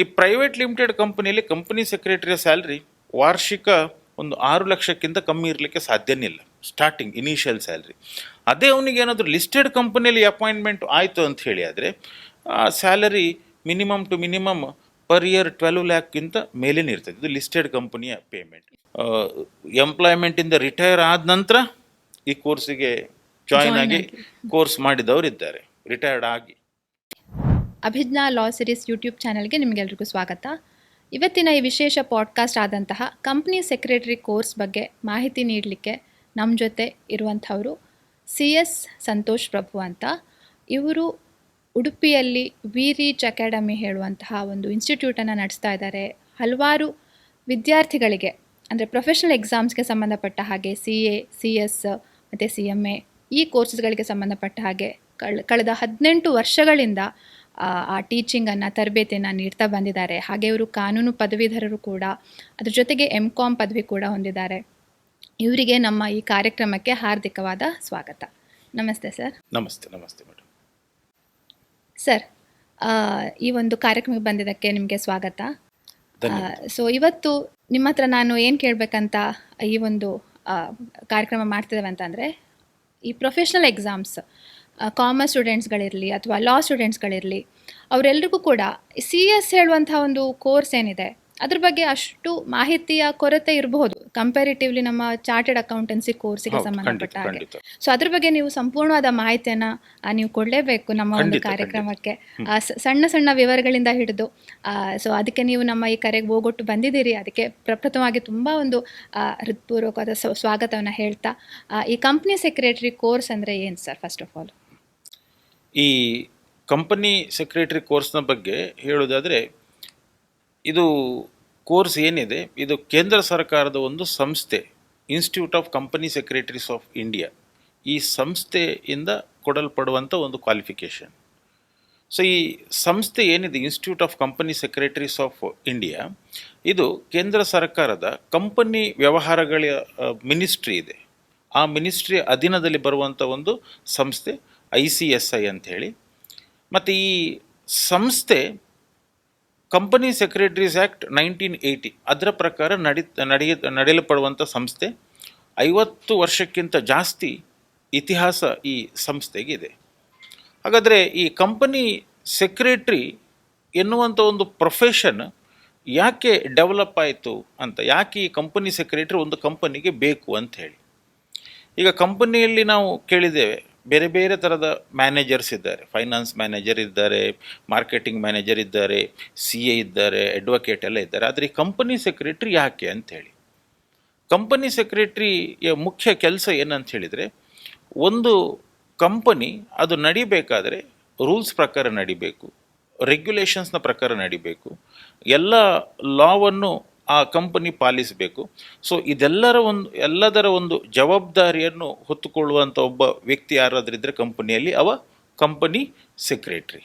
ಈ private limited ಕಂಪನಿಯಲ್ಲಿ company ಸೆಕ್ರೆಟರಿಯ salary ವಾರ್ಷಿಕ ಒಂದು 6 ಲಕ್ಷಕ್ಕಿಂತ ಕಮ್ಮಿ ಇರಲಿಕ್ಕೆ ಸಾಧ್ಯನೇ ಇಲ್ಲ, ಸ್ಟಾರ್ಟಿಂಗ್ ಇನಿಷಿಯಲ್ ಸ್ಯಾಲ್ರಿ. ಅದೇ ಅವನಿಗೆ ಏನಾದರೂ ಲಿಸ್ಟೆಡ್ ಕಂಪನಿಯಲ್ಲಿ ಅಪಾಯಿಂಟ್ಮೆಂಟ್ ಆಯಿತು ಅಂತ ಹೇಳಿ ಆದರೆ salary minimum to minimum per year 12 ಲ್ಯಾಕ್ಗಿಂತ ಮೇಲೇನೆ ಇರ್ತದೆ. ಇದು ಲಿಸ್ಟೆಡ್ ಕಂಪನಿಯ ಪೇಮೆಂಟ್. ಎಂಪ್ಲಾಯ್ಮೆಂಟಿಂದ ರಿಟೈರ್ ಆದ ನಂತರ ಈ ಕೋರ್ಸಿಗೆ ಜಾಯಿನ್ ಆಗಿ ಕೋರ್ಸ್ ಮಾಡಿದವರು ಇದ್ದಾರೆ, ರಿಟೈರ್ಡ್ ಆಗಿ. ಅಭಿಜ್ಞಾ ಲಾ ಸಿರೀಸ್ ಯೂಟ್ಯೂಬ್ ಚಾನಲ್ಗೆ ನಿಮಗೆಲ್ರಿಗೂ ಸ್ವಾಗತ. ಇವತ್ತಿನ ಈ ವಿಶೇಷ ಪಾಡ್ಕಾಸ್ಟ್ ಆದಂತಹ ಕಂಪ್ನಿ ಸೆಕ್ರೆಟರಿ ಕೋರ್ಸ್ ಬಗ್ಗೆ ಮಾಹಿತಿ ನೀಡಲಿಕ್ಕೆ ನಮ್ಮ ಜೊತೆ ಇರುವಂಥವರು CS ಸಂತೋಷ್ ಪ್ರಭು ಅಂತ. ಇವರು ಉಡುಪಿಯಲ್ಲಿ ವೀರೀಚ್ ಅಕಾಡೆಮಿ ಹೇಳುವಂತಹ ಒಂದು ಇನ್ಸ್ಟಿಟ್ಯೂಟನ್ನು ನಡೆಸ್ತಾ ಇದ್ದಾರೆ. ಹಲವಾರು ವಿದ್ಯಾರ್ಥಿಗಳಿಗೆ ಅಂದರೆ ಪ್ರೊಫೆಷನಲ್ ಎಕ್ಸಾಮ್ಸ್ಗೆ ಸಂಬಂಧಪಟ್ಟ ಹಾಗೆ CA, CS ಮತ್ತು CMA ಈ ಕೋರ್ಸಸ್ಗಳಿಗೆ ಸಂಬಂಧಪಟ್ಟ ಹಾಗೆ ಕಳೆದ 18 ವರ್ಷಗಳಿಂದ ಆ ಟೀಚಿಂಗನ್ನು, ತರಬೇತಿಯನ್ನು ನೀಡ್ತಾ ಬಂದಿದ್ದಾರೆ. ಹಾಗೆ ಇವರು ಕಾನೂನು ಪದವೀಧರರು ಕೂಡ, ಅದ್ರ ಜೊತೆಗೆ MCOM ಪದವಿ ಕೂಡ ಹೊಂದಿದ್ದಾರೆ. ಇವರಿಗೆ ನಮ್ಮ ಈ ಕಾರ್ಯಕ್ರಮಕ್ಕೆ ಹಾರ್ದಿಕವಾದ ಸ್ವಾಗತ. ನಮಸ್ತೆ ಸರ್. ನಮಸ್ತೆ. ನಮಸ್ತೆ ಮೇಡಮ್. ಸರ್, ಈ ಒಂದು ಕಾರ್ಯಕ್ರಮಕ್ಕೆ ಬಂದಿದ್ದಕ್ಕೆ ನಿಮಗೆ ಸ್ವಾಗತ. ಸೊ ಇವತ್ತು ನಿಮ್ಮ ಹತ್ರ ನಾನು ಏನು ಕೇಳಬೇಕಂತ ಈ ಒಂದು ಕಾರ್ಯಕ್ರಮ ಮಾಡ್ತಿದ್ದೇವೆ ಅಂತಂದರೆ, ಈ ಪ್ರೊಫೆಷ್ನಲ್ ಎಕ್ಸಾಮ್ಸ್ ಕಾಮರ್ಸ್ ಸ್ಟೂಡೆಂಟ್ಸ್ಗಳಿರಲಿ ಅಥವಾ ಲಾ ಸ್ಟೂಡೆಂಟ್ಸ್ಗಳಿರಲಿ, ಅವರೆಲ್ಲರಿಗೂ ಕೂಡ CS ಹೇಳುವಂಥ ಒಂದು ಕೋರ್ಸ್ ಏನಿದೆ ಅದ್ರ ಬಗ್ಗೆ ಅಷ್ಟು ಮಾಹಿತಿಯ ಕೊರತೆ ಇರಬಹುದು ಕಂಪ್ಯಾರಿಟಿವ್ಲಿ ನಮ್ಮ ಚಾರ್ಟೆಡ್ ಅಕೌಂಟೆನ್ಸಿ ಕೋರ್ಸಿಗೆ ಸಂಬಂಧಪಟ್ಟ ಹಾಗೆ. ಸೊ ಅದ್ರ ಬಗ್ಗೆ ನೀವು ಸಂಪೂರ್ಣವಾದ ಮಾಹಿತಿಯನ್ನು ನೀವು ಕೊಡಲೇಬೇಕು ನಮ್ಮ ಒಂದು ಕಾರ್ಯಕ್ರಮಕ್ಕೆ. ಸಣ್ಣ ಸಣ್ಣ ವಿವರಗಳಿಂದ ಹಿಡಿದು ಸೊ ಅದಕ್ಕೆ ನೀವು ನಮ್ಮ ಈ ಕರೆಗೆ ಹೋಗೊಟ್ಟು ಬಂದಿದ್ದೀರಿ. ಅದಕ್ಕೆ ಪ್ರಪ್ರಥಮವಾಗಿ ತುಂಬ ಒಂದು ಹೃತ್ಪೂರ್ವಕವಾದ ಸ್ವಾಗತವನ್ನು ಹೇಳ್ತಾ, ಈ ಕಂಪ್ನಿ ಸೆಕ್ರೆಟರಿ ಕೋರ್ಸ್ ಅಂದರೆ ಏನು ಸರ್? ಫಸ್ಟ್ ಆಫ್ ಆಲ್ ಈ ಕಂಪನಿ ಸೆಕ್ರೆಟರಿ ಕೋರ್ಸ್ನ ಬಗ್ಗೆ ಹೇಳೋದಾದರೆ, ಇದು ಕೋರ್ಸ್ ಏನಿದೆ ಇದು ಕೇಂದ್ರ ಸರ್ಕಾರದ ಒಂದು ಸಂಸ್ಥೆ, institute of company secretaries of India. ಈ ಸಂಸ್ಥೆಯಿಂದ ಕೊಡಲ್ಪಡುವಂಥ ಒಂದು ಕ್ವಾಲಿಫಿಕೇಷನ್. ಸೊ ಈ ಸಂಸ್ಥೆ ಏನಿದೆ institute of company secretaries of India, ಇದು ಕೇಂದ್ರ ಸರ್ಕಾರದ ಕಂಪನಿ ವ್ಯವಹಾರಗಳ ಮಿನಿಸ್ಟ್ರಿ ಇದೆ. ಆ ಮಿನಿಸ್ಟ್ರಿಯ ಅಧೀನದಲ್ಲಿ ಬರುವಂಥ ಒಂದು ಸಂಸ್ಥೆ ICSI ಅಂತ ಹೇಳಿ. ಮತ್ತು ಈ ಸಂಸ್ಥೆ ಕಂಪನಿ ಸೆಕ್ರೆಟರೀಸ್ ಆ್ಯಕ್ಟ್ 1980 ಅದರ ಪ್ರಕಾರ ನಡೆಯಲ್ಪಡುವಂಥ ಸಂಸ್ಥೆ. 50 ವರ್ಷಕ್ಕಿಂತ ಜಾಸ್ತಿ ಇತಿಹಾಸ ಈ ಸಂಸ್ಥೆಗಿದೆ. ಹಾಗಾದರೆ ಈ ಕಂಪನಿ ಸೆಕ್ರೆಟ್ರಿ ಎನ್ನುವಂಥ ಒಂದು ಪ್ರೊಫೆಷನ್ ಯಾಕೆ ಡೆವಲಪ್ ಆಯಿತು ಅಂತ, ಯಾಕೆ ಈ ಕಂಪನಿ ಸೆಕ್ರೆಟ್ರಿ ಒಂದು ಕಂಪನಿಗೆ ಬೇಕು ಅಂತ ಹೇಳಿ. ಈಗ ಕಂಪನಿಯಲ್ಲಿ ನಾವು ಕೇಳಿದ್ದೇವೆ, ಬೇರೆ ಬೇರೆ ಥರದ ಮ್ಯಾನೇಜರ್ಸ್ ಇದ್ದಾರೆ. ಫೈನಾನ್ಸ್ ಮ್ಯಾನೇಜರ್ ಇದ್ದಾರೆ, ಮಾರ್ಕೆಟಿಂಗ್ ಮ್ಯಾನೇಜರ್ ಇದ್ದಾರೆ, CA ಇದ್ದಾರೆ, ಅಡ್ವೊಕೇಟ್ ಎಲ್ಲ ಇದ್ದಾರೆ. ಆದರೆ ಈ ಕಂಪನಿ ಸೆಕ್ರೆಟ್ರಿ ಯಾಕೆ ಅಂಥೇಳಿ, ಕಂಪನಿ ಸೆಕ್ರೆಟ್ರಿಯ ಮುಖ್ಯ ಕೆಲಸ ಏನಂತ ಹೇಳಿದರೆ, ಒಂದು ಕಂಪನಿ ಅದು ನಡಿಬೇಕಾದರೆ ರೂಲ್ಸ್ ಪ್ರಕಾರ ನಡಿಬೇಕು, ರೆಗ್ಯುಲೇಷನ್ಸ್ನ ಪ್ರಕಾರ ನಡಿಬೇಕು, ಎಲ್ಲ ಲಾವನ್ನು ಆ ಕಂಪನಿ ಪಾಲಿಸಬೇಕು. ಸೊ ಎಲ್ಲದರ ಒಂದು ಜವಾಬ್ದಾರಿಯನ್ನು ಹೊತ್ತುಕೊಳ್ಳುವಂಥ ಒಬ್ಬ ವ್ಯಕ್ತಿ ಯಾರಾದ್ರಿದ್ರೆ ಕಂಪನಿಯಲ್ಲಿ, ಅವ ಕಂಪನಿ ಸೆಕ್ರೆಟ್ರಿ.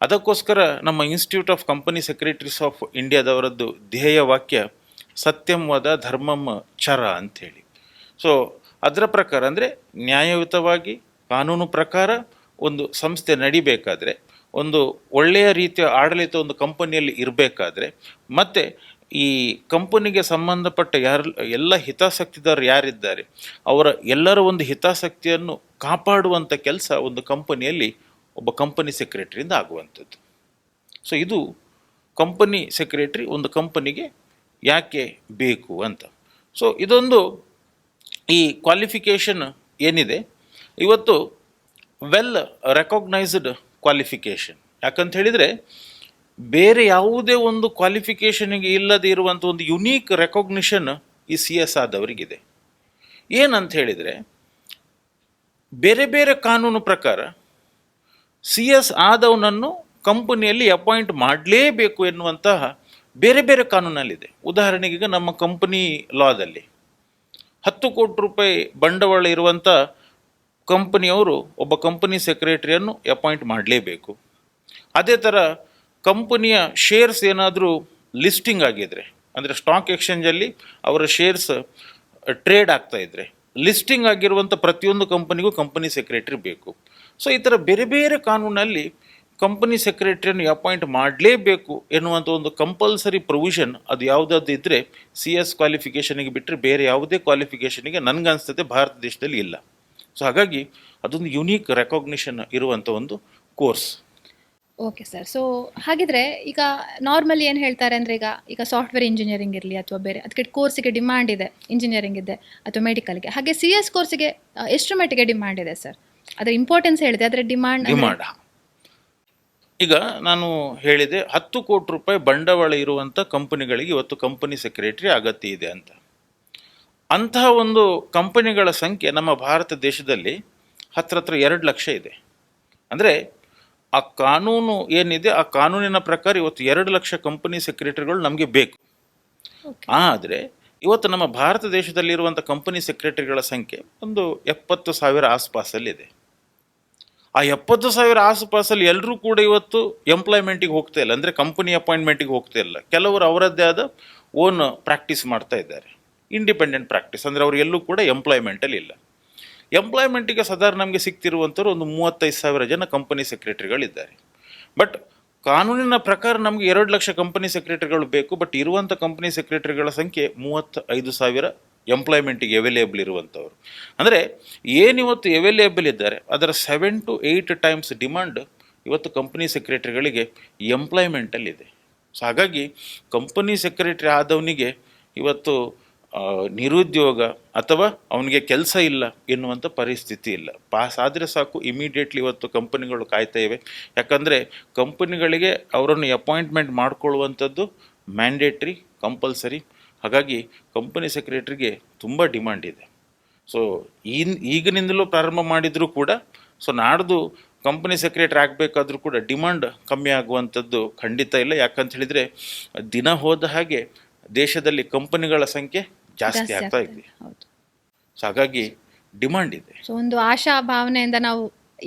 ಅದಕ್ಕೋಸ್ಕರ ನಮ್ಮ institute of company secretaries of ಇಂಡಿಯಾದವರದ್ದು ಧ್ಯೇಯ ವಾಕ್ಯ ಸತ್ಯಂ ವದ ಧರ್ಮಂ ಚರ ಅಂಥೇಳಿ. ಸೊ ಅದರ ಪ್ರಕಾರ ಅಂದರೆ ನ್ಯಾಯಯುತವಾಗಿ ಕಾನೂನು ಪ್ರಕಾರ ಒಂದು ಸಂಸ್ಥೆ ನಡಿಬೇಕಾದ್ರೆ, ಒಂದು ಒಳ್ಳೆಯ ರೀತಿಯ ಆಡಳಿತ ಒಂದು ಕಂಪನಿಯಲ್ಲಿ ಇರಬೇಕಾದ್ರೆ, ಮತ್ತು ಈ ಕಂಪನಿಗೆ ಸಂಬಂಧಪಟ್ಟ ಎಲ್ಲ ಹಿತಾಸಕ್ತಿದಾರರು ಯಾರಿದ್ದಾರೆ ಅವರ ಎಲ್ಲರ ಒಂದು ಹಿತಾಸಕ್ತಿಯನ್ನು ಕಾಪಾಡುವಂಥ ಕೆಲಸ ಒಂದು ಕಂಪನಿಯಲ್ಲಿ ಒಬ್ಬ ಕಂಪನಿ ಸೆಕ್ರೆಟರಿಯಿಂದ ಆಗುವಂಥದ್ದು. ಸೊ ಇದು ಕಂಪನಿ ಸೆಕ್ರೆಟರಿ ಒಂದು ಕಂಪನಿಗೆ ಯಾಕೆ ಬೇಕು ಅಂತ. ಸೊ ಇದೊಂದು ಈ ಕ್ವಾಲಿಫಿಕೇಷನ್ ಏನಿದೆ ಇವತ್ತು ವೆಲ್ ರೆಕಾಗ್ನೈಸ್ಡ್ ಕ್ವಾಲಿಫಿಕೇಷನ್. ಯಾಕಂತ ಹೇಳಿದರೆ, ಬೇರೆ ಯಾವುದೇ ಒಂದು ಕ್ವಾಲಿಫಿಕೇಷನಿಗೆ ಇಲ್ಲದೆ ಇರುವಂಥ ಒಂದು ಯುನೀಕ್ ರೆಕಾಗ್ನಿಷನ್ ಈ CS ಆದವರಿಗಿದೆ. ಏನಂತ ಹೇಳಿದರೆ, ಬೇರೆ ಬೇರೆ ಕಾನೂನು ಪ್ರಕಾರ CS ಆದವನನ್ನು ಕಂಪನಿಯಲ್ಲಿ ಅಪಾಯಿಂಟ್ ಮಾಡಲೇಬೇಕು ಎನ್ನುವಂತಹ ಬೇರೆ ಬೇರೆ ಕಾನೂನಲ್ಲಿದೆ. ಉದಾಹರಣೆಗೆ ಈಗ ನಮ್ಮ ಕಂಪನಿ ಲಾದಲ್ಲಿ 10 ಕೋಟಿ ರೂಪಾಯಿ ಬಂಡವಾಳ ಇರುವಂಥ ಕಂಪನಿಯವರು ಒಬ್ಬ ಕಂಪನಿ ಸೆಕ್ರೆಟರಿಯನ್ನು ಅಪಾಯಿಂಟ್ ಮಾಡಲೇಬೇಕು. ಅದೇ ಥರ ಕಂಪನಿಯ ಶೇರ್ಸ್ ಏನಾದರೂ ಲಿಸ್ಟಿಂಗ್ ಆಗಿದ್ರೆ, ಅಂದರೆ ಸ್ಟಾಕ್ ಎಕ್ಸ್ಚೇಂಜಲ್ಲಿ ಅವರ ಶೇರ್ಸ್ ಟ್ರೇಡ್ ಆಗ್ತಾಯಿದ್ರೆ, ಲಿಸ್ಟಿಂಗ್ ಆಗಿರುವಂಥ ಪ್ರತಿಯೊಂದು ಕಂಪನಿಗೂ ಕಂಪನಿ ಸೆಕ್ರೆಟರಿ ಬೇಕು. ಸೊ ಈ ಥರ ಬೇರೆ ಬೇರೆ ಕಾನೂನಲ್ಲಿ ಕಂಪನಿ ಸೆಕ್ರೆಟರಿಯನ್ನು ಅಪಾಯಿಂಟ್ ಮಾಡಲೇಬೇಕು ಎನ್ನುವಂಥ ಒಂದು ಕಂಪಲ್ಸರಿ ಪ್ರೊವಿಷನ್ ಅದು ಯಾವುದಾದ್ರು ಇದ್ದರೆ CS ಕ್ವಾಲಿಫಿಕೇಷನಿಗೆ ಬಿಟ್ಟರೆ ಬೇರೆ ಯಾವುದೇ ಕ್ವಾಲಿಫಿಕೇಷನಿಗೆ ನನಗನ್ಸ್ತದೆ ಭಾರತ ದೇಶದಲ್ಲಿ ಇಲ್ಲ. ಸೊ ಹಾಗಾಗಿ ಅದೊಂದು ಯುನೀಕ್ ರೆಕಾಗ್ನಿಷನ್ ಇರುವಂಥ ಒಂದು ಕೋರ್ಸ್. Okay sir. ಸೊ ಹಾಗಿದ್ರೆ ಈಗ ನಾರ್ಮಲಿ ಏನು ಹೇಳ್ತಾರೆ ಅಂದರೆ ಈಗ ಸಾಫ್ಟ್ವೇರ್ ಇಂಜಿನಿಯರಿಂಗ್ ಇರಲಿ ಅಥವಾ ಬೇರೆ ಅದಕ್ಕೆ ಕೋರ್ಸಿಗೆ ಡಿಮಾಂಡ್ ಇದೆ, ಇಂಜಿನಿಯರಿಂಗ್ ಇದೆ ಅಥವಾ ಮೆಡಿಕಲ್ಗೆ, ಹಾಗೆ CS ಕೋರ್ಸಿಗೆ ಎಷ್ಟು ಮಟ್ಟಿಗೆ ಡಿಮಾಂಡ್ ಇದೆ ಸರ್? ಅದರ ಇಂಪಾರ್ಟೆನ್ಸ್ ಹೇಳಿದೆ, ಅದರ ಡಿಮಾಂಡ್ ಈಗ ನಾನು ಹೇಳಿದೆ 10 ಕೋಟಿ ರೂಪಾಯಿ ಬಂಡವಾಳ ಇರುವಂಥ ಕಂಪನಿಗಳಿಗೆ ಇವತ್ತು ಕಂಪನಿ ಸೆಕ್ರೆಟರಿ ಅಗತ್ಯ ಇದೆ ಅಂತ. ಅಂತಹ ಒಂದು ಕಂಪನಿಗಳ ಸಂಖ್ಯೆ ನಮ್ಮ ಭಾರತ ದೇಶದಲ್ಲಿ ಹತ್ರ 2 ಲಕ್ಷ ಇದೆ. ಅಂದರೆ ಆ ಕಾನೂನು ಏನಿದೆ ಆ ಕಾನೂನಿನ ಪ್ರಕಾರ ಇವತ್ತು 2 ಲಕ್ಷ ಕಂಪನಿ ಸೆಕ್ರೆಟರಿಗಳು ನಮಗೆ ಬೇಕು. ಆದರೆ ಇವತ್ತು ನಮ್ಮ ಭಾರತ ದೇಶದಲ್ಲಿರುವಂಥ ಕಂಪನಿ ಸೆಕ್ರೆಟರಿಗಳ ಸಂಖ್ಯೆ ಒಂದು 70,000 ಆಸ್ಪಾಸಲ್ಲಿದೆ. ಆ 70,000 ಆಸುಪಾಸಲ್ಲಿ ಎಲ್ಲರೂ ಕೂಡ ಇವತ್ತು ಎಂಪ್ಲಾಯ್ಮೆಂಟಿಗೆ ಹೋಗ್ತಾ ಇಲ್ಲ, ಅಂದರೆ ಕಂಪನಿ ಅಪಾಯಿಂಟ್ಮೆಂಟಿಗೆ ಹೋಗ್ತಾ ಇಲ್ಲ. ಕೆಲವರು ಅವರದ್ದೇ ಆದ ಓನ್ ಪ್ರಾಕ್ಟೀಸ್ ಮಾಡ್ತಾ ಇದ್ದಾರೆ, ಇಂಡಿಪೆಂಡೆಂಟ್ ಪ್ರಾಕ್ಟೀಸ್, ಅಂದರೆ ಅವರು ಎಲ್ಲೂ ಕೂಡ ಎಂಪ್ಲಾಯ್ಮೆಂಟಲ್ಲಿ ಇಲ್ಲ. ಎಂಪ್ಲಾಯ್ಮೆಂಟಿಗೆ ಸಾಧಾರಣ ನಮಗೆ ಸಿಗ್ತಿರುವಂಥವ್ರು ಒಂದು 35,000 ಜನ ಕಂಪನಿ ಸೆಕ್ರೆಟರಿಗಳಿದ್ದಾರೆ. ಬಟ್ ಕಾನೂನಿನ ಪ್ರಕಾರ ನಮಗೆ 2 ಲಕ್ಷ ಕಂಪನಿ ಸೆಕ್ರೆಟರಿಗಳು ಬೇಕು. ಬಟ್ ಇರುವಂಥ ಕಂಪನಿ ಸೆಕ್ರೆಟರಿಗಳ ಸಂಖ್ಯೆ 35,000 ಎಂಪ್ಲಾಯ್ಮೆಂಟಿಗೆ ಅವೈಲೇಬಲ್ ಇರುವಂಥವ್ರು. ಅಂದರೆ ಏನಿವತ್ತು ಅವೈಲೇಬಲ್ ಇದ್ದಾರೆ ಅದರ 7 to 8 ಟೈಮ್ಸ್ ಡಿಮಾಂಡ್ ಇವತ್ತು ಕಂಪನಿ ಸೆಕ್ರೆಟರಿಗಳಿಗೆ ಎಂಪ್ಲಾಯ್ಮೆಂಟಲ್ಲಿದೆ. ಸೊ ಹಾಗಾಗಿ ಕಂಪನಿ ಸೆಕ್ರೆಟರಿ ಆದವನಿಗೆ ಇವತ್ತು ನಿರುದ್ಯೋಗ ಅಥವಾ ಅವನಿಗೆ ಕೆಲಸ ಇಲ್ಲ ಎನ್ನುವಂಥ ಪರಿಸ್ಥಿತಿ ಇಲ್ಲ. ಪಾಸ್ ಆದರೆ ಸಾಕು, ಇಮಿಡಿಯೇಟ್ಲಿ ಇವತ್ತು ಕಂಪನಿಗಳು ಕಾಯ್ತಾ ಇವೆ. ಯಾಕಂದರೆ ಕಂಪನಿಗಳಿಗೆ ಅವರನ್ನು ಅಪಾಯಿಂಟ್ಮೆಂಟ್ ಮಾಡಿಕೊಳ್ಳುವಂಥದ್ದು ಮ್ಯಾಂಡೇಟ್ರಿ, ಕಂಪಲ್ಸರಿ. ಹಾಗಾಗಿ ಕಂಪನಿ ಸೆಕ್ರೆಟರಿಗೆ ತುಂಬ ಡಿಮಾಂಡ್ ಇದೆ. ಸೊ ಈಗಿನಿಂದಲೂ ಪ್ರಾರಂಭ ಮಾಡಿದರೂ ಕೂಡ ಸೊ ನಾಡ್ದು ಕಂಪನಿ ಸೆಕ್ರೆಟರಿ ಆಗಬೇಕಾದ್ರೂ ಕೂಡ ಡಿಮಾಂಡ್ ಕಮ್ಮಿ ಆಗುವಂಥದ್ದು ಖಂಡಿತ ಇಲ್ಲ. ಯಾಕಂತ ಹೇಳಿದರೆ ದಿನ ಹೋದ ಹಾಗೆ ದೇಶದಲ್ಲಿ ಕಂಪನಿಗಳ ಸಂಖ್ಯೆ ಜಾಸ್ತಿ ಆಗ್ತಾ ಇದೆ. ಸೊ ಹಾಗಾಗಿ ಡಿಮಾಂಡ್ ಇದೆ. ಸೊ ಒಂದು ಆಶಾ ಭಾವನೆಯಿಂದ ನಾವು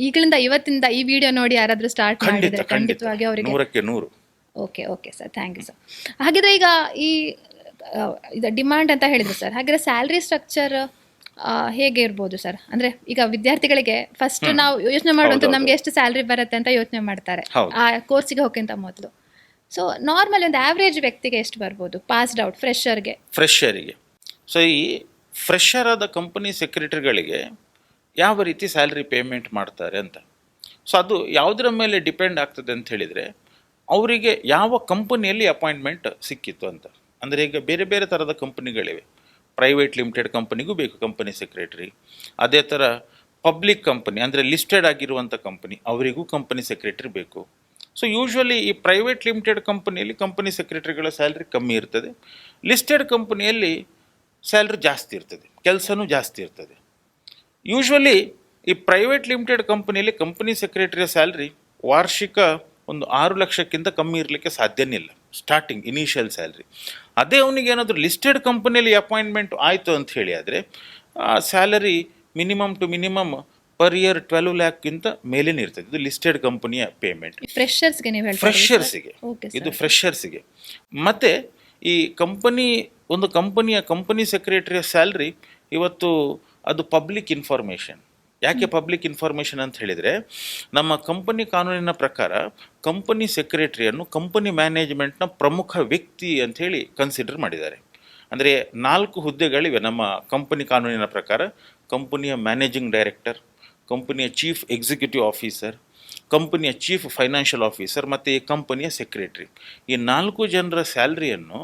ಈಗಲಿಂದ ಇವತ್ತಿಂದ ಈ ವಿಡಿಯೋ ನೋಡಿ ಯಾರಾದರೂ ಸ್ಟಾರ್ಟ್ ಮಾಡಿದ್ರೆ ಖಂಡಿತವಾಗಿ ಅವರಿಗೆ 100ಕ್ಕೆ 100. Okay sir, thank you sir. ಹಾಗಿದ್ರೆ ಈಗ ಈ ಇದು ಡಿಮಾಂಡ್ ಅಂತ ಹೇಳಿದ್ರು ಸರ್, ಹಾಗಿದ್ರೆ ಸ್ಯಾಲ್ರಿ ಸ್ಟ್ರಕ್ಚರ್ ಹೇಗೆ ಇರ್ಬೋದು ಸರ್? ಅಂದ್ರೆ ಈಗ ವಿದ್ಯಾರ್ಥಿಗಳಿಗೆ ಫಸ್ಟ್ ನಾವು ಯೋಚನೆ ಮಾಡುವಂಥದ್ದು ನಮ್ಗೆ ಎಷ್ಟು ಸ್ಯಾಲ್ರಿ ಬರುತ್ತೆ ಅಂತ ಯೋಚನೆ ಮಾಡ್ತಾರೆ ಆ ಕೋರ್ಸಿಗೆ ಹೋಗಿಂತ ಮೊದಲು. ಸೊ ನಾರ್ಮಲ್ ಒಂದು ಆವ್ರೇಜ್ ವ್ಯಕ್ತಿಗೆ ಎಷ್ಟು ಬರ್ಬೋದು ಪಾಸ್ಡ್ ಔಟ್ ಫ್ರೆಷರ್ಗೆ? ಸೊ ಈ ಫ್ರೆಷರ್ ಆದ ಕಂಪನಿ ಸೆಕ್ರೆಟರಿಗಳಿಗೆ ಯಾವ ರೀತಿ ಸ್ಯಾಲ್ರಿ ಪೇಮೆಂಟ್ ಮಾಡ್ತಾರೆ ಅಂತ, ಸೊ ಅದು ಯಾವುದರ ಮೇಲೆ ಡಿಪೆಂಡ್ ಆಗ್ತದೆ ಅಂತ ಹೇಳಿದರೆ ಅವರಿಗೆ ಯಾವ ಕಂಪನಿಯಲ್ಲಿ ಅಪಾಯಿಂಟ್ಮೆಂಟ್ ಸಿಕ್ಕಿತ್ತು ಅಂತ. ಅಂದರೆ ಈಗ ಬೇರೆ ಬೇರೆ ಥರದ ಕಂಪನಿಗಳಿವೆ. ಪ್ರೈವೇಟ್ ಲಿಮಿಟೆಡ್ ಕಂಪನಿಗೂ ಬೇಕು ಕಂಪನಿ ಸೆಕ್ರೆಟರಿ. ಅದೇ ಥರ ಪಬ್ಲಿಕ್ ಕಂಪನಿ ಅಂದರೆ ಲಿಸ್ಟೆಡ್ ಆಗಿರುವಂಥ ಕಂಪನಿ ಅವರಿಗೂ ಕಂಪನಿ ಸೆಕ್ರೆಟರಿ ಬೇಕು. ಸೊ ಯೂಶ್ವಲಿ ಈ ಪ್ರೈವೇಟ್ ಲಿಮಿಟೆಡ್ ಕಂಪನಿಯಲ್ಲಿ ಕಂಪನಿ ಸೆಕ್ರೆಟರಿಗಳ ಸ್ಯಾಲ್ರಿ ಕಮ್ಮಿ ಇರ್ತದೆ. ಲಿಸ್ಟೆಡ್ ಕಂಪನಿಯಲ್ಲಿ ಸ್ಯಾಲ್ರಿ ಜಾಸ್ತಿ ಇರ್ತದೆ, ಕೆಲಸನೂ ಜಾಸ್ತಿ ಇರ್ತದೆ. ಯೂಶ್ವಲಿ ಈ ಪ್ರೈವೇಟ್ ಲಿಮಿಟೆಡ್ ಕಂಪನಿಯಲ್ಲಿ ಕಂಪನಿ ಸೆಕ್ರೆಟರಿಯ ಸ್ಯಾಲ್ರಿ ವಾರ್ಷಿಕ ಒಂದು 6 ಲಕ್ಷಕ್ಕಿಂತ ಕಮ್ಮಿ ಇರಲಿಕ್ಕೆ ಸಾಧ್ಯನೇ ಇಲ್ಲ, ಸ್ಟಾರ್ಟಿಂಗ್ ಇನಿಷಿಯಲ್ ಸ್ಯಾಲ್ರಿ. ಅದೇ ಅವನಿಗೆ ಏನಾದರೂ ಲಿಸ್ಟೆಡ್ ಕಂಪನಿಯಲ್ಲಿ ಅಪಾಯಿಂಟ್ಮೆಂಟ್ ಆಯಿತು ಅಂತ ಹೇಳಿ ಆದರೆ salary minimum to minimum per year 12 ಲ್ಯಾಕ್ಗಿಂತ ಮೇಲೇನೆ ಇರ್ತದೆ. ಇದು ಲಿಸ್ಟೆಡ್ ಕಂಪನಿಯ ಪೇಮೆಂಟ್ ಫ್ರೆಷರ್ಸಿಗೆ. ಇದು ಫ್ರೆಷರ್ಸಿಗೆ. ಮತ್ತು ಈ ಕಂಪನಿ ಸೆಕ್ರೆಟರಿಯ ಸ್ಯಾಲ್ರಿ ಇವತ್ತು ಅದು ಪಬ್ಲಿಕ್ ಇನ್ಫಾರ್ಮೇಷನ್. ಯಾಕೆ ಪಬ್ಲಿಕ್ ಇನ್ಫಾರ್ಮೇಷನ್ ಅಂತ ಹೇಳಿದರೆ ನಮ್ಮ ಕಂಪನಿ ಕಾನೂನಿನ ಪ್ರಕಾರ ಕಂಪನಿ ಸೆಕ್ರೆಟರಿಯನ್ನು ಕಂಪನಿ ಮ್ಯಾನೇಜ್ಮೆಂಟ್ನ ಪ್ರಮುಖ ವ್ಯಕ್ತಿ ಅಂಥೇಳಿ ಕನ್ಸಿಡರ್ ಮಾಡಿದ್ದಾರೆ. ಅಂದರೆ 4 ಹುದ್ದೆಗಳಿವೆ ನಮ್ಮ ಕಂಪನಿ ಕಾನೂನಿನ ಪ್ರಕಾರ. ಕಂಪನಿಯ ಮ್ಯಾನೇಜಿಂಗ್ ಡೈರೆಕ್ಟರ್, ಕಂಪನಿಯ ಚೀಫ್ ಎಕ್ಸಿಕ್ಯೂಟಿವ್ ಆಫೀಸರ್, ಕಂಪನಿಯ ಚೀಫ್ ಫೈನಾನ್ಷಿಯಲ್ ಆಫೀಸರ್ ಮತ್ತು ಈ ಕಂಪನಿಯ ಸೆಕ್ರೆಟರಿ. ಈ 4 ಜನರ ಸ್ಯಾಲ್ರಿಯನ್ನು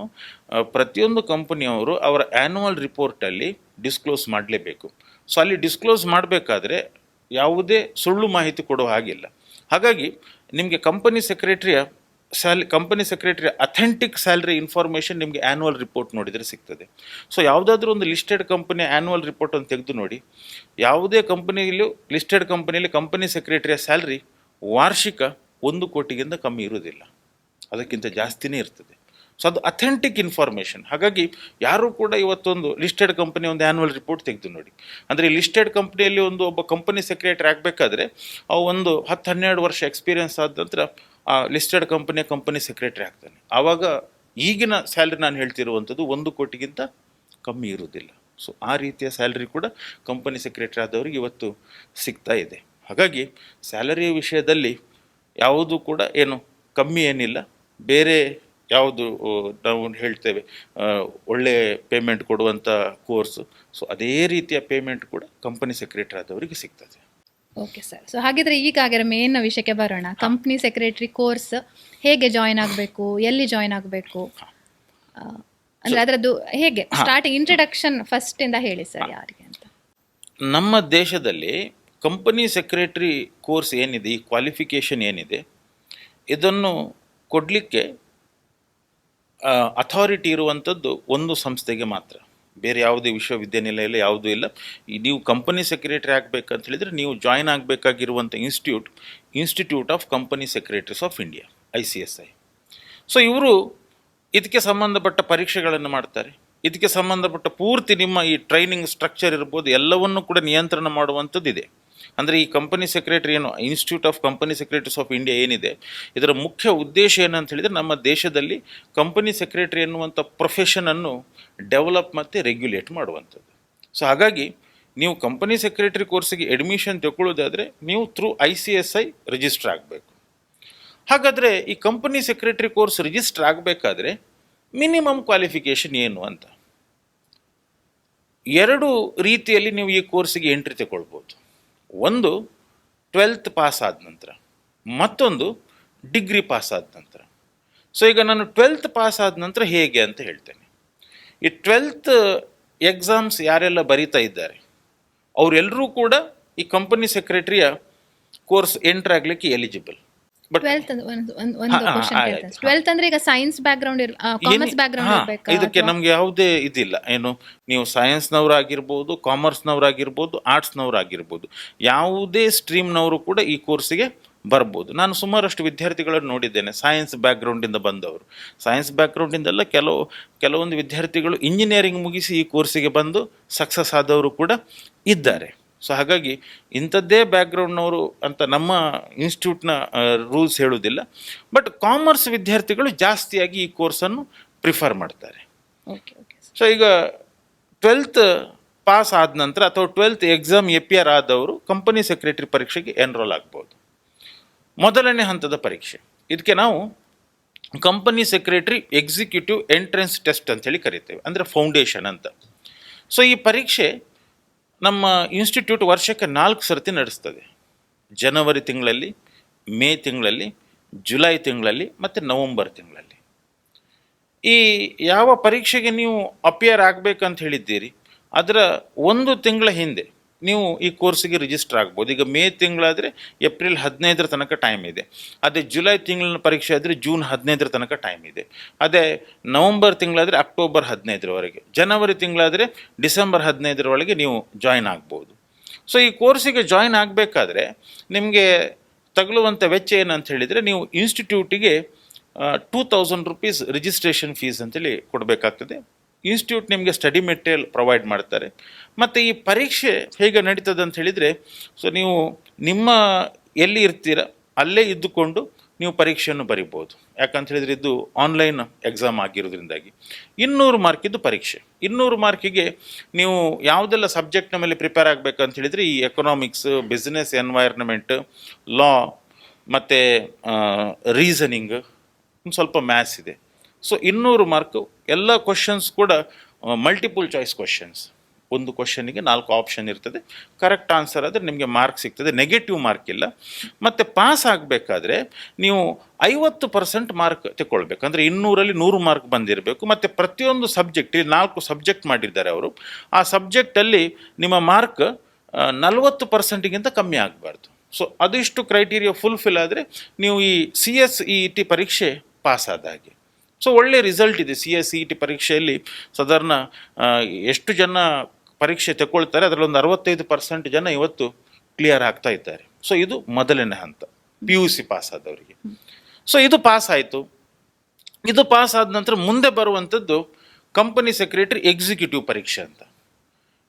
ಪ್ರತಿಯೊಂದು ಕಂಪನಿಯವರು ಅವರ ಆ್ಯನ್ಯುವಲ್ ರಿಪೋರ್ಟಲ್ಲಿ ಡಿಸ್ಕ್ಲೋಸ್ ಮಾಡಲೇಬೇಕು. ಸೊ ಅಲ್ಲಿ ಡಿಸ್ಕ್ಲೋಸ್ ಮಾಡಬೇಕಾದ್ರೆ ಯಾವುದೇ ಸುಳ್ಳು ಮಾಹಿತಿ ಕೊಡೋ ಹಾಗಿಲ್ಲ. ಹಾಗಾಗಿ ನಿಮಗೆ ಕಂಪನಿ ಸೆಕ್ರೆಟರಿಯ ಅಥೆಂಟಿಕ್ ಸ್ಯಾಲ್ರಿ ಇನ್ಫಾರ್ಮೇಷನ್ ನಿಮಗೆ ಆ್ಯನ್ಯುವಲ್ ರಿಪೋರ್ಟ್ ನೋಡಿದರೆ ಸಿಗ್ತದೆ. ಸೊ ಯಾವುದಾದ್ರೂ ಒಂದು ಲಿಸ್ಟೆಡ್ ಕಂಪನಿಯ ಆ್ಯನ್ಯುವಲ್ ರಿಪೋರ್ಟನ್ನು ತೆಗೆದು ನೋಡಿ, ಯಾವುದೇ ಕಂಪನಿಯಲ್ಲೂ ಲಿಸ್ಟೆಡ್ ಕಂಪನಿಯಲ್ಲಿ ಕಂಪನಿ ಸೆಕ್ರೆಟರಿಯ ಸ್ಯಾಲ್ರಿ ವಾರ್ಷಿಕ 1 ಕೋಟಿಗಿಂತ ಕಮ್ಮಿ ಇರುವುದಿಲ್ಲ, ಅದಕ್ಕಿಂತ ಜಾಸ್ತಿನೇ ಇರ್ತದೆ. ಸೊ ಅದು ಅಥೆಂಟಿಕ್ ಇನ್ಫಾರ್ಮೇಷನ್. ಹಾಗಾಗಿ ಯಾರೂ ಕೂಡ ಇವತ್ತೊಂದು ಲಿಸ್ಟೆಡ್ ಕಂಪನಿ ಒಂದು ಆ್ಯನ್ಯುವಲ್ ರಿಪೋರ್ಟ್ ತೆಗೆದು ನೋಡಿ. ಅಂದರೆ ಲಿಸ್ಟೆಡ್ ಕಂಪ್ನಿಯಲ್ಲಿ ಒಬ್ಬ ಕಂಪನಿ ಸೆಕ್ರೆಟರಿ ಆಗಬೇಕಾದ್ರೆ ಒಂದು 10-12 ವರ್ಷ ಎಕ್ಸ್ಪೀರಿಯನ್ಸ್ ಆದ ನಂತರ ಆ ಲಿಸ್ಟೆಡ್ ಕಂಪನಿ ಸೆಕ್ರೆಟರಿ ಆಗ್ತಾನೆ. ಆವಾಗ ಈಗಿನ ಸ್ಯಾಲ್ರಿ ನಾನು ಹೇಳ್ತಿರುವಂಥದ್ದು 1 ಕೋಟಿಗಿಂತ ಕಮ್ಮಿ ಇರುವುದಿಲ್ಲ. ಸೊ ಆ ರೀತಿಯ ಸ್ಯಾಲ್ರಿ ಕೂಡ ಕಂಪನಿ ಸೆಕ್ರೆಟರಿ ಆದವರಿಗೆ ಇವತ್ತು ಸಿಗ್ತಾ ಇದೆ. ಹಾಗಾಗಿ ಸ್ಯಾಲರಿಯ ವಿಷಯದಲ್ಲಿ ಯಾವುದು ಕೂಡ ಏನು ಕಮ್ಮಿ ಏನಿಲ್ಲ. ಬೇರೆ ಯಾವುದು ನಾವು ಹೇಳ್ತೇವೆ ಒಳ್ಳೆ ಪೇಮೆಂಟ್ ಕೊಡುವಂಥ ಕೋರ್ಸು, ಸೊ ಅದೇ ರೀತಿಯ ಪೇಮೆಂಟ್ ಕೂಡ ಕಂಪನಿ ಸೆಕ್ರೆಟರಿ ಆದವರಿಗೆ ಸಿಗ್ತದೆ. Okay sir. ಸೊ ಹಾಗಿದ್ರೆ ಈಗ ಆಗಿರೋ ಮೇನ್ ವಿಷಯಕ್ಕೆ ಬರೋಣ. ಕಂಪ್ನಿ ಸೆಕ್ರೆಟರಿ ಕೋರ್ಸ್ ಹೇಗೆ ಜಾಯಿನ್ ಆಗಬೇಕು, ಎಲ್ಲಿ ಜಾಯಿನ್ ಆಗಬೇಕು, ಅಂದರೆ ಅದರದ್ದು ಹೇಗೆ ಸ್ಟಾರ್ಟಿಂಗ್ ಇಂಟ್ರಡಕ್ಷನ್ ಫಸ್ಟ್ ಇಂದ ಹೇಳಿ ಸರ್ ಯಾರಿಗೆ ಅಂತ. ನಮ್ಮ ದೇಶದಲ್ಲಿ ಕಂಪನಿ ಸೆಕ್ರೆಟರಿ ಕೋರ್ಸ್ ಏನಿದೆ, ಈ ಕ್ವಾಲಿಫಿಕೇಷನ್ ಏನಿದೆ, ಇದನ್ನು ಕೊಡಲಿಕ್ಕೆ ಅಥಾರಿಟಿ ಇರುವಂಥದ್ದು ಒಂದು ಸಂಸ್ಥೆಗೆ ಮಾತ್ರ, ಬೇರೆ ಯಾವುದೇ ವಿಶ್ವವಿದ್ಯಾನಿಲಯ ಇಲ್ಲ, ಯಾವುದೂ ಇಲ್ಲ. ನೀವು ಕಂಪನಿ ಸೆಕ್ರೆಟರಿ ಆಗಬೇಕಂತ ಹೇಳಿದರೆ ನೀವು ಜಾಯಿನ್ ಆಗಬೇಕಾಗಿರುವಂಥ institute of company secretaries of India, ICSI. So ಇವರು ಇದಕ್ಕೆ ಸಂಬಂಧಪಟ್ಟ ಪರೀಕ್ಷೆಗಳನ್ನು ಮಾಡ್ತಾರೆ. ಇದಕ್ಕೆ ಸಂಬಂಧಪಟ್ಟ ಪೂರ್ತಿ ನಿಮ್ಮ ಈ ಟ್ರೈನಿಂಗ್ ಸ್ಟ್ರಕ್ಚರ್ ಇರ್ಬೋದು ಎಲ್ಲವನ್ನೂ ಕೂಡ ನಿಯಂತ್ರಣ ಮಾಡುವಂಥದ್ದಿದೆ. ಅಂದರೆ ಈ ಕಂಪನಿ ಸೆಕ್ರೆಟರಿ ಏನು institute of company secretaries of India ಏನಿದೆ, ಇದರ ಮುಖ್ಯ ಉದ್ದೇಶ ಏನಂತ ಹೇಳಿದರೆ ನಮ್ಮ ದೇಶದಲ್ಲಿ ಕಂಪನಿ ಸೆಕ್ರೆಟರಿ ಎನ್ನುವಂಥ ಪ್ರೊಫೆಷನನ್ನು ಡೆವಲಪ್ ಮತ್ತು ರೆಗ್ಯುಲೇಟ್ ಮಾಡುವಂಥದ್ದು. ಸೊ ಹಾಗಾಗಿ ನೀವು ಕಂಪನಿ ಸೆಕ್ರೆಟರಿ ಕೋರ್ಸಿಗೆ ಅಡ್ಮಿಷನ್ ತಗೊಳ್ಳೋದಾದರೆ ನೀವು ಥ್ರೂ ICSI ರಿಜಿಸ್ಟರ್ ಆಗಬೇಕು. ಹಾಗಾದರೆ ಈ ಕಂಪನಿ ಸೆಕ್ರೆಟರಿ ಕೋರ್ಸ್ ರಿಜಿಸ್ಟರ್ ಆಗಬೇಕಾದ್ರೆ ಮಿನಿಮಮ್ ಕ್ವಾಲಿಫಿಕೇಷನ್ ಏನು ಅಂತ, ಎರಡು ರೀತಿಯಲ್ಲಿ ನೀವು ಈ ಕೋರ್ಸಿಗೆ ಎಂಟ್ರಿ ತಗೊಳ್ಬೋದು. ಒಂದು 12th ಪಾಸ್ ಆದ ನಂತರ, ಮತ್ತೊಂದು ಡಿಗ್ರಿ ಪಾಸ್ ಆದ ನಂತರ. ಸೊ ಈಗ ನಾನು 12th ಪಾಸ್ ಆದ ನಂತರ ಹೇಗೆ ಅಂತ ಹೇಳ್ತೇನೆ. ಈ 12th ಎಕ್ಸಾಮ್ಸ್ ಯಾರೆಲ್ಲ ಬರೀತಾ ಇದ್ದಾರೆ ಅವರೆಲ್ಲರೂ ಕೂಡ ಈ ಕಂಪನಿ ಸೆಕ್ರೆಟರಿಯ ಕೋರ್ಸ್ ಎಂಟ್ರ್ ಆಗಲಿಕ್ಕೆ ಎಲಿಜಿಬಲ್. ಬಟ್ 12th ಒಂದು ಕ್ವಶನ್ ಕೇಳ್ತೇನೆ. 12th ಅಂದ್ರೆ ಈಗ ಸೈನ್ಸ್ ಬ್ಯಾಕ್ಗ್ರೌಂಡ್ ಕಾಮರ್ಸ್ ಬ್ಯಾಕ್ಗ್ರೌಂಡ್ ಇರಬೇಕಾ? ಇದಕ್ಕೆ ನಮ್ಗೆ ಯಾವುದೇ ಇದಿಲ್ಲ. ಏನು ನೀವು ಸೈನ್ಸ್ನವರಾಗಿರ್ಬೋದು, ಕಾಮರ್ಸ್ನವರಾಗಿರ್ಬೋದು, ಆರ್ಟ್ಸ್ನವರಾಗಿರ್ಬೋದು, ಯಾವುದೇ ಸ್ಟ್ರೀಮ್ನವರು ಕೂಡ ಈ ಕೋರ್ಸಿಗೆ ಬರ್ಬೋದು. ನಾನು ಸುಮಾರಷ್ಟು ವಿದ್ಯಾರ್ಥಿಗಳನ್ನು ನೋಡಿದ್ದೇನೆ ಸೈನ್ಸ್ ಬ್ಯಾಕ್ಗ್ರೌಂಡಿಂದ ಬಂದವರು. ಸೈನ್ಸ್ ಬ್ಯಾಕ್ಗ್ರೌಂಡಿಂದೆಲ್ಲ ಕೆಲವೊಂದು ವಿದ್ಯಾರ್ಥಿಗಳು ಇಂಜಿನಿಯರಿಂಗ್ ಮುಗಿಸಿ ಈ ಕೋರ್ಸಿಗೆ ಬಂದು ಸಕ್ಸಸ್ ಆದವರು ಕೂಡ ಇದ್ದಾರೆ. ಸೊ ಹಾಗಾಗಿ ಇಂಥದ್ದೇ ಬ್ಯಾಕ್ಗ್ರೌಂಡ್ನವರು ಅಂತ ನಮ್ಮ ಇನ್ಸ್ಟಿಟ್ಯೂಟ್ನ ರೂಲ್ಸ್ ಹೇಳುವುದಿಲ್ಲ. ಬಟ್ ಕಾಮರ್ಸ್ ವಿದ್ಯಾರ್ಥಿಗಳು ಜಾಸ್ತಿಯಾಗಿ ಈ ಕೋರ್ಸನ್ನು ಪ್ರಿಫರ್ ಮಾಡ್ತಾರೆ. ಸೊ ಈಗ 12th ಪಾಸ್ ಆದ ನಂತರ ಅಥವಾ 12th ಎಕ್ಸಾಮ್ APR ಆದವರು ಕಂಪನಿ ಸೆಕ್ರೆಟರಿ ಪರೀಕ್ಷೆಗೆ ಎನ್ರೋಲ್ ಆಗ್ಬೋದು. ಮೊದಲನೇ ಹಂತದ ಪರೀಕ್ಷೆ, ಇದಕ್ಕೆ ನಾವು company secretary executive entrance test ಅಂತೇಳಿ ಕರಿತೇವೆ, ಅಂದರೆ ಫೌಂಡೇಶನ್ ಅಂತ. ಸೊ ಈ ಪರೀಕ್ಷೆ ನಮ್ಮ ಇನ್ಸ್ಟಿಟ್ಯೂಟ್ ವರ್ಷಕ್ಕೆ 4 ಸರ್ತಿ ನಡೆಸ್ತದೆ. ಜನವರಿ ತಿಂಗಳಲ್ಲಿ, ಮೇ ತಿಂಗಳಲ್ಲಿ, ಜುಲೈ ತಿಂಗಳಲ್ಲಿ ಮತ್ತು ನವಂಬರ್ ತಿಂಗಳಲ್ಲಿ. ಈ ಯಾವ ಪರೀಕ್ಷೆಗೆ ನೀವು ಅಪಿಯರ್ ಆಗಬೇಕಂತ ಹೇಳಿದ್ದೀರಿ ಅದರ 1 ತಿಂಗಳ ಹಿಂದೆ ನೀವು ಈ ಕೋರ್ಸಿಗೆ ರಿಜಿಸ್ಟರ್ ಆಗ್ಬೋದು. ಈಗ ಮೇ ತಿಂಗಳಾದರೆ ಏಪ್ರಿಲ್ 15 ತನಕ ಟೈಮ್ ಇದೆ. ಅದೇ ಜುಲೈ ತಿಂಗಳಿನ ಪರೀಕ್ಷೆ ಆದರೆ ಜೂನ್ 15 ತನಕ ಟೈಮ್ ಇದೆ. ಅದೇ ನವಂಬರ್ ತಿಂಗಳಾದರೆ ಅಕ್ಟೋಬರ್ 15ರವರೆಗೆ, ಜನವರಿ ತಿಂಗಳಾದರೆ ಡಿಸೆಂಬರ್ 15ರೊಳಗೆ ನೀವು ಜಾಯಿನ್ ಆಗ್ಬೋದು. ಸೊ ಈ ಕೋರ್ಸಿಗೆ ಜಾಯಿನ್ ಆಗಬೇಕಾದ್ರೆ ನಿಮಗೆ ತಗಲುವಂಥ ವೆಚ್ಚ ಏನಂತ ಹೇಳಿದರೆ, ನೀವು ಇನ್ಸ್ಟಿಟ್ಯೂಟಿಗೆ 2000 ರೂಪೀಸ್ ರಿಜಿಸ್ಟ್ರೇಷನ್ ಫೀಸ್ ಅಂತೇಳಿ ಕೊಡಬೇಕಾಗ್ತದೆ. ಇನ್ಸ್ಟಿಟ್ಯೂಟ್ ನಿಮಗೆ ಸ್ಟಡಿ ಮೆಟೀರಿಯಲ್ ಪ್ರೊವೈಡ್ ಮಾಡ್ತಾರೆ. ಮತ್ತು ಈ ಪರೀಕ್ಷೆ ಹೇಗೆ ನಡೀತದೆ ಅಂತ ಹೇಳಿದರೆ, ಸೊ ನೀವು ನಿಮ್ಮ ಎಲ್ಲಿ ಇರ್ತೀರ ಅಲ್ಲೇ ಇದ್ದುಕೊಂಡು ನೀವು ಪರೀಕ್ಷೆಯನ್ನು ಬರಿಬೋದು. ಯಾಕಂತ ಹೇಳಿದರೆ ಇದು ಆನ್ಲೈನ್ ಎಕ್ಸಾಮ್ ಆಗಿರೋದ್ರಿಂದಾಗಿ 200 ಮಾರ್ಕಿದ್ದು ಪರೀಕ್ಷೆ. 200 ಮಾರ್ಕಿಗೆ ನೀವು ಯಾವುದೆಲ್ಲ ಸಬ್ಜೆಕ್ಟ್ನ ಮೇಲೆ ಪ್ರಿಪೇರ್ ಆಗಬೇಕಂತ ಹೇಳಿದರೆ, ಈ ಎಕನಾಮಿಕ್ಸ್, ಬಿಸ್ನೆಸ್ ಎನ್ವೈರ್ನ್ಮೆಂಟ್, ಲಾ ಮತ್ತು ರೀಸನಿಂಗ್, ಸ್ವಲ್ಪ ಮ್ಯಾಥ್ಸ್ ಇದೆ. So 200 mark. ಎಲ್ಲ ಕ್ವಶನ್ಸ್ ಕೂಡ ಮಲ್ಟಿಪಲ್ ಚಾಯ್ಸ್ ಕ್ವಶನ್ಸ್. ಒಂದು ಕ್ವಶನಿಗೆ 4 ಆಪ್ಷನ್ ಇರ್ತದೆ. ಕರೆಕ್ಟ್ ಆನ್ಸರ್ ಆದರೆ ನಿಮಗೆ ಮಾರ್ಕ್ ಸಿಗ್ತದೆ, ನೆಗೆಟಿವ್ ಮಾರ್ಕ್ ಇಲ್ಲ. ಮತ್ತು ಪಾಸ್ ಆಗಬೇಕಾದ್ರೆ ನೀವು 50% ಮಾರ್ಕ್ ತಗೊಳ್ಬೇಕು. ಅಂದರೆ 200ರಲ್ಲಿ 100 ಮಾರ್ಕ್ ಬಂದಿರಬೇಕು. ಮತ್ತು ಪ್ರತಿಯೊಂದು ಸಬ್ಜೆಕ್ಟ್, 4 ಸಬ್ಜೆಕ್ಟ್ ಮಾಡಿದ್ದಾರೆ ಅವರು, ಆ ಸಬ್ಜೆಕ್ಟಲ್ಲಿ ನಿಮ್ಮ ಮಾರ್ಕ್ 40%ಗಿಂತ ಕಮ್ಮಿ ಆಗಬಾರ್ದು. ಸೊ ಅದಿಷ್ಟು ಕ್ರೈಟೀರಿಯಾ ಫುಲ್ಫಿಲ್ ಆದರೆ ನೀವು ಈ CSET ಪರೀಕ್ಷೆ ಪಾಸ್ ಆದ ಹಾಗೆ. ಸೊ ಒಳ್ಳೆ ರಿಸಲ್ಟ್ ಇದೆ. CSET ಪರೀಕ್ಷೆಯಲ್ಲಿ ಸಾಧಾರಣ ಎಷ್ಟು ಜನ ಪರೀಕ್ಷೆ ತಗೊಳ್ತಾರೆ ಅದರಲ್ಲೊಂದು 65% ಜನ ಇವತ್ತು ಕ್ಲಿಯರ್ ಆಗ್ತಾ ಇದ್ದಾರೆ. ಸೊ ಇದು ಮೊದಲನೇ ಹಂತ, PUC ಪಾಸ್ ಆದವರಿಗೆ. ಸೊ ಇದು ಪಾಸ್ ಆಯಿತು. ಇದು ಪಾಸ್ ಆದ ನಂತರ ಮುಂದೆ ಬರುವಂಥದ್ದು ಕಂಪನಿ ಸೆಕ್ರೆಟರಿ ಎಕ್ಸಿಕ್ಯೂಟಿವ್ ಪರೀಕ್ಷೆ ಅಂತ.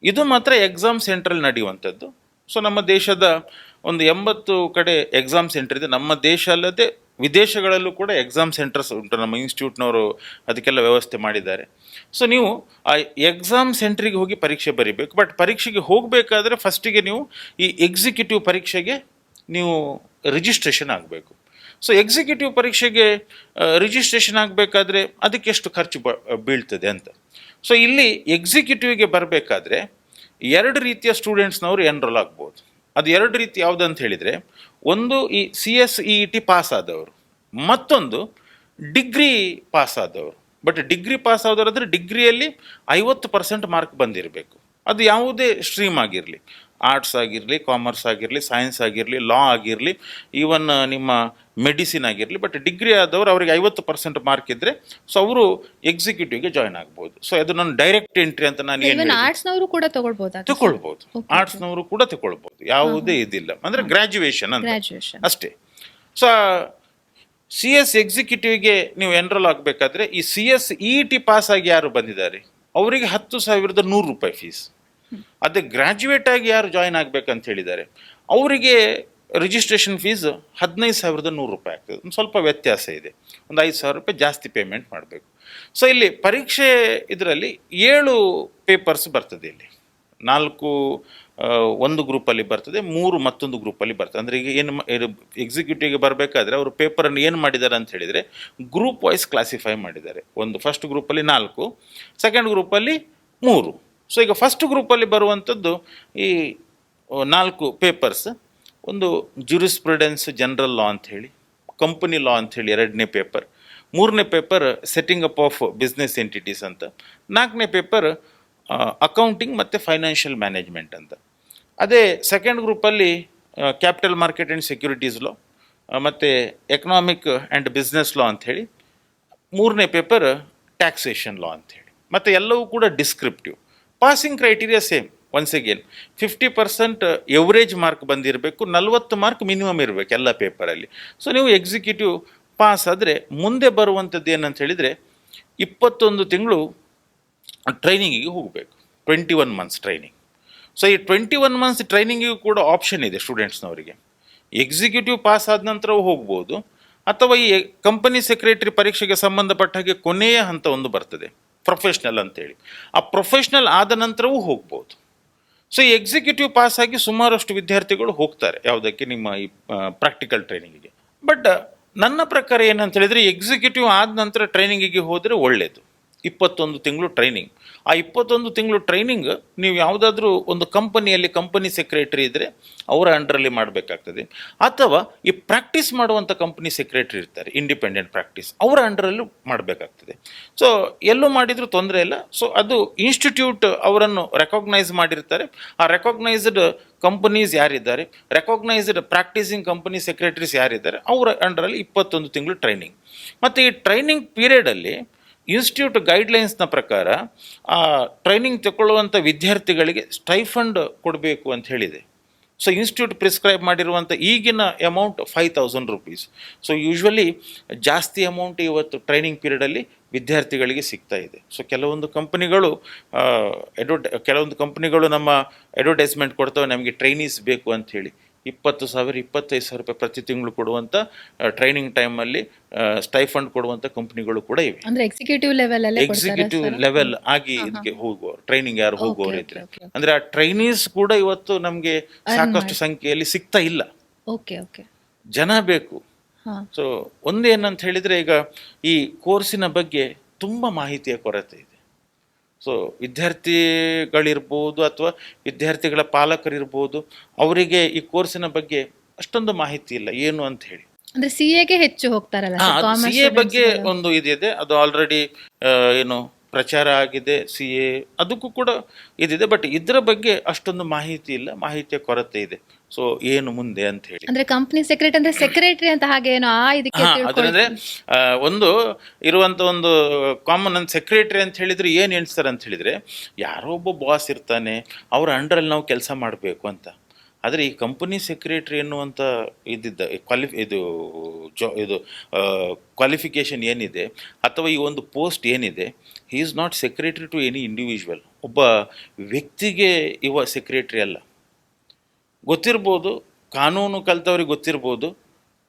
ಇದು ಮಾತ್ರ ಎಕ್ಸಾಮ್ ಸೆಂಟ್ರಲ್ಲಿ ನಡೆಯುವಂಥದ್ದು. ಸೊ ನಮ್ಮ ದೇಶದ ಒಂದು 80 ಕಡೆ ಎಕ್ಸಾಮ್ ಸೆಂಟರ್ ಇದೆ. ನಮ್ಮ ದೇಶ ಅಲ್ಲದೆ ವಿದೇಶಗಳಲ್ಲೂ ಕೂಡ ಎಕ್ಸಾಮ್ ಸೆಂಟರ್ಸ್ ಉಂಟು. ನಮ್ಮ ಇನ್ಸ್ಟಿಟ್ಯೂಟ್ನವರು ಅದಕ್ಕೆಲ್ಲ ವ್ಯವಸ್ಥೆ ಮಾಡಿದ್ದಾರೆ. ಸೊ ನೀವು ಆ ಎಕ್ಸಾಮ್ ಸೆಂಟ್ರಿಗೆ ಹೋಗಿ ಪರೀಕ್ಷೆ ಬರೀಬೇಕು. ಬಟ್ ಪರೀಕ್ಷೆಗೆ ಹೋಗಬೇಕಾದ್ರೆ ಫಸ್ಟಿಗೆ ನೀವು ಈ ಎಕ್ಸಿಕ್ಯೂಟಿವ್ ಪರೀಕ್ಷೆಗೆ ನೀವು ರಿಜಿಸ್ಟ್ರೇಷನ್ ಆಗಬೇಕು. ಸೊ ಎಕ್ಸಿಕ್ಯೂಟಿವ್ ಪರೀಕ್ಷೆಗೆ ರಿಜಿಸ್ಟ್ರೇಷನ್ ಆಗಬೇಕಾದ್ರೆ ಅದಕ್ಕೆ ಎಷ್ಟು ಖರ್ಚು ಬೀಳ್ತದೆ ಅಂತ. ಸೊ ಇಲ್ಲಿ ಎಕ್ಸಿಕ್ಯೂಟಿವ್ಗೆ ಬರಬೇಕಾದ್ರೆ 2 ರೀತಿಯ ಸ್ಟೂಡೆಂಟ್ಸ್ನವರು ಎನ್ರೋಲ್ ಆಗ್ಬೋದು. ಅದು 2 ರೀತಿ ಯಾವುದಂತ ಹೇಳಿದರೆ, ಒಂದು ಈ CSEET ಪಾಸ್ ಆದವರು, ಮತ್ತೊಂದು ಡಿಗ್ರಿ ಪಾಸ್ ಆದವರು. ಬಟ್ ಡಿಗ್ರಿ ಪಾಸ್ ಆದವರು ಅಂದರೆ ಡಿಗ್ರಿಯಲ್ಲಿ 50% ಮಾರ್ಕ್ ಬಂದಿರಬೇಕು. ಅದು ಯಾವುದೇ ಸ್ಟ್ರೀಮ್ ಆಗಿರಲಿ, ಆರ್ಟ್ಸ್ ಆಗಿರಲಿ, ಕಾಮರ್ಸ್ ಆಗಿರಲಿ, ಸೈನ್ಸ್ ಆಗಿರಲಿ, ಲಾ ಆಗಿರಲಿ, ಈವನ್ ನಿಮ್ಮ ಮೆಡಿಸಿನ್ ಆಗಿರಲಿ. ಬಟ್ ಡಿಗ್ರಿ ಆದವರು ಅವರಿಗೆ 50% ಮಾರ್ಕ್ ಇದ್ದರೆ ಸೊ ಅವರು ಎಕ್ಸಿಕ್ಯೂಟಿವ್ಗೆ ಜಾಯ್ನ್ ಆಗ್ಬೋದು. ಸೊ ಅದು ನಾನು ಡೈರೆಕ್ಟ್ ಎಂಟ್ರಿ ಅಂತ ನಾನು ಏನು ಆರ್ಟ್ಸ್ನವರು ಕೂಡ ತಗೊಳ್ಬೋದು. ಆರ್ಟ್ಸ್ನವರು ಕೂಡ ತಗೊಳ್ಬೋದು, ಯಾವುದೇ ಇದಿಲ್ಲ. ಅಂದರೆ ಗ್ರ್ಯಾಜುಯೇಷನ್ ಅಂತ ಅಷ್ಟೇ. ಸೊ CS ಎಕ್ಸಿಕ್ಯೂಟಿವ್ಗೆ ನೀವು ಎನ್ರೋಲ್ ಆಗಬೇಕಾದ್ರೆ ಈ CSEET ಪಾಸ್ ಆಗಿ ಯಾರು ಬಂದಿದ್ದಾರೆ ಅವರಿಗೆ 10,100 ರೂಪಾಯಿ ಫೀಸ್. ಅದೇ ಗ್ರ್ಯಾಜುಯೇಟ್ ಆಗಿ ಯಾರು ಜಾಯ್ನ್ ಆಗಬೇಕಂತ ಹೇಳಿದ್ದಾರೆ ಅವರಿಗೆ ರಿಜಿಸ್ಟ್ರೇಷನ್ ಫೀಸ್ 15,100 ರೂಪಾಯಿ ಆಗ್ತದೆ. ಒಂದು ಸ್ವಲ್ಪ ವ್ಯತ್ಯಾಸ ಇದೆ, ಒಂದು 5,000 ರೂಪಾಯಿ ಜಾಸ್ತಿ ಪೇಮೆಂಟ್ ಮಾಡಬೇಕು. ಸೊ ಇಲ್ಲಿ ಪರೀಕ್ಷೆ ಇದರಲ್ಲಿ 7 ಪೇಪರ್ಸ್ ಬರ್ತದೆ. ಇಲ್ಲಿ 4 ಒಂದು ಗ್ರೂಪಲ್ಲಿ ಬರ್ತದೆ, 3 ಮತ್ತೊಂದು ಗ್ರೂಪಲ್ಲಿ ಬರ್ತದೆ. ಅಂದರೆ ಈಗ ಏನು ಎಕ್ಸಿಕ್ಯೂಟಿವ್ಗೆ ಬರಬೇಕಾದ್ರೆ ಅವರು ಪೇಪರನ್ನು ಏನು ಮಾಡಿದ್ದಾರೆ ಅಂತ ಹೇಳಿದರೆ ಗ್ರೂಪ್ ವೈಸ್ ಕ್ಲಾಸಿಫೈ ಮಾಡಿದ್ದಾರೆ. ಒಂದು ಫಸ್ಟ್ ಗ್ರೂಪಲ್ಲಿ 4, ಸೆಕೆಂಡ್ ಗ್ರೂಪಲ್ಲಿ 3. ಸೊ ಈಗ ಫಸ್ಟ್ ಗ್ರೂಪಲ್ಲಿ ಬರುವಂಥದ್ದು ಈ 4 ಪೇಪರ್ಸ್. ಒಂದು ಜ್ಯೂರಿಸ್ಪ್ರುಡೆನ್ಸ್ ಜನರಲ್ ಲಾ ಅಂಥೇಳಿ, ಕಂಪನಿ ಲಾ ಅಂಥೇಳಿ 2ನೇ ಪೇಪರ್, 3ನೇ paper setting up of business entities ಅಂತ, 4ನೇ ಪೇಪರ್ ಅಕೌಂಟಿಂಗ್ ಮತ್ತು ಫೈನಾನ್ಷಿಯಲ್ ಮ್ಯಾನೇಜ್ಮೆಂಟ್ ಅಂತ. ಅದೇ ಸೆಕೆಂಡ್ ಗ್ರೂಪಲ್ಲಿ capital market and securities law ಮತ್ತು ಎಕನಾಮಿಕ್ ಆ್ಯಂಡ್ ಬಿಸ್ನೆಸ್ ಲಾ ಅಂಥೇಳಿ, 3ನೇ ಪೇಪರ್ ಟ್ಯಾಕ್ಸೇಷನ್ ಲಾ ಅಂಥೇಳಿ. ಮತ್ತು ಎಲ್ಲವೂ ಕೂಡ descriptive. Passing criteria same. Once again 50% average mark ಬಂದಿರಬೇಕು, 40 ಮಾರ್ಕ್ ಮಿನಿಮಮ್ ಇರಬೇಕು ಎಲ್ಲ ಪೇಪರಲ್ಲಿ. ಸೊ ನೀವು ಎಕ್ಸಿಕ್ಯೂಟಿವ್ ಪಾಸ್ ಆದರೆ ಮುಂದೆ ಬರುವಂಥದ್ದು ಏನಂತ ಹೇಳಿದರೆ 21 ತಿಂಗಳು ಟ್ರೈನಿಂಗಿಗೆ ಹೋಗಬೇಕು. 21 ಮಂತ್ಸ್ ಟ್ರೈನಿಂಗ್. ಸೊ ಈ 21 ಮಂತ್ಸ್ ಟ್ರೈನಿಂಗಿಗೂ ಕೂಡ ಆಪ್ಷನ್ ಇದೆ ಸ್ಟೂಡೆಂಟ್ಸ್ನವರಿಗೆ. ಎಕ್ಸಿಕ್ಯೂಟಿವ್ ಪಾಸ್ ಆದ ನಂತರವೂ ಹೋಗ್ಬೋದು, ಅಥವಾ ಈ ಕಂಪನಿ ಸೆಕ್ರೆಟರಿ ಪರೀಕ್ಷೆಗೆ ಸಂಬಂಧಪಟ್ಟ ಹಾಗೆ ಕೊನೆಯ ಹಂತ ಒಂದು ಬರ್ತದೆ, ಪ್ರೊಫೆಷ್ನಲ್ ಅಂತೇಳಿ. ಆ ಪ್ರೊಫೆಷ್ನಲ್ ಆದ ನಂತರವೂ ಹೋಗ್ಬೋದು. ಸೊ ಈ ಎಕ್ಸಿಕ್ಯೂಟಿವ್ ಪಾಸ್ ಆಗಿ ಸುಮಾರಷ್ಟು ವಿದ್ಯಾರ್ಥಿಗಳು ಹೋಗ್ತಾರೆ ಯಾವುದಕ್ಕೆ, ನಿಮ್ಮ ಈ ಪ್ರಾಕ್ಟಿಕಲ್ ಟ್ರೈನಿಂಗಿಗೆ. ಬಟ್ ನನ್ನ ಪ್ರಕಾರ ಏನಂತ ಹೇಳಿದರೆ ಎಕ್ಸಿಕ್ಯೂಟಿವ್ ಆದ ನಂತರ ಟ್ರೈನಿಂಗಿಗೆ ಹೋದರೆ ಒಳ್ಳೆಯದು. 21 ತಿಂಗಳು ಟ್ರೈನಿಂಗ್. ಆ 21 ತಿಂಗಳು ಟ್ರೈನಿಂಗ್ ನೀವು ಯಾವುದಾದ್ರೂ ಒಂದು ಕಂಪನಿಯಲ್ಲಿ ಕಂಪನಿ ಸೆಕ್ರೆಟರಿ ಇದ್ದರೆ ಅವರ ಅಂಡರಲ್ಲಿ ಮಾಡಬೇಕಾಗ್ತದೆ, ಅಥವಾ ಈ ಪ್ರಾಕ್ಟೀಸ್ ಮಾಡುವಂಥ ಕಂಪನಿ ಸೆಕ್ರೆಟರಿ ಇರ್ತಾರೆ, ಇಂಡಿಪೆಂಡೆಂಟ್ ಪ್ರಾಕ್ಟೀಸ್, ಅವರ ಅಂಡರಲ್ಲೂ ಮಾಡಬೇಕಾಗ್ತದೆ. ಸೊ ಎಲ್ಲೂ ಮಾಡಿದರೂ ತೊಂದರೆ ಇಲ್ಲ. ಸೊ ಅದು ಇನ್ಸ್ಟಿಟ್ಯೂಟ್ ಅವರನ್ನು ರೆಕಾಗ್ನೈಸ್ ಮಾಡಿರ್ತಾರೆ. ಆ ರೆಕಾಗ್ನೈಸ್ಡ್ ಕಂಪನೀಸ್ ಯಾರಿದ್ದಾರೆ, ರೆಕಾಗ್ನೈಸ್ಡ್ ಪ್ರಾಕ್ಟೀಸಿಂಗ್ ಕಂಪನಿ ಸೆಕ್ರೆಟರೀಸ್ ಯಾರಿದ್ದಾರೆ, ಅವರ ಅಂಡರಲ್ಲಿ 21 ತಿಂಗಳು ಟ್ರೈನಿಂಗ್. ಮತ್ತು ಈ ಟ್ರೈನಿಂಗ್ ಪೀರಿಯಡಲ್ಲಿ ಇನ್ಸ್ಟಿಟ್ಯೂಟ್ ಗೈಡ್ಲೈನ್ಸ್ನ ಪ್ರಕಾರ ಆ ಟ್ರೈನಿಂಗ್ ತಗೊಳ್ಳುವಂಥ ವಿದ್ಯಾರ್ಥಿಗಳಿಗೆ ಸ್ಟೈಫಂಡ್ ಕೊಡಬೇಕು ಅಂತ ಹೇಳಿದೆ. ಸೊ ಇನ್ಸ್ಟಿಟ್ಯೂಟ್ ಪ್ರಿಸ್ಕ್ರೈಬ್ ಮಾಡಿರುವಂಥ ಈಗಿನ ಅಮೌಂಟ್ 5,000 ರೂಪೀಸ್. ಸೊ ಯೂಶ್ವಲಿ ಜಾಸ್ತಿ ಅಮೌಂಟ್ ಇವತ್ತು ಟ್ರೈನಿಂಗ್ ಪೀರಿಯಡಲ್ಲಿ ವಿದ್ಯಾರ್ಥಿಗಳಿಗೆ ಸಿಗ್ತಾ ಇದೆ. ಸೊ ಕೆಲವೊಂದು ಕಂಪನಿಗಳು ನಮ್ಮ ಅಡ್ವರ್ಟೈಸ್ಮೆಂಟ್ ಕೊಡ್ತವೆ, ನಮಗೆ ಟ್ರೈನೀಸ್ ಬೇಕು ಅಂಥೇಳಿ. 20,000 25,000 ರೂಪಾಯಿ ಪ್ರತಿ ತಿಂಗಳು ಕೊಡುವಂಥ ಟ್ರೈನಿಂಗ್ ಟೈಮಲ್ಲಿ ಸ್ಟೈಫಂಡ್ ಕೊಡುವಂಥ ಕಂಪ್ನಿಗಳು ಕೂಡ ಇವೆ. ಅಂದ್ರೆ ಎಕ್ಸಿಕ್ಯೂಟಿವ್ ಲೆವೆಲ್ ಆಗಿ ಇದಕ್ಕೆ ಹೋಗುವವರು, ಟ್ರೈನಿಂಗ್ ಯಾರು ಹೋಗುವವರು ಇದ್ರೆ, ಅಂದ್ರೆ ಆ ಟ್ರೈನೀಸ್ ಕೂಡ ಇವತ್ತು ನಮಗೆ ಸಾಕಷ್ಟು ಸಂಖ್ಯೆಯಲ್ಲಿ ಸಿಗ್ತಾ ಇಲ್ಲ. ಜನ ಬೇಕು. ಸೊ ಒಂದೇನಂತ ಹೇಳಿದ್ರೆ ಈಗ ಈ ಕೋರ್ಸಿನ ಬಗ್ಗೆ ತುಂಬ ಮಾಹಿತಿಯ ಕೊರತೆ ಇದೆ. ಸೊ ವಿದ್ಯಾರ್ಥಿಗಳಿರ್ಬೋದು ಅಥವಾ ವಿದ್ಯಾರ್ಥಿಗಳ ಪಾಲಕರಿರ್ಬೋದು, ಅವರಿಗೆ ಈ ಕೋರ್ಸಿನ ಬಗ್ಗೆ ಅಷ್ಟೊಂದು ಮಾಹಿತಿ ಇಲ್ಲ ಏನು ಅಂತ ಹೇಳಿ. ಅಂದ್ರೆ CAಗೆ ಹೆಚ್ಚು ಹೋಗ್ತಾರಲ್ಲ, CA ಬಗ್ಗೆ ಒಂದು ಇದಿದೆ, ಅದು ಆಲ್ರೆಡಿ ಏನು ಪ್ರಚಾರ ಆಗಿದೆ. CA ಅದಕ್ಕೂ ಕೂಡ ಇದಿದೆ, ಬಟ್ ಇದರ ಬಗ್ಗೆ ಅಷ್ಟೊಂದು ಮಾಹಿತಿ ಇಲ್ಲ, ಮಾಹಿತಿಯ ಕೊರತೆ ಇದೆ. ಸೊ ಏನು ಮುಂದೆ ಅಂತ ಹೇಳಿ, ಅಂದ್ರೆ ಕಂಪನಿ ಸೆಕ್ರೆಟರಿ ಅಂದ್ರೆ ಸೆಕ್ರೆಟರಿ ಅಂತ ಹಾಗೆ ಏನೋ ಅದಂದ್ರೆ ಒಂದು ಇರುವಂತ ಒಂದು ಕಾಮನ್ ಒಂದು ಸೆಕ್ರೆಟರಿ ಅಂತ ಹೇಳಿದ್ರೆ ಏನ್ ಎಣಿಸ್ತಾರೆ ಅಂತ ಹೇಳಿದ್ರೆ, ಯಾರೋ ಒಬ್ಬ ಬಾಸ್ ಇರ್ತಾನೆ, ಅವ್ರ ಅಂಡರಲ್ಲಿ ನಾವು ಕೆಲಸ ಮಾಡಬೇಕು ಅಂತ. ಆದರೆ ಈ ಕಂಪನಿ ಸೆಕ್ರೆಟರಿ ಎನ್ನುವಂಥ ಇದು ಕ್ವಾಲಿಫಿಕೇಷನ್ ಏನಿದೆ, ಅಥವಾ ಈ ಒಂದು ಪೋಸ್ಟ್ ಏನಿದೆ, he is not secretary to any individual. ಒಬ್ಬ ವ್ಯಕ್ತಿಗೆ ಇವ ಸೆಕ್ರೆಟರಿ ಅಲ್ಲ. ಗೊತ್ತಿರ್ಬೋದು, ಕಾನೂನು ಕಲಿತವ್ರಿಗೆ ಗೊತ್ತಿರ್ಬೋದು,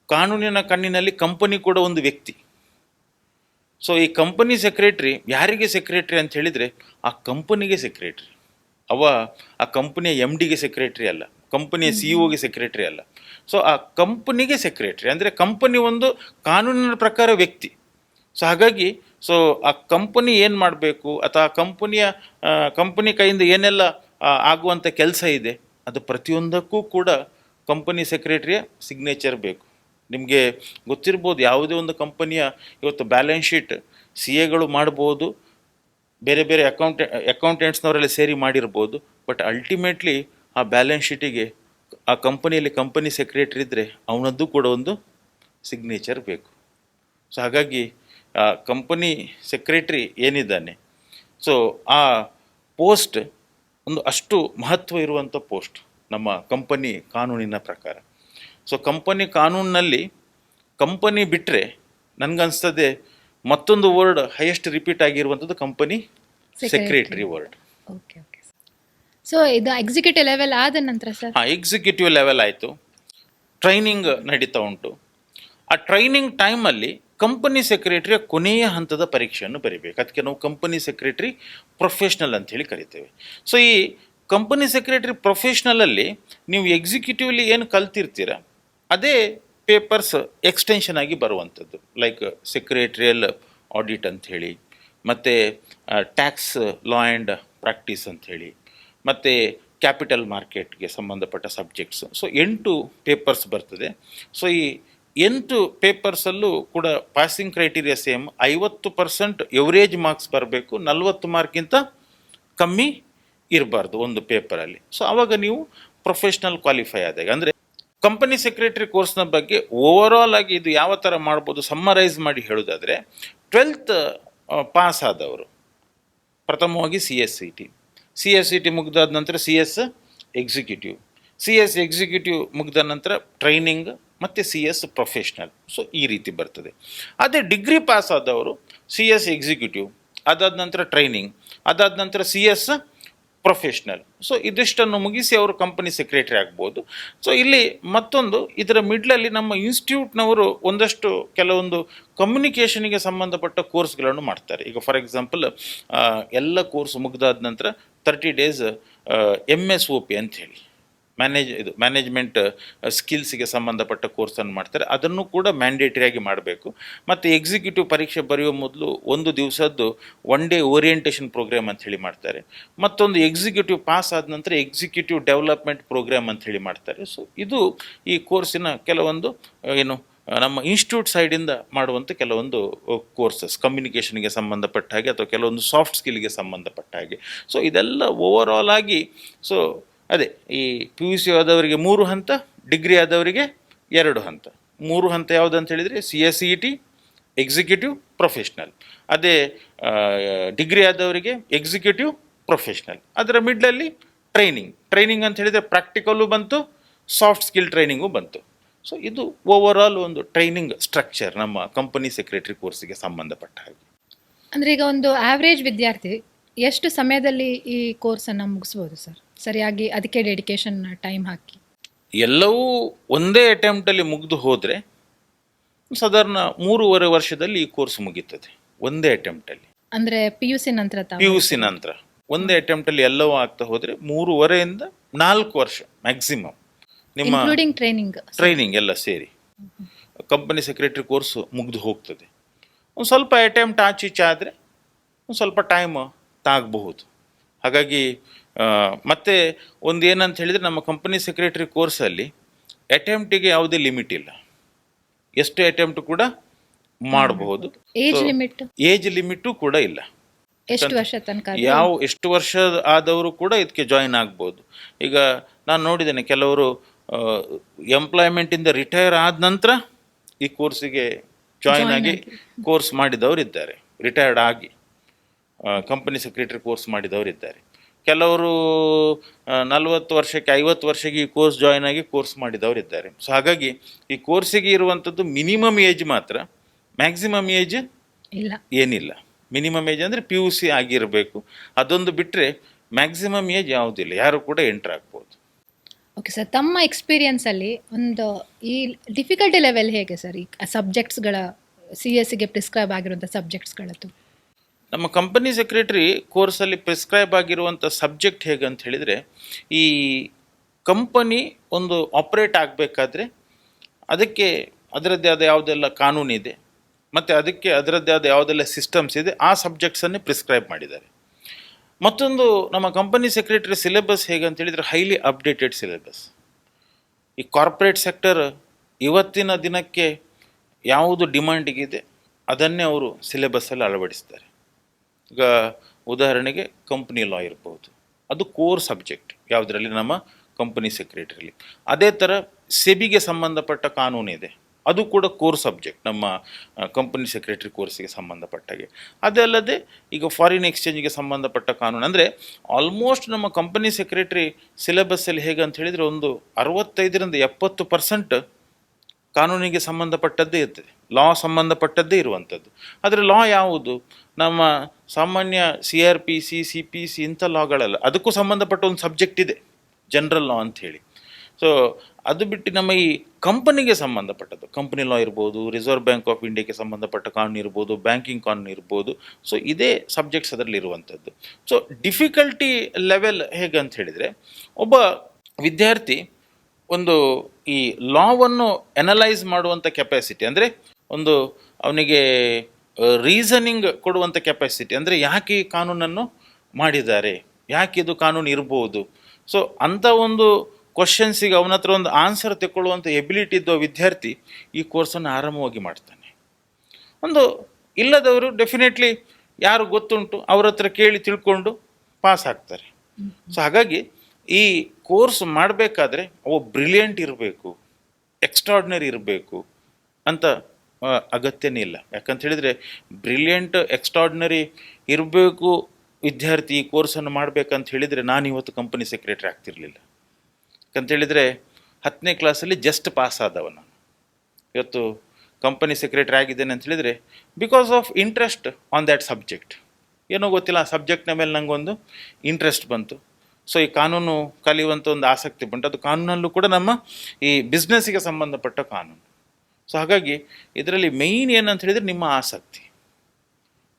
ಕಾನೂನಿನ ಕಣ್ಣಿನಲ್ಲಿ ಕಂಪನಿ ಕೂಡ ಒಂದು ವ್ಯಕ್ತಿ. ಸೊ ಈ ಕಂಪನಿ ಸೆಕ್ರೆಟರಿ ಯಾರಿಗೆ ಸೆಕ್ರೆಟರಿ ಅಂತ ಹೇಳಿದರೆ ಆ ಕಂಪನಿಗೆ ಸೆಕ್ರೆಟರಿ. ಆ ಕಂಪನಿಯ MDಗೆ ಸೆಕ್ರೆಟರಿ ಅಲ್ಲ, ಕಂಪನಿಯ CEO ಸೆಕ್ರೆಟರಿ ಅಲ್ಲ. ಸೊ ಆ ಕಂಪನಿಗೆ ಸೆಕ್ರೆಟರಿ ಅಂದರೆ ಕಂಪನಿ ಒಂದು ಕಾನೂನಿನ ಪ್ರಕಾರ ವ್ಯಕ್ತಿ. ಸೊ ಹಾಗಾಗಿ ಸೊ ಆ ಕಂಪನಿ ಏನು ಮಾಡಬೇಕು ಅಥವಾ ಆ ಕಂಪನಿ ಕೈಯಿಂದ ಏನೆಲ್ಲ ಆಗುವಂಥ ಕೆಲಸ ಇದೆ ಅದು ಪ್ರತಿಯೊಂದಕ್ಕೂ ಕೂಡ ಕಂಪನಿ ಸೆಕ್ರೆಟರಿಯ ಸಿಗ್ನೇಚರ್ ಬೇಕು. ನಿಮಗೆ ಗೊತ್ತಿರ್ಬೋದು, ಯಾವುದೇ ಒಂದು ಕಂಪನಿಯ ಇವತ್ತು ಬ್ಯಾಲೆನ್ಸ್ ಶೀಟ್ CAಗಳು ಮಾಡ್ಬೋದು, ಬೇರೆ ಬೇರೆ ಅಕೌಂಟೆಂಟ್ಸ್ನವರೆಲ್ಲ ಸೇರಿ ಮಾಡಿರ್ಬೋದು. ಬಟ್ ಅಲ್ಟಿಮೇಟ್ಲಿ ಆ ಬ್ಯಾಲೆನ್ಸ್ ಶೀಟಿಗೆ ಆ ಕಂಪನಿಯಲ್ಲಿ ಕಂಪನಿ ಸೆಕ್ರೆಟರಿ ಇದ್ದರೆ ಅವನದ್ದು ಕೂಡ ಒಂದು ಸಿಗ್ನೇಚರ್ ಬೇಕು. ಸೊ ಹಾಗಾಗಿ ಆ ಕಂಪನಿ ಸೆಕ್ರೆಟರಿ ಏನಿದ್ದಾನೆ, ಸೊ ಆ ಪೋಸ್ಟ್ ಒಂದು ಅಷ್ಟು ಮಹತ್ವ ಇರುವಂಥ ಪೋಸ್ಟ್ ನಮ್ಮ ಕಂಪನಿ ಕಾನೂನಿನ ಪ್ರಕಾರ. ಸೊ ಕಂಪನಿ ಕಾನೂನಿನಲ್ಲಿ ಕಂಪನಿ ಬಿಟ್ಟರೆ ನನಗನ್ಸ್ತದೆ ಮತ್ತೊಂದು ವರ್ಡ್ ಹೈಯೆಸ್ಟ್ ರಿಪೀಟ್ ಆಗಿರುವಂಥದ್ದು company secretary word. Okay okay. So ಇದು ಎಕ್ಸಿಕ್ಯೂಟಿವ್ ಲೆವೆಲ್ ಆದ ನಂತರ ಸರ್? ಹಾಂ, ಎಕ್ಸಿಕ್ಯೂಟಿವ್ ಲೆವೆಲ್ ಆಯಿತು, ಟ್ರೈನಿಂಗ್ ನಡೀತಾ ಉಂಟು. ಆ ಟ್ರೈನಿಂಗ್ ಟೈಮಲ್ಲಿ ಕಂಪನಿ ಸೆಕ್ರೆಟರಿಯ ಕೊನೆಯ ಹಂತದ ಪರೀಕ್ಷೆಯನ್ನು ಬರೀಬೇಕು. ಅದಕ್ಕೆ ನಾವು ಕಂಪನಿ ಸೆಕ್ರೆಟರಿ ಪ್ರೊಫೆಷ್ನಲ್ ಅಂಥೇಳಿ ಕರಿತೇವೆ. ಸೊ ಈ ಕಂಪನಿ ಸೆಕ್ರೆಟರಿ ಪ್ರೊಫೆಷ್ನಲಲ್ಲಿ ನೀವು ಎಕ್ಸಿಕ್ಯೂಟಿವ್ಲಿ ಏನು ಕಲ್ತಿರ್ತೀರ ಅದೇ ಪೇಪರ್ಸ್ ಎಕ್ಸ್ಟೆನ್ಷನ್ ಆಗಿ ಬರುವಂಥದ್ದು. ಲೈಕ್ ಸೆಕ್ರೆಟರಿಯಲ್ ಆಡಿಟ್ ಅಂಥೇಳಿ, ಮತ್ತು ಟ್ಯಾಕ್ಸ್ ಲಾ ಆ್ಯಂಡ್ ಪ್ರಾಕ್ಟೀಸ್ ಅಂಥೇಳಿ, ಮತ್ತು ಕ್ಯಾಪಿಟಲ್ ಮಾರ್ಕೆಟ್ಗೆ ಸಂಬಂಧಪಟ್ಟ ಸಬ್ಜೆಕ್ಟ್ಸ್. ಸೊ 8 ಪೇಪರ್ಸ್ ಬರ್ತದೆ. ಸೊ ಈ 8 ಪೇಪರ್ಸಲ್ಲೂ ಕೂಡ passing criteria same, 50% average marks ಬರಬೇಕು, 40 ಮಾರ್ಕ್ಗಿಂತ ಕಮ್ಮಿ ಇರಬಾರ್ದು ಒಂದು ಪೇಪರಲ್ಲಿ. ಸೊ ಆವಾಗ ನೀವು ಪ್ರೊಫೆಷ್ನಲ್ ಕ್ವಾಲಿಫೈ ಆದಾಗ. ಅಂದರೆ ಕಂಪನಿ ಸೆಕ್ರೆಟರಿ ಕೋರ್ಸ್ನ ಬಗ್ಗೆ ಓವರಾಲ್ ಆಗಿ ಇದು ಯಾವ ಥರ ಮಾಡ್ಬೋದು ಸಮ್ಮರೈಸ್ ಮಾಡಿ ಹೇಳೋದಾದರೆ, 12th ಪಾಸ್ ಆದವರು ಪ್ರಥಮವಾಗಿ CS CT ಮುಗಿದಾದ ನಂತರ CS ಎಕ್ಸಿಕ್ಯೂಟಿವ್ ಮುಗಿದ ನಂತರ ಟ್ರೈನಿಂಗ್ ಮತ್ತು CS ಪ್ರೊಫೆಷ್ನಲ್. ಸೊ ಈ ರೀತಿ ಬರ್ತದೆ. ಅದೇ ಡಿಗ್ರಿ ಪಾಸ್ ಆದವರು CS ಎಕ್ಸಿಕ್ಯೂಟಿವ್, ಅದಾದ ನಂತರ ಟ್ರೈನಿಂಗ್, ಅದಾದ ನಂತರ CS ಪ್ರೊಫೆಷ್ನಲ್. ಸೊ ಇದಿಷ್ಟನ್ನು ಮುಗಿಸಿ ಅವರು ಕಂಪನಿ ಸೆಕ್ರೆಟರಿ ಆಗ್ಬೋದು. ಸೊ ಇಲ್ಲಿ ಮತ್ತೊಂದು ಇದರ ಮಿಡ್ಲಲ್ಲಿ ನಮ್ಮ ಇನ್ಸ್ಟಿಟ್ಯೂಟ್ನವರು ಒಂದಷ್ಟು ಕೆಲವೊಂದು ಕಮ್ಯುನಿಕೇಷನಿಗೆ ಸಂಬಂಧಪಟ್ಟ ಕೋರ್ಸ್ಗಳನ್ನು ಮಾಡ್ತಾರೆ. ಈಗ ಫಾರ್ ಎಕ್ಸಾಂಪಲ್ ಎಲ್ಲ ಕೋರ್ಸ್ ಮುಗಿದಾದ ನಂತರ 30 days MSOP ಅಂಥೇಳಿ ಮ್ಯಾನೇಜ್ಮೆಂಟ್ ಸ್ಕಿಲ್ಸಿಗೆ ಸಂಬಂಧಪಟ್ಟ ಕೋರ್ಸನ್ನು ಮಾಡ್ತಾರೆ. ಅದನ್ನು ಕೂಡ ಮ್ಯಾಂಡೇಟರಿಯಾಗಿ ಮಾಡಬೇಕು. ಮತ್ತು ಎಕ್ಸಿಕ್ಯೂಟಿವ್ ಪರೀಕ್ಷೆ ಬರೆಯುವ ಮೊದಲು 1 ದಿವಸದ್ದು 1 day ಓರಿಯೆಂಟೇಷನ್ ಪ್ರೋಗ್ರಾಮ್ ಅಂಥೇಳಿ ಮಾಡ್ತಾರೆ. ಮತ್ತೊಂದು ಎಕ್ಸಿಕ್ಯೂಟಿವ್ ಪಾಸ್ ಆದ ನಂತರ ಎಕ್ಸಿಕ್ಯೂಟಿವ್ ಡೆವಲಪ್ಮೆಂಟ್ ಪ್ರೋಗ್ರಾಮ್ ಅಂಥೇಳಿ ಮಾಡ್ತಾರೆ. ಸೊ ಇದು ಈ ಕೋರ್ಸಿನ ಕೆಲವೊಂದು ನಮ್ಮ ಇನ್ಸ್ಟಿಟ್ಯೂಟ್ ಸೈಡಿಂದ ಮಾಡುವಂಥ ಕೆಲವೊಂದು ಕೋರ್ಸಸ್, ಕಮ್ಯುನಿಕೇಷನ್ಗೆ ಸಂಬಂಧಪಟ್ಟ ಹಾಗೆ ಅಥವಾ ಕೆಲವೊಂದು ಸಾಫ್ಟ್ ಸ್ಕಿಲ್ಗೆ ಸಂಬಂಧಪಟ್ಟ ಹಾಗೆ. ಸೊ ಇದೆಲ್ಲ ಓವರಾಲ್ ಆಗಿ ಸೊ ಅದೇ ಈ PUC ಆದವರಿಗೆ 3 ಹಂತ, ಡಿಗ್ರಿ ಆದವರಿಗೆ 2 ಹಂತ. 3 ಹಂತ ಯಾವುದು ಅಂತ ಹೇಳಿದರೆ CS CET, ಎಕ್ಸಿಕ್ಯೂಟಿವ್, ಪ್ರೊಫೆಷ್ನಲ್. ಅದೇ ಡಿಗ್ರಿ ಆದವರಿಗೆ ಎಕ್ಸಿಕ್ಯೂಟಿವ್, ಪ್ರೊಫೆಷ್ನಲ್. ಅದರ ಮಿಡ್ಲಲ್ಲಿ ಟ್ರೈನಿಂಗ್ ಅಂತ ಹೇಳಿದರೆ ಪ್ರಾಕ್ಟಿಕಲ್ಲು ಬಂತು, ಸಾಫ್ಟ್ ಸ್ಕಿಲ್ ಟ್ರೈನಿಂಗು ಬಂತು. ಸೊ ಇದು ಓವರಾಲ್ ಒಂದು ಟ್ರೈನಿಂಗ್ ಸ್ಟ್ರಕ್ಚರ್ ನಮ್ಮ ಕಂಪನಿ ಸೆಕ್ರೆಟರಿ ಕೋರ್ಸಿಗೆ ಸಂಬಂಧಪಟ್ಟ ಹಾಗೆ. ಅಂದರೆ ಈಗ ಒಂದು ಆವ್ರೇಜ್ ವಿದ್ಯಾರ್ಥಿ ಎಷ್ಟು ಸಮಯದಲ್ಲಿ ಈ ಕೋರ್ಸನ್ನು ಮುಗಿಸ್ಬೋದು ಸರ್, ಸರಿಯಾಗಿ ಅದಕ್ಕೆ ಡೆಡಿಕೇಶನ್ ಟೈಮ್ ಹಾಕಿ? ಎಲ್ಲವೂ ಒಂದೇ ಅಟೆಂಪ್ಟಲ್ಲಿ ಮುಗಿದು ಹೋದರೆ ಸಾಧಾರಣ 3.5 ವರ್ಷದಲ್ಲಿ ಈ ಕೋರ್ಸ್ ಮುಗೀತದೆ. ಒಂದೇ ಅಟೆಂಪ್ಟಲ್ಲಿ, ಅಂದರೆ PUC ನಂತರ ಒಂದೇ ಅಟೆಂಪ್ಟಲ್ಲಿ ಎಲ್ಲವೂ ಆಗ್ತಾ ಹೋದರೆ 3.5 ಇಂದ 4 ವರ್ಷ ಮ್ಯಾಕ್ಸಿಮಮ್ ನಿಮ್ಮ ಟ್ರೈನಿಂಗ್ ಎಲ್ಲ ಸೇರಿ ಕಂಪನಿ ಸೆಕ್ರೆಟರಿ ಕೋರ್ಸ್ ಮುಗಿದು ಹೋಗ್ತದೆ. ಒಂದು ಸ್ವಲ್ಪ ಅಟೆಂಪ್ಟ್ ಆಚೀಚೆ ಆದರೆ ಒಂದು ಸ್ವಲ್ಪ ಟೈಮ್ ತಾಗಬಹುದು. ಹಾಗಾಗಿ ಮತ್ತೆ ಒಂದು ಏನಂತ ಹೇಳಿದರೆ ನಮ್ಮ ಕಂಪನಿ ಸೆಕ್ರೆಟರಿ ಕೋರ್ಸಲ್ಲಿ ಅಟೆಂಪ್ಟಿಗೆ ಯಾವುದೇ ಲಿಮಿಟ್ ಇಲ್ಲ, ಎಷ್ಟು ಅಟೆಂಪ್ಟ್ ಕೂಡ ಮಾಡಬಹುದು. ಏಜ್ ಲಿಮಿಟು ಕೂಡ ಇಲ್ಲ. ಎಷ್ಟು ವರ್ಷ ಆದವರು ಕೂಡ ಇದಕ್ಕೆ ಜಾಯಿನ್ ಆಗ್ಬೋದು. ಈಗ ನಾನು ನೋಡಿದ್ದೇನೆ ಕೆಲವರು ಎಂಪ್ಲಾಯ್ಮೆಂಟಿಂದ ರಿಟೈರ್ ಆದ ನಂತರ ಈ ಕೋರ್ಸಿಗೆ ಜಾಯಿನ್ ಆಗಿ ಕೋರ್ಸ್ ಮಾಡಿದವರು ಇದ್ದಾರೆ. ರಿಟೈರ್ಡ್ ಆಗಿ ಕಂಪನಿ ಸೆಕ್ರೆಟರಿ ಕೋರ್ಸ್ ಮಾಡಿದವರು ಇದ್ದಾರೆ. ಕೆಲವರು 40 ವರ್ಷಕ್ಕೆ 50 ವರ್ಷಕ್ಕೆ ಈ ಕೋರ್ಸ್ ಜಾಯಿನ್ ಆಗಿ ಕೋರ್ಸ್ ಮಾಡಿದವರು ಇದ್ದಾರೆ. ಸೊ ಹಾಗಾಗಿ ಈ ಕೋರ್ಸಿಗೆ ಇರುವಂಥದ್ದು ಮಿನಿಮಮ್ ಏಜ್ ಮಾತ್ರ, ಮ್ಯಾಕ್ಸಿಮಮ್ ಏಜ್ ಏನಿಲ್ಲ. ಮಿನಿಮಮ್ ಏಜ್ ಅಂದರೆ PUC ಆಗಿರಬೇಕು. ಅದೊಂದು ಬಿಟ್ಟರೆ ಮ್ಯಾಕ್ಸಿಮಮ್ ಏಜ್ ಯಾವುದಿಲ್ಲ, ಯಾರು ಕೂಡ ಎಂಟ್ರ್ ಆಗ್ಬೋದು. ಓಕೆ ಸರ್, ತಮ್ಮ ಎಕ್ಸ್ಪೀರಿಯನ್ಸಲ್ಲಿ ಒಂದು ಈ ಡಿಫಿಕಲ್ಟಿ ಲೆವೆಲ್ ಹೇಗೆ ಸರ್ ಈ ಸಬ್ಜೆಕ್ಟ್ಸ್ಗಳ CSಗೆ ಪ್ರಿಸ್ಕ್ರೈಬ್ ಆಗಿರುವಂಥ ಸಬ್ಜೆಕ್ಟ್ಸ್ಗಳದ್ದು? ನಮ್ಮ ಕಂಪನಿ ಸೆಕ್ರೆಟರಿ ಕೋರ್ಸಲ್ಲಿ ಪ್ರಿಸ್ಕ್ರೈಬ್ ಆಗಿರುವಂಥ ಸಬ್ಜೆಕ್ಟ್ ಹೇಗೆ ಅಂತ ಹೇಳಿದರೆ, ಈ ಕಂಪನಿ ಒಂದು ಆಪ್ರೇಟ್ ಆಗಬೇಕಾದ್ರೆ ಅದಕ್ಕೆ ಅದರದ್ದೇ ಆದ ಯಾವುದೆಲ್ಲ ಕಾನೂನಿದೆ ಮತ್ತು ಅದಕ್ಕೆ ಅದರದ್ದೇ ಆದ ಯಾವುದೆಲ್ಲ ಸಿಸ್ಟಮ್ಸ್ ಇದೆ, ಆ ಸಬ್ಜೆಕ್ಟ್ಸನ್ನೇ ಪ್ರಿಸ್ಕ್ರೈಬ್ ಮಾಡಿದ್ದಾರೆ. ಮತ್ತೊಂದು ನಮ್ಮ ಕಂಪನಿ ಸೆಕ್ರೆಟರಿ ಸಿಲೆಬಸ್ ಹೇಗೆ ಅಂತ ಹೇಳಿದರೆ ಹೈಲಿ ಅಪ್ಡೇಟೆಡ್ ಸಿಲೆಬಸ್. ಈ ಕಾರ್ಪೊರೇಟ್ ಸೆಕ್ಟರ್ ಇವತ್ತಿನ ದಿನಕ್ಕೆ ಯಾವುದು ಡಿಮ್ಯಾಂಡಿಗಿದೆ ಅದನ್ನೇ ಅವರು ಸಿಲೆಬಸ್ಸಲ್ಲಿ ಅಳವಡಿಸ್ತಾರೆ. ಈಗ ಉದಾಹರಣೆಗೆ ಕಂಪ್ನಿ ಲಾ ಇರ್ಬೋದು, ಅದು ಕೋರ್ ಸಬ್ಜೆಕ್ಟ್ ಯಾವುದರಲ್ಲಿ ನಮ್ಮ ಕಂಪನಿ ಸೆಕ್ರೆಟರಿಲಿ. ಅದೇ ಥರ ಸೆಬಿಗೆ ಸಂಬಂಧಪಟ್ಟ ಕಾನೂನಿದೆ, ಅದು ಕೂಡ ಕೋರ್ ಸಬ್ಜೆಕ್ಟ್ ನಮ್ಮ ಕಂಪನಿ ಸೆಕ್ರೆಟರಿ ಕೋರ್ಸಿಗೆ ಸಂಬಂಧಪಟ್ಟಾಗೆ. ಅದಲ್ಲದೆ ಈಗ ಫಾರಿನ್ ಎಕ್ಸ್ಚೇಂಜಿಗೆ ಸಂಬಂಧಪಟ್ಟ ಕಾನೂನು, ಅಂದರೆ ಆಲ್ಮೋಸ್ಟ್ ನಮ್ಮ ಕಂಪನಿ ಸೆಕ್ರೆಟರಿ ಸಿಲೆಬಸ್ಸಲ್ಲಿ ಹೇಗೆ ಅಂತ ಹೇಳಿದರೆ ಒಂದು 65-70% ಕಾನೂನಿಗೆ ಸಂಬಂಧಪಟ್ಟದ್ದೇ ಇರ್ತದೆ, ಲಾ ಸಂಬಂಧಪಟ್ಟದ್ದೇ ಇರುವಂಥದ್ದು. ಆದರೆ ಲಾ ಯಾವುದು ನಮ್ಮ ಸಾಮಾನ್ಯ CRPC CPC ಇಂಥ ಲಾಗಳಲ್ಲ, ಅದಕ್ಕೂ ಸಂಬಂಧಪಟ್ಟ ಒಂದು ಸಬ್ಜೆಕ್ಟ್ ಇದೆ ಜನರಲ್ ಲಾ ಅಂಥೇಳಿ. ಸೊ ಅದು ಬಿಟ್ಟು ನಮ್ಮ ಈ ಕಂಪನಿಗೆ ಸಂಬಂಧಪಟ್ಟದ್ದು ಕಂಪನಿ ಲಾ ಇರ್ಬೋದು, ರಿಸರ್ವ್ ಬ್ಯಾಂಕ್ ಆಫ್ ಇಂಡಿಯಾಗೆ ಸಂಬಂಧಪಟ್ಟ ಕಾನೂನು ಇರ್ಬೋದು, ಬ್ಯಾಂಕಿಂಗ್ ಕಾನೂನು ಇರ್ಬೋದು. ಸೊ ಇದೇ ಸಬ್ಜೆಕ್ಟ್ಸ್ ಅದರಲ್ಲಿ ಇರುವಂಥದ್ದು. ಸೊ ಡಿಫಿಕಲ್ಟಿ ಲೆವೆಲ್ ಹೇಗೆ ಅಂತ ಹೇಳಿದರೆ, ಒಬ್ಬ ವಿದ್ಯಾರ್ಥಿ ಒಂದು ಈ ಲಾವನ್ನು ಅನಲೈಸ್ ಮಾಡುವಂಥ ಕೆಪಾಸಿಟಿ, ಅಂದರೆ ಒಂದು ಅವನಿಗೆ ರೀಸನಿಂಗ್ ಕೊಡುವಂಥ ಕೆಪಾಸಿಟಿ, ಅಂದರೆ ಯಾಕೆ ಈ ಕಾನೂನನ್ನು ಮಾಡಿದ್ದಾರೆ, ಯಾಕೆ ಇದು ಕಾನೂನು ಇರ್ಬೋದು. ಸೊ ಅಂಥ ಒಂದು ಕ್ವಶನ್ಸಿಗೆ ಅವನ ಹತ್ರ ಒಂದು ಆನ್ಸರ್ ತೆಕ್ಕೊಳ್ಳುವಂಥ ಎಬಿಲಿಟಿ ಇದ್ದ ವಿದ್ಯಾರ್ಥಿ ಈ ಕೋರ್ಸನ್ನು ಆರಾಮವಾಗಿ ಮಾಡ್ತಾನೆ. ಒಂದು ಇಲ್ಲದವರು ಡೆಫಿನೆಟ್ಲಿ ಯಾರು ಗೊತ್ತುಂಟು ಅವ್ರ ಹತ್ರ ಕೇಳಿ ತಿಳ್ಕೊಂಡು ಪಾಸ್ ಆಗ್ತಾರೆ. ಸೊ ಹಾಗಾಗಿ ಈ ಕೋರ್ಸ್ ಮಾಡಬೇಕಾದ್ರೆ ಅವು ಬ್ರಿಲಿಯಂಟ್ ಇರಬೇಕು, ಎಕ್ಸ್ಟ್ರಾರ್ಡಿನರಿ ಇರಬೇಕು ಅಂತ ಅಗತ್ಯನೇ ಇಲ್ಲ. ಯಾಕಂತ ಹೇಳಿದರೆ ಬ್ರಿಲಿಯಂಟ್ ಎಕ್ಸ್ಟ್ರಾರ್ಡಿನರಿ ಇರಬೇಕು ವಿದ್ಯಾರ್ಥಿ ಈ ಕೋರ್ಸನ್ನು ಮಾಡಬೇಕಂತ ಹೇಳಿದರೆ ನಾನು ಇವತ್ತು ಕಂಪನಿ ಸೆಕ್ರೆಟರಿ ಆಗ್ತಿರಲಿಲ್ಲ. ಯಾಕಂತೇಳಿದರೆ 10ನೇ ಕ್ಲಾಸಲ್ಲಿ ಜಸ್ಟ್ ಪಾಸ್ ಆದವ ನಾನು. ಇವತ್ತು ಕಂಪನಿ ಸೆಕ್ರೆಟರಿ ಆಗಿದ್ದೇನೆ ಅಂತ ಹೇಳಿದರೆ because of interest on that subject. ಏನೋ ಗೊತ್ತಿಲ್ಲ, ಆ ಸಬ್ಜೆಕ್ಟ್ನ ಮೇಲೆ ನನಗೊಂದು ಇಂಟ್ರೆಸ್ಟ್ ಬಂತು. ಸೊ ಈ ಕಾನೂನು ಕಲಿಯುವಂಥ ಒಂದು ಆಸಕ್ತಿ ಬಂತು. ಅದು ಕಾನೂನಲ್ಲೂ ಕೂಡ ನಮ್ಮ ಈ ಬಿಸ್ನೆಸ್ಸಿಗೆ ಸಂಬಂಧಪಟ್ಟ ಕಾನೂನು. ಸೊ ಹಾಗಾಗಿ ಇದರಲ್ಲಿ ಮೇಯ್ನ್ ಏನಂತ ಹೇಳಿದರೆ ನಿಮ್ಮ ಆಸಕ್ತಿ.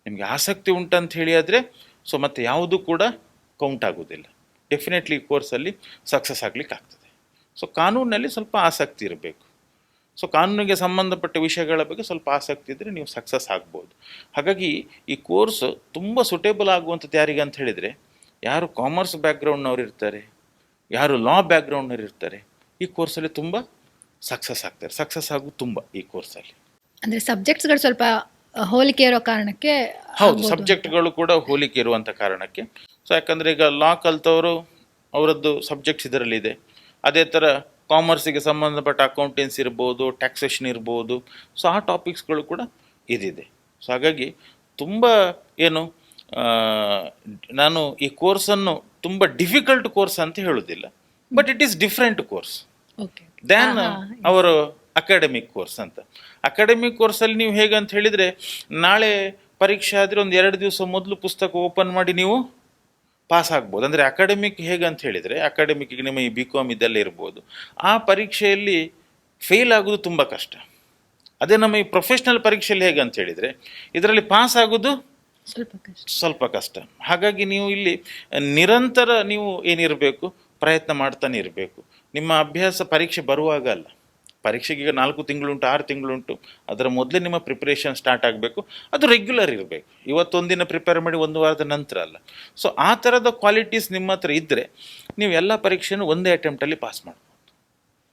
ನಿಮಗೆ ಆಸಕ್ತಿ ಉಂಟಂತ ಹೇಳಿ ಆದರೆ ಸೊ ಮತ್ತು ಯಾವುದೂ ಕೂಡ ಕೌಂಟ್ ಆಗೋದಿಲ್ಲ. ಡೆಫಿನೆಟ್ಲಿ ಈ ಕೋರ್ಸಲ್ಲಿ ಸಕ್ಸಸ್ ಆಗಲಿಕ್ಕೆ ಆಗ್ತದೆ. ಸೊ ಕಾನೂನಲ್ಲಿ ಸ್ವಲ್ಪ ಆಸಕ್ತಿ ಇರಬೇಕು. ಸೊ ಕಾನೂನಿಗೆ ಸಂಬಂಧಪಟ್ಟ ವಿಷಯಗಳ ಬಗ್ಗೆ ಸ್ವಲ್ಪ ಆಸಕ್ತಿ ಇದ್ದರೆ ನೀವು ಸಕ್ಸಸ್ ಆಗ್ಬೋದು. ಹಾಗಾಗಿ ಈ ಕೋರ್ಸ್ ತುಂಬ ಸುಟೇಬಲ್ ಆಗುವಂಥದ್ದು ಯಾರಿಗೆ ಅಂತ ಹೇಳಿದರೆ, ಯಾರು ಕಾಮರ್ಸ್ ಬ್ಯಾಕ್ಗ್ರೌಂಡ್ನವ್ರು ಇರ್ತಾರೆ, ಯಾರು ಲಾ ಬ್ಯಾಕ್ಗ್ರೌಂಡ್ನವ್ರು ಇರ್ತಾರೆ, ಈ ಕೋರ್ಸಲ್ಲಿ ತುಂಬ ಸಕ್ಸಸ್ ಆಗ್ತಾರೆ. ಸಕ್ಸಸ್ ಆಗೋದು ತುಂಬ ಈ ಕೋರ್ಸಲ್ಲಿ. ಅಂದರೆ ಸಬ್ಜೆಕ್ಟ್ಸ್ಗಳು ಸ್ವಲ್ಪ ಹೋಲಿಕೆ ಇರೋ ಕಾರಣಕ್ಕೆ. ಹೌದು, ಸಬ್ಜೆಕ್ಟ್ಗಳು ಕೂಡ ಹೋಲಿಕೆ ಇರುವಂಥ ಕಾರಣಕ್ಕೆ. ಸೊ ಯಾಕಂದರೆ ಈಗ ಲಾ ಕಲ್ತವರು ಅವರದ್ದು ಸಬ್ಜೆಕ್ಟ್ಸ್ ಇದರಲ್ಲಿದೆ. ಅದೇ ಥರ ಕಾಮರ್ಸಿಗೆ ಸಂಬಂಧಪಟ್ಟ ಅಕೌಂಟೆನ್ಸಿ ಇರ್ಬೋದು, ಟ್ಯಾಕ್ಸೇಷನ್ ಇರ್ಬೋದು. ಸೊ ಆ ಟಾಪಿಕ್ಸ್ಗಳು ಕೂಡ ಇದಿದೆ. ಸೊ ಹಾಗಾಗಿ ತುಂಬ ಏನು ನಾನು ಈ ಕೋರ್ಸನ್ನು ತುಂಬ ಡಿಫಿಕಲ್ಟ್ ಕೋರ್ಸ್ ಅಂತ ಹೇಳೋದಿಲ್ಲ, but it is different course than ಅವರು ಅಕಾಡೆಮಿಕ್ ಕೋರ್ಸ್ ಅಂತ. ಅಕಾಡೆಮಿಕ್ ಕೋರ್ಸಲ್ಲಿ ನೀವು ಹೇಗೆ ಅಂತ ಹೇಳಿದರೆ, ನಾಳೆ ಪರೀಕ್ಷೆ ಆದರೆ ಒಂದು 2 ದಿವಸ ಮೊದಲು ಪುಸ್ತಕ ಓಪನ್ ಮಾಡಿ ನೀವು ಪಾಸ್ ಆಗ್ಬೋದು. ಅಂದರೆ ಅಕಾಡೆಮಿಕ್ ಹೇಗೆ ಅಂತ ಹೇಳಿದರೆ, ಅಕಾಡೆಮಿಕ್ಗೆ ನಿಮ್ಮ ಈ BCom ಇದೆಲ್ಲ ಇರ್ಬೋದು, ಆ ಪರೀಕ್ಷೆಯಲ್ಲಿ ಫೇಲ್ ಆಗೋದು ತುಂಬ ಕಷ್ಟ. ಅದೇ ನಮ್ಮ ಈ ಪ್ರೊಫೆಷ್ನಲ್ ಪರೀಕ್ಷೆಯಲ್ಲಿ ಹೇಗೆ ಅಂತ ಹೇಳಿದರೆ, ಇದರಲ್ಲಿ ಪಾಸ್ ಆಗೋದು ಸ್ವಲ್ಪ ಕಷ್ಟ. ಹಾಗಾಗಿ ನೀವು ಇಲ್ಲಿ ನಿರಂತರ ನೀವು ಏನಿರಬೇಕು, ಪ್ರಯತ್ನ ಮಾಡ್ತಾನೆ ಇರಬೇಕು. ನಿಮ್ಮ ಅಭ್ಯಾಸ ಪರೀಕ್ಷೆ ಬರುವಾಗ ಅಲ್ಲ, ಪರೀಕ್ಷೆಗೆ ಈಗ 4 ತಿಂಗಳುಂಟು 6 ತಿಂಗಳುಂಟು, ಅದರ ಮೊದಲೇ ನಿಮ್ಮ ಪ್ರಿಪ್ರೇಷನ್ ಸ್ಟಾರ್ಟ್ ಆಗಬೇಕು. ಅದು ರೆಗ್ಯುಲರ್ ಇರಬೇಕು. ಇವತ್ತೊಂದಿನ ಪ್ರಿಪೇರ್ ಮಾಡಿ 1 ವಾರದ ನಂತರ ಅಲ್ಲ. ಸೊ ಆ ಥರದ ಕ್ವಾಲಿಟೀಸ್ ನಿಮ್ಮ ಹತ್ರ ಇದ್ದರೆ ನೀವು ಎಲ್ಲ ಪರೀಕ್ಷೆನೂ ಒಂದೇ ಅಟೆಂಪ್ಟಲ್ಲಿ ಪಾಸ್ ಮಾಡ್ಬೋದು.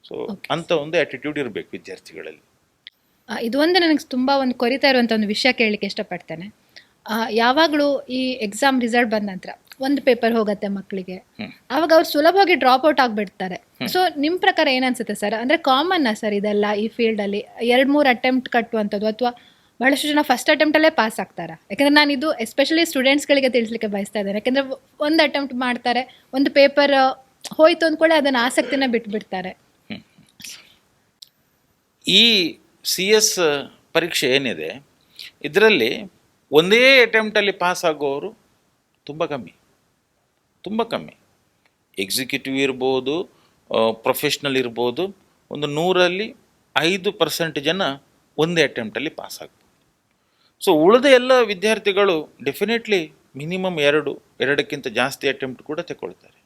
ಸೊ ಅಂಥ ಒಂದು ಆ್ಯಟಿಟ್ಯೂಡ್ ಇರಬೇಕು ವಿದ್ಯಾರ್ಥಿಗಳಲ್ಲಿ. ಇದು ಒಂದು ನನಗೆ ತುಂಬ ಒಂದು ಕೊರಿತಾ ಇರುವಂಥ ಒಂದು ವಿಷಯ ಕೇಳಲಿಕ್ಕೆ ಇಷ್ಟಪಡ್ತೇನೆ. ಯಾವಾಗಲೂ ಈ ಎಕ್ಸಾಮ್ ರಿಸಲ್ಟ್ ಬಂದ ನಂತರ ಒಂದು ಪೇಪರ್ ಹೋಗುತ್ತೆ ಮಕ್ಕಳಿಗೆ, ಆವಾಗ ಅವ್ರು ಸುಲಭವಾಗಿ ಡ್ರಾಪ್ ಔಟ್ ಆಗಿಬಿಡ್ತಾರೆ. ಸೊ ನಿಮ್ಮ ಪ್ರಕಾರ ಏನನ್ಸುತ್ತೆ ಸರ್? ಅಂದರೆ ಕಾಮನ್ನ ಸರ್ ಇದೆಲ್ಲ ಈ ಫೀಲ್ಡಲ್ಲಿ 2-3 ಅಟೆಂಪ್ಟ್ ಕಟ್ಟುವಂಥದ್ದು, ಅಥವಾ ಬಹಳಷ್ಟು ಜನ ಫಸ್ಟ್ ಅಟೆಂಪ್ಟಲ್ಲೇ ಪಾಸ್ ಆಗ್ತಾರೆ? ಯಾಕಂದರೆ ನಾನು ಇದು ಎಸ್ಪೆಷಲಿ ಸ್ಟೂಡೆಂಟ್ಸ್ಗಳಿಗೆ ತಿಳಿಸ್ಲಿಕ್ಕೆ ಬಯಸ್ತಾ ಇದ್ದೇನೆ. ಯಾಕೆಂದರೆ ಒಂದು ಅಟೆಂಪ್ಟ್ ಮಾಡ್ತಾರೆ, ಒಂದು ಪೇಪರ್ ಹೋಯ್ತು ಅಂದ್ಕೊಳ್ಳಿ ಅದನ್ನು ಆಸಕ್ತಿನ ಬಿಟ್ಬಿಡ್ತಾರೆ. ಈ CS ಪರೀಕ್ಷೆ ಏನಿದೆ ಇದರಲ್ಲಿ ಒಂದೇ ಅಟೆಂಪ್ಟಲ್ಲಿ ಪಾಸ್ ಆಗೋರು ತುಂಬ ಕಮ್ಮಿ. ಎಕ್ಸಿಕ್ಯೂಟಿವ್ ಇರ್ಬೋದು, ಪ್ರೊಫೆಷ್ನಲ್ ಇರ್ಬೋದು, ಒಂದು 100ರಲ್ಲಿ 5% ಜನ ಒಂದೇ ಅಟೆಂಪ್ಟಲ್ಲಿ ಪಾಸ್ ಆಗ್ಬೋದು. ಸೊ ಉಳಿದ ಎಲ್ಲ ವಿದ್ಯಾರ್ಥಿಗಳು ಡೆಫಿನೆಟ್ಲಿ ಮಿನಿಮಮ್ 2ಕ್ಕಿಂತ ಜಾಸ್ತಿ ಅಟೆಂಪ್ಟ್ ಕೂಡ ತಗೊಳ್ತಾರೆ.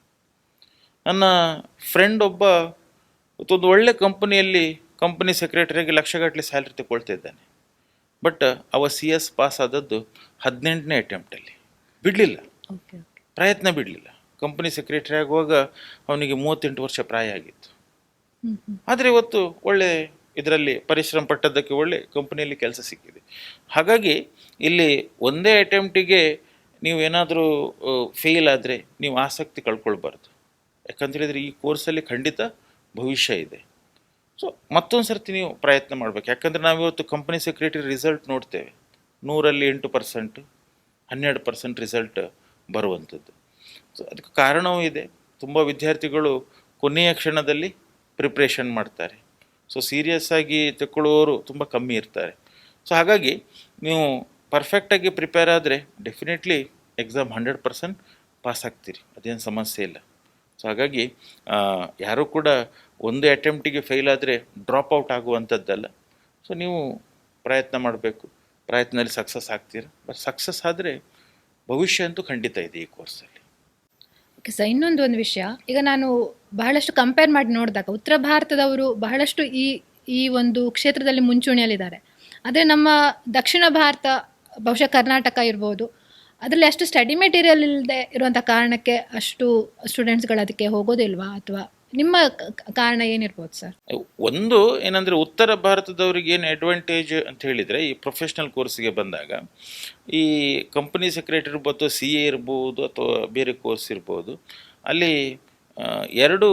ನನ್ನ ಫ್ರೆಂಡ್ ಒಬ್ಬ ಒಂದು ಒಳ್ಳೆ ಕಂಪನಿಯಲ್ಲಿ ಕಂಪನಿ ಸೆಕ್ರೆಟರಿಯಾಗಿ ಲಕ್ಷಗಟ್ಟಲೆ ಸ್ಯಾಲ್ರಿ ತಗೊಳ್ತಾ ಇದ್ದಾನೆ. ಬಟ್ ಅವ CS ಪಾಸ್ ಆದದ್ದು 18ನೇ ಅಟೆಂಪ್ಟಲ್ಲಿ. ಬಿಡಲಿಲ್ಲ, ಓಕೆ ಓಕೆ. ಪ್ರಯತ್ನ ಬಿಡಲಿಲ್ಲ. ಕಂಪನಿ ಸೆಕ್ರೆಟರಿ ಆಗುವಾಗ ಅವನಿಗೆ 38 ವರ್ಷ ಪ್ರಾಯ ಆಗಿತ್ತು. ಆದರೆ ಇವತ್ತು ಒಳ್ಳೆ ಇದರಲ್ಲಿ ಪರಿಶ್ರಮ ಪಟ್ಟದ್ದಕ್ಕೆ ಒಳ್ಳೆ ಕಂಪನಿಯಲ್ಲಿ ಕೆಲಸ ಸಿಕ್ಕಿದೆ. ಹಾಗಾಗಿ ಇಲ್ಲಿ ಒಂದೇ ಅಟೆಂಪ್ಟಿಗೆ ನೀವು ಏನಾದರೂ ಫೇಲ್ ಆದರೆ ನೀವು ಆಸಕ್ತಿ ಕಳ್ಕೊಳ್ಬಾರ್ದು. ಯಾಕಂತೇಳಿದರೆ ಈ ಕೋರ್ಸಲ್ಲಿ ಖಂಡಿತ ಭವಿಷ್ಯ ಇದೆ. ಸೊ ಮತ್ತೊಂದು ಸರ್ತಿ ನೀವು ಪ್ರಯತ್ನ ಮಾಡಬೇಕು. ಯಾಕಂದರೆ ನಾವಿವತ್ತು ಕಂಪನಿ ಸೆಕ್ರೆಟರಿ ರಿಸಲ್ಟ್ ನೋಡ್ತೇವೆ, 100ರಲ್ಲಿ 8%, 12% ರಿಸಲ್ಟ್ ಬರುವಂಥದ್ದು. ಸೊ ಅದಕ್ಕೆ ಕಾರಣವೂ ಇದೆ. ತುಂಬ ವಿದ್ಯಾರ್ಥಿಗಳು ಕೊನೆಯ ಕ್ಷಣದಲ್ಲಿ ಪ್ರಿಪ್ರೇಷನ್ ಮಾಡ್ತಾರೆ. ಸೊ ಸೀರಿಯಸ್ ಆಗಿ ತಗೊಳ್ಳುವವರು ತುಂಬ ಕಮ್ಮಿ ಇರ್ತಾರೆ. ಸೊ ಹಾಗಾಗಿ ನೀವು ಪರ್ಫೆಕ್ಟಾಗಿ ಪ್ರಿಪೇರ್ ಆದರೆ ಡೆಫಿನೆಟ್ಲಿ ಎಕ್ಸಾಮ್ 100% ಪಾಸ್ ಆಗ್ತೀರಿ, ಅದೇನು ಸಮಸ್ಯೆ ಇಲ್ಲ. ಸೊ ಹಾಗಾಗಿ ಯಾರೂ ಕೂಡ ಒಂದೇ ಅಟೆಂಪ್ಟಿಗೆ ಫೇಲ್ ಆದರೆ ಡ್ರಾಪ್ ಔಟ್ ಆಗುವಂಥದ್ದಲ್ಲ. ಸೊ ನೀವು ಪ್ರಯತ್ನ ಮಾಡಬೇಕು, ಪ್ರಯತ್ನದಲ್ಲಿ ಸಕ್ಸಸ್ ಆಗ್ತೀರ. ಬಟ್ ಸಕ್ಸಸ್ ಆದರೆ ಭವಿಷ್ಯ ಅಂತೂ ಖಂಡಿತ ಇದೆ ಈ ಕೋರ್ಸಲ್ಲಿ. ಓಕೆ ಸರ್, ಇನ್ನೊಂದು ವಿಷಯ, ಈಗ ನಾನು ಬಹಳಷ್ಟು ಕಂಪೇರ್ ಮಾಡಿ ನೋಡಿದಾಗ ಉತ್ತರ ಭಾರತದವರು ಬಹಳಷ್ಟು ಈ ಒಂದು ಕ್ಷೇತ್ರದಲ್ಲಿ ಮುಂಚೂಣಿಯಲ್ಲಿದ್ದಾರೆ. ಆದರೆ ನಮ್ಮ ದಕ್ಷಿಣ ಭಾರತ, ಬಹುಶಃ ಕರ್ನಾಟಕ ಇರ್ಬೋದು, ಅದರಲ್ಲಿ ಅಷ್ಟು ಸ್ಟಡಿ ಮೆಟೀರಿಯಲ್ ಇಲ್ಲದೆ ಇರುವಂಥ ಕಾರಣಕ್ಕೆ ಅಷ್ಟು ಸ್ಟೂಡೆಂಟ್ಸ್ಗಳು ಅದಕ್ಕೆ ಹೋಗೋದಿಲ್ವಾ, ಅಥವಾ ನಿಮ್ಮ ಕಾರಣ ಏನಿರ್ಬೋದು ಸರ್? ಒಂದು ಏನಂದರೆ, ಉತ್ತರ ಭಾರತದವ್ರಿಗೆ ಏನು ಅಡ್ವಾಂಟೇಜ್ ಅಂತ ಹೇಳಿದರೆ, ಈ ಪ್ರೊಫೆಷ್ನಲ್ ಕೋರ್ಸಿಗೆ ಬಂದಾಗ ಈ ಕಂಪನಿ ಸೆಕ್ರೆಟರಿ ಇರ್ಬೋದು, CA ಇರ್ಬೋದು, ಅಥವಾ ಬೇರೆ ಕೋರ್ಸ್ ಇರ್ಬೋದು, ಅಲ್ಲಿ 2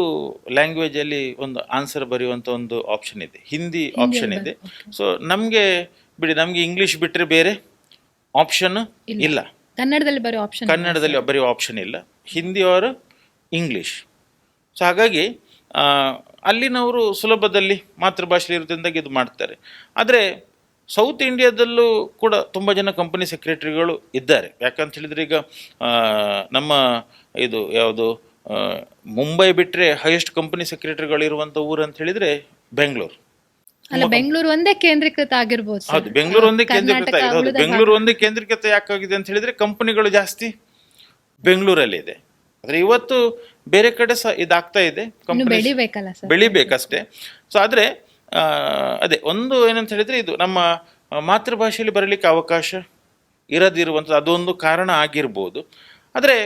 ಲ್ಯಾಂಗ್ವೇಜಲ್ಲಿ ಒಂದು ಆನ್ಸರ್ ಬರೆಯುವಂಥ ಒಂದು ಆಪ್ಷನ್ ಇದೆ, ಹಿಂದಿ ಆಪ್ಷನ್ ಇದೆ. ಸೊ ನಮಗೆ ಬಿಡಿ, ನಮಗೆ ಇಂಗ್ಲೀಷ್ ಬಿಟ್ಟರೆ ಬೇರೆ ಆಪ್ಷನ್ ಇಲ್ಲ. ಕನ್ನಡದಲ್ಲಿ ಬರೆಯೋ ಆಪ್ಷನ್, ಕನ್ನಡದಲ್ಲಿ ಬರೆಯೋ ಆಪ್ಷನ್ ಇಲ್ಲ, ಹಿಂದಿ ಆರ್ ಇಂಗ್ಲೀಷ್. ಸೊ ಹಾಗಾಗಿ ಅಲ್ಲಿನವರು ಸುಲಭದಲ್ಲಿ ಮಾತೃಭಾಷೆಯಲ್ಲಿ ಇರೋದ್ರಿಂದ ಇದು ಮಾಡ್ತಾರೆ. ಆದರೆ ಸೌತ್ ಇಂಡಿಯಾದಲ್ಲೂ ಕೂಡ ತುಂಬ ಜನ ಕಂಪನಿ ಸೆಕ್ರೆಟರಿಗಳು ಇದ್ದಾರೆ. ಯಾಕಂತ ಹೇಳಿದರೆ, ಈಗ ನಮ್ಮ ಇದು ಯಾವುದು ಮುಂಬೈ ಬಿಟ್ಟರೆ ಹೈಯೆಸ್ಟ್ ಕಂಪನಿ ಸೆಕ್ರೆಟರಿಗಳು ಇರುವಂಥ ಊರು ಅಂತ ಹೇಳಿದರೆ ಬೆಂಗಳೂರು. ಅಲ್ಲ, ಬೆಂಗಳೂರು ಒಂದೇ ಕೇಂದ್ರೀಕೃತ ಆಗಿರ್ಬೋದು. ಹೌದು, ಬೆಂಗಳೂರು ಒಂದೇ ಕೇಂದ್ರೀಕೃತ ಆಗಿದೆ. ಹೌದು, ಬೆಂಗಳೂರು ಒಂದೇ ಕೇಂದ್ರೀಕೃತ ಯಾಕಾಗಿದೆ ಅಂತ ಹೇಳಿದರೆ, ಕಂಪನಿಗಳು ಜಾಸ್ತಿ ಬೆಂಗಳೂರಲ್ಲಿ ಇದೆ. ಆದರೆ ಇವತ್ತು ಬೇರೆ ಕಡೆ ಸಹ ಇದಾಗ್ತಾ ಇದೆ, ಬೆಳಿಬೇಕಲ್ಲ ಸರ್, ಬೆಳಿಬೇಕಷ್ಟೇ. ಸೊ ಆದರೆ ಅದೇ ಒಂದು ಏನಂತ ಹೇಳಿದರೆ, ಇದು ನಮ್ಮ ಮಾತೃಭಾಷೆಯಲ್ಲಿ ಬರಲಿಕ್ಕೆ ಅವಕಾಶ ಇರದಿರುವಂಥದ್ದು ಅದೊಂದು ಕಾರಣ ಆಗಿರ್ಬೋದು. ಆದರೆ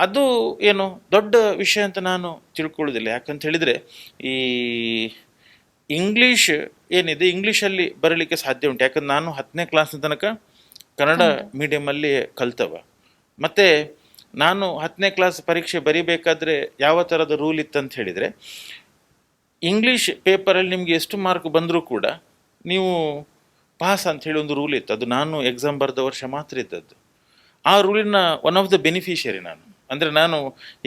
ಅದು ಏನು ದೊಡ್ಡ ವಿಷಯ ಅಂತ ನಾನು ತಿಳ್ಕೊಳ್ಳೋದಿಲ್ಲ. ಯಾಕಂತ ಹೇಳಿದರೆ, ಈ ಇಂಗ್ಲೀಷ್ ಏನಿದೆ, ಇಂಗ್ಲೀಷಲ್ಲಿ ಬರಲಿಕ್ಕೆ ಸಾಧ್ಯ ಉಂಟು. ಯಾಕಂದ್ರೆ ನಾನು 10ನೇ ಕ್ಲಾಸ್ನ ತನಕ ಕನ್ನಡ ಮೀಡಿಯಮಲ್ಲಿ ಕಲ್ತವ. ಮತ್ತು ನಾನು 10ನೇ ಕ್ಲಾಸ್ ಪರೀಕ್ಷೆ ಬರೀಬೇಕಾದ್ರೆ ಯಾವ ಥರದ ರೂಲ್ ಇತ್ತಂತ ಹೇಳಿದರೆ, ಇಂಗ್ಲೀಷ್ ಪೇಪರಲ್ಲಿ ನಿಮಗೆ ಎಷ್ಟು ಮಾರ್ಕ್ ಬಂದರೂ ಕೂಡ ನೀವು ಪಾಸ್ ಅಂತ ಹೇಳಿ ಒಂದು ರೂಲ್ ಇತ್ತು. ಅದು ನಾನು ಎಕ್ಸಾಮ್ ಬರೆದ ವರ್ಷ ಮಾತ್ರ ಇದ್ದದ್ದು. ಆ ರೂಲಿನ ಒನ್ ಆಫ್ ದ ಬೆನಿಫಿಷಿಯರಿ ನಾನು. ಅಂದರೆ ನಾನು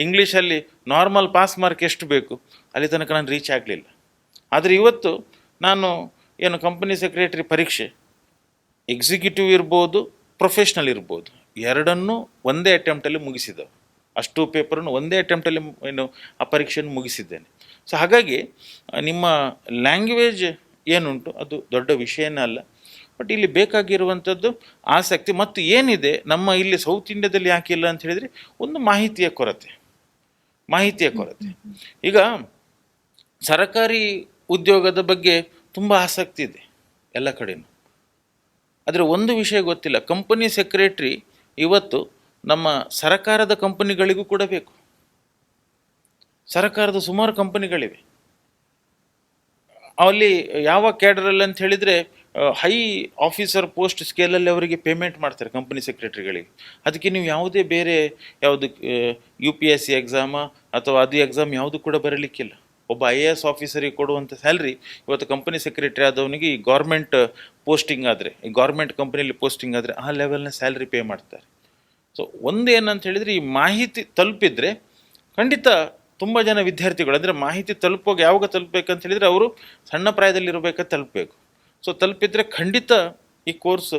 ಇಂಗ್ಲೀಷಲ್ಲಿ ನಾರ್ಮಲ್ ಪಾಸ್ ಮಾರ್ಕ್ ಎಷ್ಟು ಬೇಕು ಅಲ್ಲಿ ತನಕ ನಾನು ರೀಚ್ ಆಗಲಿಲ್ಲ. ಆದರೆ ಇವತ್ತು ನಾನು ಏನು ಕಂಪನಿ ಸೆಕ್ರೆಟರಿ ಪರೀಕ್ಷೆ, ಎಕ್ಸಿಕ್ಯೂಟಿವ್ ಇರ್ಬೋದು, ಪ್ರೊಫೆಷ್ನಲ್ ಇರ್ಬೋದು, ಎರಡನ್ನೂ ಒಂದೇ ಅಟೆಂಪ್ಟಲ್ಲಿ ಮುಗಿಸಿದವು. ಅಷ್ಟು ಪೇಪರನ್ನು ಒಂದೇ ಅಟೆಂಪ್ಟಲ್ಲಿ ಏನು ಆ ಪರೀಕ್ಷೆಯನ್ನು ಮುಗಿಸಿದ್ದೇನೆ. ಸೊ ಹಾಗಾಗಿ ನಿಮ್ಮ ಲ್ಯಾಂಗ್ವೇಜ್ ಏನುಂಟು ಅದು ದೊಡ್ಡ ವಿಷಯನೇ ಅಲ್ಲ. ಬಟ್ ಇಲ್ಲಿ ಬೇಕಾಗಿರುವಂಥದ್ದು ಆಸಕ್ತಿ. ಮತ್ತು ಏನಿದೆ ನಮ್ಮ ಇಲ್ಲಿ ಸೌತ್ ಇಂಡಿಯಾದಲ್ಲಿ ಯಾಕಿಲ್ಲ ಅಂತ ಹೇಳಿದರೆ, ಒಂದು ಮಾಹಿತಿಯ ಕೊರತೆ. ಈಗ ಸರಕಾರಿ ಉದ್ಯೋಗದ ಬಗ್ಗೆ ತುಂಬ ಆಸಕ್ತಿ ಇದೆ ಎಲ್ಲ ಕಡೆಯೂ. ಆದರೆ ಒಂದು ವಿಷಯ ಗೊತ್ತಿಲ್ಲ, ಕಂಪನಿ ಸೆಕ್ರೆಟ್ರಿ ಇವತ್ತು ನಮ್ಮ ಸರಕಾರದ ಕಂಪನಿಗಳಿಗೂ ಕೂಡ ಬೇಕು. ಸರಕಾರದ ಸುಮಾರು ಕಂಪನಿಗಳಿವೆ. ಅಲ್ಲಿ ಯಾವ ಕ್ಯಾಡರಲ್ಲಿ ಅಂತ ಹೇಳಿದರೆ, ಹೈ ಆಫೀಸರ್ ಪೋಸ್ಟ್ ಸ್ಕೇಲಲ್ಲಿ ಅವರಿಗೆ ಪೇಮೆಂಟ್ ಮಾಡ್ತಾರೆ ಕಂಪನಿ ಸೆಕ್ರೆಟರಿಗಳಿಗೆ. ಅದಕ್ಕೆ ನೀವು ಯಾವುದೇ ಬೇರೆ ಯಾವುದು UPSC ಎಕ್ಸಾಮ ಅಥವಾ ಅದು ಎಕ್ಸಾಮ್ ಯಾವುದು ಕೂಡ ಬರಲಿಕ್ಕಿಲ್ಲ. ಒಬ್ಬ IAS ಆಫೀಸರಿಗೆ ಕೊಡುವಂಥ ಸ್ಯಾಲ್ರಿ ಇವತ್ತು ಕಂಪನಿ ಸೆಕ್ರೆಟರಿ ಆದವನಿಗೆ ಈ ಗೌರ್ಮೆಂಟ್ ಪೋಸ್ಟಿಂಗ್ ಆದರೆ, ಈ ಗೌರ್ಮೆಂಟ್ ಕಂಪನಿಯಲ್ಲಿ ಪೋಸ್ಟಿಂಗ್ ಆದರೆ ಆ ಲೆವೆಲ್ನ ಸ್ಯಾಲ್ರಿ ಪೇ ಮಾಡ್ತಾರೆ. ಸೊ ಒಂದು ಏನಂತ ಹೇಳಿದರೆ, ಈ ಮಾಹಿತಿ ತಲುಪಿದರೆ ಖಂಡಿತ ತುಂಬ ಜನ ವಿದ್ಯಾರ್ಥಿಗಳು, ಅಂದರೆ ಮಾಹಿತಿ ತಲುಪೋಗಿ ಯಾವಾಗ ತಲುಪಬೇಕಂತ ಹೇಳಿದರೆ ಅವರು ಸಣ್ಣ ಪ್ರಾಯದಲ್ಲಿರಬೇಕಂತ ತಲುಪಬೇಕು. ಸೊ ತಲುಪಿದರೆ ಖಂಡಿತ ಈ ಕೋರ್ಸು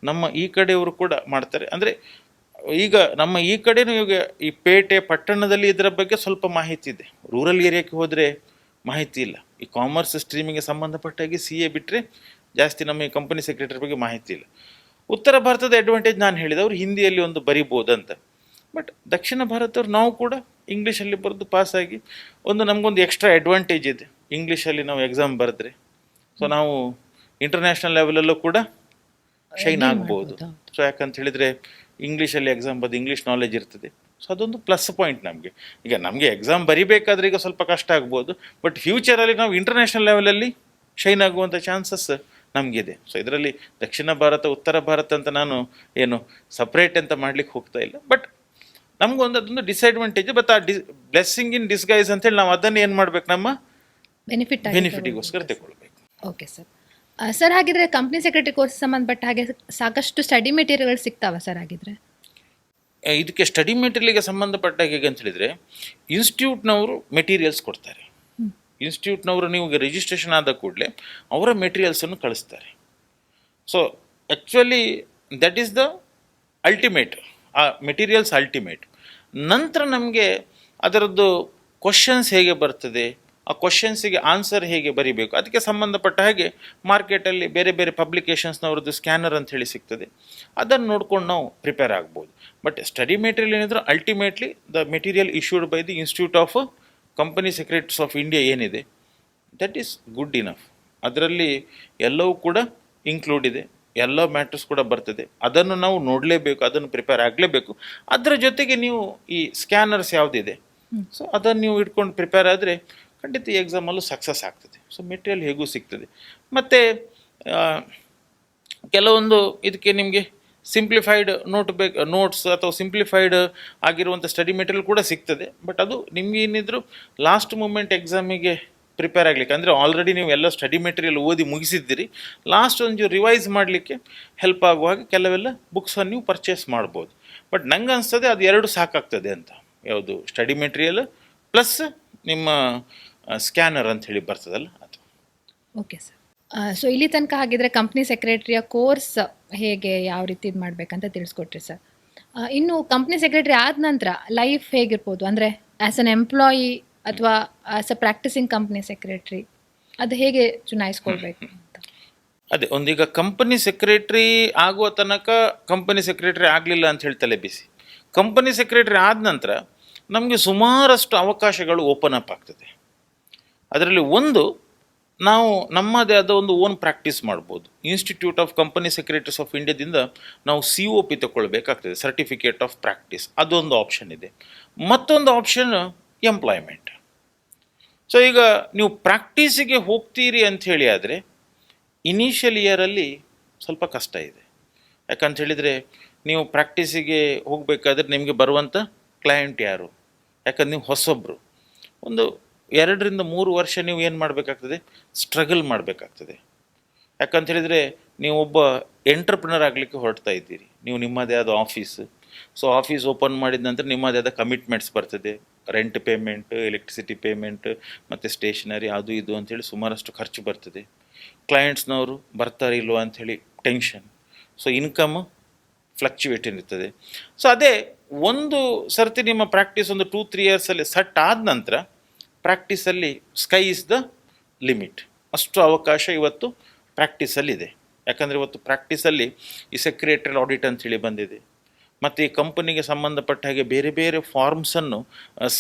ನಮ್ಮ ಈ ಕಡೆಯವರು ಕೂಡ ಮಾಡ್ತಾರೆ. ಅಂದರೆ ಈಗ ನಮ್ಮ ಈ ಕಡೆನೂ ಈಗ ಈ ಪೇಟೆ ಪಟ್ಟಣದಲ್ಲಿ ಇದರ ಬಗ್ಗೆ ಸ್ವಲ್ಪ ಮಾಹಿತಿ ಇದೆ. ರೂರಲ್ ಏರಿಯಾಕ್ಕೆ ಹೋದರೆ ಮಾಹಿತಿ ಇಲ್ಲ. ಈ ಕಾಮರ್ಸ್ ಸ್ಟ್ರೀಮಿಗೆ ಸಂಬಂಧಪಟ್ಟಾಗಿ CA ಬಿಟ್ಟರೆ ಜಾಸ್ತಿ ನಮ್ಮ ಈ ಕಂಪನಿ ಸೆಕ್ರೆಟರಿ ಬಗ್ಗೆ ಮಾಹಿತಿ ಇಲ್ಲ. ಉತ್ತರ ಭಾರತದ ಅಡ್ವಾಂಟೇಜ್ ನಾನು ಹೇಳಿದೆ, ಅವರು ಹಿಂದಿಯಲ್ಲಿ ಒಂದು ಬರಿಬೋದಂತ. ಬಟ್ ದಕ್ಷಿಣ ಭಾರತವ್ರು ನಾವು ಕೂಡ ಇಂಗ್ಲೀಷಲ್ಲಿ ಬರೆದು ಪಾಸಾಗಿ ನಮಗೊಂದು ಎಕ್ಸ್ಟ್ರಾ ಅಡ್ವಾಂಟೇಜ್ ಇದೆ, ಇಂಗ್ಲೀಷಲ್ಲಿ ನಾವು ಎಕ್ಸಾಮ್ ಬರೆದ್ರೆ ಸೊ ನಾವು ಇಂಟರ್ನ್ಯಾಷನಲ್ ಲೆವೆಲಲ್ಲೂ ಕೂಡ ಶೈನ್ ಆಗ್ಬೋದು. ಸೊ ಯಾಕಂತ ಹೇಳಿದರೆ ಇಂಗ್ಲೀಷಲ್ಲಿ ಎಕ್ಸಾಮ್ ಬರೆದು ಇಂಗ್ಲೀಷ್ ನಾಲೆಜ್ ಇರ್ತದೆ. ಸೊ ಅದೊಂದು ಪ್ಲಸ್ ಪಾಯಿಂಟ್ ನಮಗೆ. ಈಗ ನಮಗೆ ಎಕ್ಸಾಮ್ ಬರಿಬೇಕಾದ್ರೆ ಈಗ ಸ್ವಲ್ಪ ಕಷ್ಟ ಆಗ್ಬೋದು, ಬಟ್ ಫ್ಯೂಚರಲ್ಲಿ ನಾವು ಇಂಟರ್ನ್ಯಾಷನಲ್ ಲೆವೆಲಲ್ಲಿ ಶೈನ್ ಆಗುವಂಥ ಚಾನ್ಸಸ್ ನಮಗಿದೆ. ಸೊ ಇದರಲ್ಲಿ ದಕ್ಷಿಣ ಭಾರತ ಉತ್ತರ ಭಾರತ ಅಂತ ನಾನು ಏನು ಸಪ್ರೇಟ್ ಅಂತ ಮಾಡ್ಲಿಕ್ಕೆ ಹೋಗ್ತಾ ಇಲ್ಲ, ಬಟ್ ನಮಗೊಂದು ಅದೊಂದು ಡಿಸ್ಅಡ್ವಾಂಟೇಜ್. ಬಟ್ ಆ ಬ್ಲೆಸ್ಸಿಂಗ್ ಇನ್ ಡಿಸ್ಗೈಸ್ ಅಂತೇಳಿ ನಾವು ಅದನ್ನು ಏನು ಮಾಡ್ಬೇಕು, ನಮ್ಮ ಬೆನಿಫಿಟಿಗೋಸ್ಕರ ತಗೊಳ್ಬೇಕು. Okay sir. ಸರ್ ಹಾಗಿದ್ರೆ ಕಂಪ್ನಿ ಸೆಕ್ರೆಟರಿ ಕೋರ್ಸ್ ಸಂಬಂಧಪಟ್ಟ ಹಾಗೆ ಸಾಕಷ್ಟು ಸ್ಟಡಿ ಮೆಟೀರಿಯಲ್ಗಳು ಸಿಗ್ತಾವ ಸರ್ ಹಾಗಿದ್ರೆ? ಇದಕ್ಕೆ ಸ್ಟಡಿ ಮೆಟೀರಿಯಲ್ಗೆ ಸಂಬಂಧಪಟ್ಟಾಗ ಹೇಗೆ ಅಂತ ಹೇಳಿದರೆ ಇನ್ಸ್ಟಿಟ್ಯೂಟ್ನವರು ಮೆಟೀರಿಯಲ್ಸ್ ಕೊಡ್ತಾರೆ. ಇನ್ಸ್ಟಿಟ್ಯೂಟ್ನವರು ನೀವು ರಿಜಿಸ್ಟ್ರೇಷನ್ ಆದ ಕೂಡಲೇ ಅವರ ಮೆಟೀರಿಯಲ್ಸನ್ನು ಕಳಿಸ್ತಾರೆ. So actually that is the ultimate, ಆ ಮೆಟೀರಿಯಲ್ಸ್ ಅಲ್ಟಿಮೇಟ್. ನಂತರ ನಮಗೆ ಅದರದ್ದು ಕ್ವಶನ್ಸ್ ಹೇಗೆ ಬರ್ತದೆ, ಆ ಕ್ವಶನ್ಸಿಗೆ ಆನ್ಸರ್ ಹೇಗೆ ಬರಿಬೇಕು, ಅದಕ್ಕೆ ಸಂಬಂಧಪಟ್ಟ ಹಾಗೆ ಮಾರ್ಕೆಟಲ್ಲಿ ಬೇರೆ ಬೇರೆ ಪಬ್ಲಿಕೇಶನ್ಸ್ನವ್ರದ್ದು ಸ್ಕ್ಯಾನರ್ ಅಂತ ಹೇಳಿ ಸಿಗ್ತದೆ, ಅದನ್ನು ನೋಡ್ಕೊಂಡು ನಾವು ಪ್ರಿಪೇರ್ ಆಗ್ಬೋದು. ಬಟ್ ಸ್ಟಡಿ ಮೆಟೀರಿಯಲ್ ಏನಿದ್ರು ultimately the material issued by the institute of company secretaries of India ಏನಿದೆ ದಟ್ ಈಸ್ ಗುಡ್ ಇನಫ್. ಅದರಲ್ಲಿ ಎಲ್ಲವೂ ಕೂಡ ಇನ್ಕ್ಲೂಡ್ ಇದೆ, ಎಲ್ಲ ಮ್ಯಾಟ್ರಸ್ ಕೂಡ ಬರ್ತದೆ, ಅದನ್ನು ನಾವು ನೋಡಲೇಬೇಕು, ಅದನ್ನು ಪ್ರಿಪೇರ್ ಆಗಲೇಬೇಕು. ಅದರ ಜೊತೆಗೆ ನೀವು ಈ ಸ್ಕ್ಯಾನರ್ಸ್ ಯಾವುದಿದೆ ಸೊ ಅದನ್ನು ನೀವು ಇಟ್ಕೊಂಡು ಪ್ರಿಪೇರ್ ಆದರೆ ಖಂಡಿತ ಈ ಎಕ್ಸಾಮಲ್ಲೂ ಸಕ್ಸಸ್ ಆಗ್ತದೆ. ಸೊ ಮೆಟೀರಿಯಲ್ ಹೇಗೂ ಸಿಗ್ತದೆ. ಮತ್ತು ಕೆಲವೊಂದು ಇದಕ್ಕೆ ನಿಮಗೆ ಸಿಂಪ್ಲಿಫೈಡ್ ನೋಟ್ಸ್ ಅಥವಾ ಸಿಂಪ್ಲಿಫೈಡ್ ಆಗಿರುವಂಥ ಸ್ಟಡಿ ಮೆಟೀರಿಯಲ್ ಕೂಡ ಸಿಗ್ತದೆ. ಬಟ್ ಅದು ನಿಮ್ಗೆ ಏನಿದ್ರು ಲಾಸ್ಟ್ ಮೂಮೆಂಟ್ ಎಕ್ಸಾಮಿಗೆ ಪ್ರಿಪೇರ್ ಆಗಲಿಕ್ಕೆ, ಅಂದರೆ ಆಲ್ರೆಡಿ ನೀವು ಎಲ್ಲ ಸ್ಟಡಿ ಮೆಟೀರಿಯಲ್ ಓದಿ ಮುಗಿಸಿದ್ದೀರಿ, ಲಾಸ್ಟ್ ಒಂದು ರಿವೈಸ್ ಮಾಡಲಿಕ್ಕೆ ಹೆಲ್ಪ್ ಆಗುವಾಗ ಕೆಲವೆಲ್ಲ ಬುಕ್ಸನ್ನು ನೀವು ಪರ್ಚೇಸ್ ಮಾಡ್ಬೋದು. ಬಟ್ ನಂಗೆ ಅನಿಸ್ತದೆ ಅದು ಎರಡು ಸಾಕಾಗ್ತದೆ ಅಂತ. ಯಾವುದು ಸ್ಟಡಿ ಮೆಟೀರಿಯಲ್ ಪ್ಲಸ್ ನಿಮ್ಮ ಸ್ಕ್ಯಾನರ್ ಅಂತ ಹೇಳಿ ಬರ್ತದಲ್ಲ ಅದು. Okay sir. ಸೊ ಇಲ್ಲಿ ತನಕ ಹಾಗಿದ್ರೆ ಕಂಪ್ನಿ ಸೆಕ್ರೆಟರಿಯ ಕೋರ್ಸ್ ಹೇಗೆ ಯಾವ ರೀತಿ ಇದು ಮಾಡಬೇಕಂತ ತಿಳಿಸ್ಕೊಟ್ರಿ ಸರ್. ಇನ್ನು ಕಂಪ್ನಿ ಸೆಕ್ರೆಟರಿ ಆದ ನಂತರ ಲೈಫ್ ಹೇಗಿರ್ಬೋದು, ಅಂದರೆ ಆ್ಯಸ್ ಅನ್ ಎಂಪ್ಲಾಯಿ ಅಥವಾ as a practising company secretary ಅದು ಹೇಗೆ ಚುನಾಯಿಸ್ಕೊಳ್ಬೇಕು ಅಂತ? ಅದೇ ಒಂದೀಗ ಕಂಪನಿ ಸೆಕ್ರೆಟ್ರಿ ಆಗುವ ತನಕ ಕಂಪನಿ ಸೆಕ್ರೆಟ್ರಿ ಆಗಲಿಲ್ಲ ಅಂತ ಹೇಳಿ ತಲೆ ಬಿಸಿ. ಕಂಪನಿ ಸೆಕ್ರೆಟ್ರಿ ಆದ ನಂತರ ನಮಗೆ ಸುಮಾರಷ್ಟು ಅವಕಾಶಗಳು ಓಪನ್ ಅಪ್ ಆಗ್ತದೆ. ಅದರಲ್ಲಿ ಒಂದು, ನಾವು ನಮ್ಮದೇ ಆದ ಒಂದು ಓನ್ ಪ್ರಾಕ್ಟೀಸ್ ಮಾಡ್ಬೋದು. Institute of company secretaries of ಇಂಡಿಯಾದಿಂದ ನಾವು COP ತಗೊಳ್ಬೇಕಾಗ್ತದೆ, ಸರ್ಟಿಫಿಕೇಟ್ ಆಫ್ ಪ್ರಾಕ್ಟೀಸ್, ಅದೊಂದು ಆಪ್ಷನ್ ಇದೆ. ಮತ್ತೊಂದು ಆಪ್ಷನ್ ಎಂಪ್ಲಾಯ್ಮೆಂಟ್. ಸೊ ಈಗ ನೀವು ಪ್ರಾಕ್ಟೀಸಿಗೆ ಹೋಗ್ತೀರಿ ಅಂಥೇಳಿ ಆದರೆ ಇನಿಷಿಯಲ್ ಇಯರಲ್ಲಿ ಸ್ವಲ್ಪ ಕಷ್ಟ ಇದೆ. ಯಾಕಂತ ಹೇಳಿದರೆ ನೀವು ಪ್ರಾಕ್ಟೀಸಿಗೆ ಹೋಗಬೇಕಾದ್ರೆ ನಿಮಗೆ ಬರುವಂಥ ಕ್ಲೈಂಟ್ ಯಾರು, ಯಾಕಂದ್ರೆ ನೀವು ಹೊಸೊಬ್ಬರು, ಒಂದು 2-3 ವರ್ಷ ನೀವು ಏನು ಮಾಡಬೇಕಾಗ್ತದೆ, ಸ್ಟ್ರಗಲ್ ಮಾಡಬೇಕಾಗ್ತದೆ. ಯಾಕಂತ ಹೇಳಿದರೆ ನೀವು ಒಬ್ಬ ಎಂಟರ್ಪ್ರಿನರ್ ಆಗಲಿಕ್ಕೆ ಹೊರಡ್ತಾ ಇದ್ದೀರಿ, ನೀವು ನಿಮ್ಮದೇ ಆದ ಆಫೀಸ್. ಸೊ ಆಫೀಸ್ ಓಪನ್ ಮಾಡಿದ ನಂತರ ನಿಮ್ಮದೇ ಆದ ಕಮಿಟ್ಮೆಂಟ್ಸ್ ಬರ್ತದೆ, ರೆಂಟ್ ಪೇಮೆಂಟ್, ಎಲೆಕ್ಟ್ರಿಸಿಟಿ ಪೇಮೆಂಟ್, ಮತ್ತು ಸ್ಟೇಷನರಿ ಅದು ಇದು ಅಂಥೇಳಿ ಸುಮಾರಷ್ಟು ಖರ್ಚು ಬರ್ತದೆ. ಕ್ಲೈಂಟ್ಸ್ನವರು ಬರ್ತಾರೆ ಇಲ್ವೋ ಅಂಥೇಳಿ ಟೆನ್ಷನ್. ಸೊ ಇನ್ಕಮ್ ಫ್ಲಕ್ಚುವೇಟ್ ಇರ್ತದೆ. ಸೊ ಅದೇ ಒಂದು ಸರ್ತಿ ನಿಮ್ಮ ಪ್ರಾಕ್ಟೀಸ್ ಒಂದು 2-3 ಇಯರ್ಸಲ್ಲಿ ಸೆಟ್ ಆದ ನಂತರ ಪ್ರಾಕ್ಟೀಸಲ್ಲಿ ಸ್ಕೈ ಇಸ್ ದ ಲಿಮಿಟ್. ಅಷ್ಟು ಅವಕಾಶ ಇವತ್ತು ಪ್ರಾಕ್ಟೀಸಲ್ಲಿದೆ. ಯಾಕಂದರೆ ಇವತ್ತು ಪ್ರಾಕ್ಟೀಸಲ್ಲಿ ಈ ಸೆಕ್ರೆಟರಿಯಲ್ ಆಡಿಟ್ ಅಂಥೇಳಿ ಬಂದಿದೆ, ಮತ್ತು ಈ ಕಂಪನಿಗೆ ಸಂಬಂಧಪಟ್ಟ ಹಾಗೆ ಬೇರೆ ಬೇರೆ ಫಾರ್ಮ್ಸನ್ನು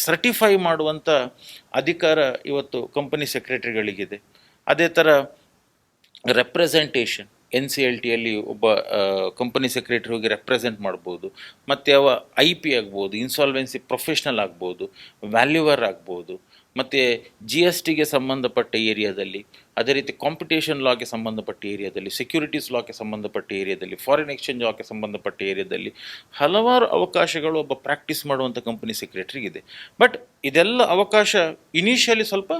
ಸರ್ಟಿಫೈ ಮಾಡುವಂಥ ಅಧಿಕಾರ ಇವತ್ತು ಕಂಪನಿ ಸೆಕ್ರೆಟರಿಗಳಿಗಿದೆ. ಅದೇ ಥರ ರೆಪ್ರೆಸೆಂಟೇಷನ್, NCLTಯಲ್ಲಿ ಒಬ್ಬ ಕಂಪನಿ ಸೆಕ್ರೆಟರಿ ಹೋಗಿ ರೆಪ್ರೆಸೆಂಟ್ ಮಾಡ್ಬೋದು, ಮತ್ತು ಅವ IP ಆಗ್ಬೋದು, ಇನ್ಸಾಲ್ವೆನ್ಸಿ ಪ್ರೊಫೆಷ್ನಲ್ ಆಗ್ಬೋದು, ವ್ಯಾಲ್ಯೂವರ್ ಆಗ್ಬೋದು, ಮತ್ತು GSTಗೆ ಸಂಬಂಧಪಟ್ಟ ಏರಿಯಾದಲ್ಲಿ, ಅದೇ ರೀತಿ ಕಾಂಪಿಟೇಷನ್ ಲಾಗೆ ಸಂಬಂಧಪಟ್ಟ ಏರಿಯಾದಲ್ಲಿ, ಸೆಕ್ಯೂರಿಟೀಸ್ ಲಾಗೆ ಸಂಬಂಧಪಟ್ಟ ಏರಿಯಾದಲ್ಲಿ, ಫಾರಿನ್ ಎಕ್ಸ್ಚೇಂಜ್ ಲಾಗೆ ಸಂಬಂಧಪಟ್ಟ ಏರಿಯಾದಲ್ಲಿ ಹಲವಾರು ಅವಕಾಶಗಳು ಒಬ್ಬ ಪ್ರಾಕ್ಟೀಸ್ ಮಾಡುವಂಥ ಕಂಪನಿ ಸೆಕ್ರೆಟರಿಗಿದೆ. ಬಟ್ ಇದೆಲ್ಲ ಅವಕಾಶ ಇನಿಷಿಯಲಿ ಸ್ವಲ್ಪ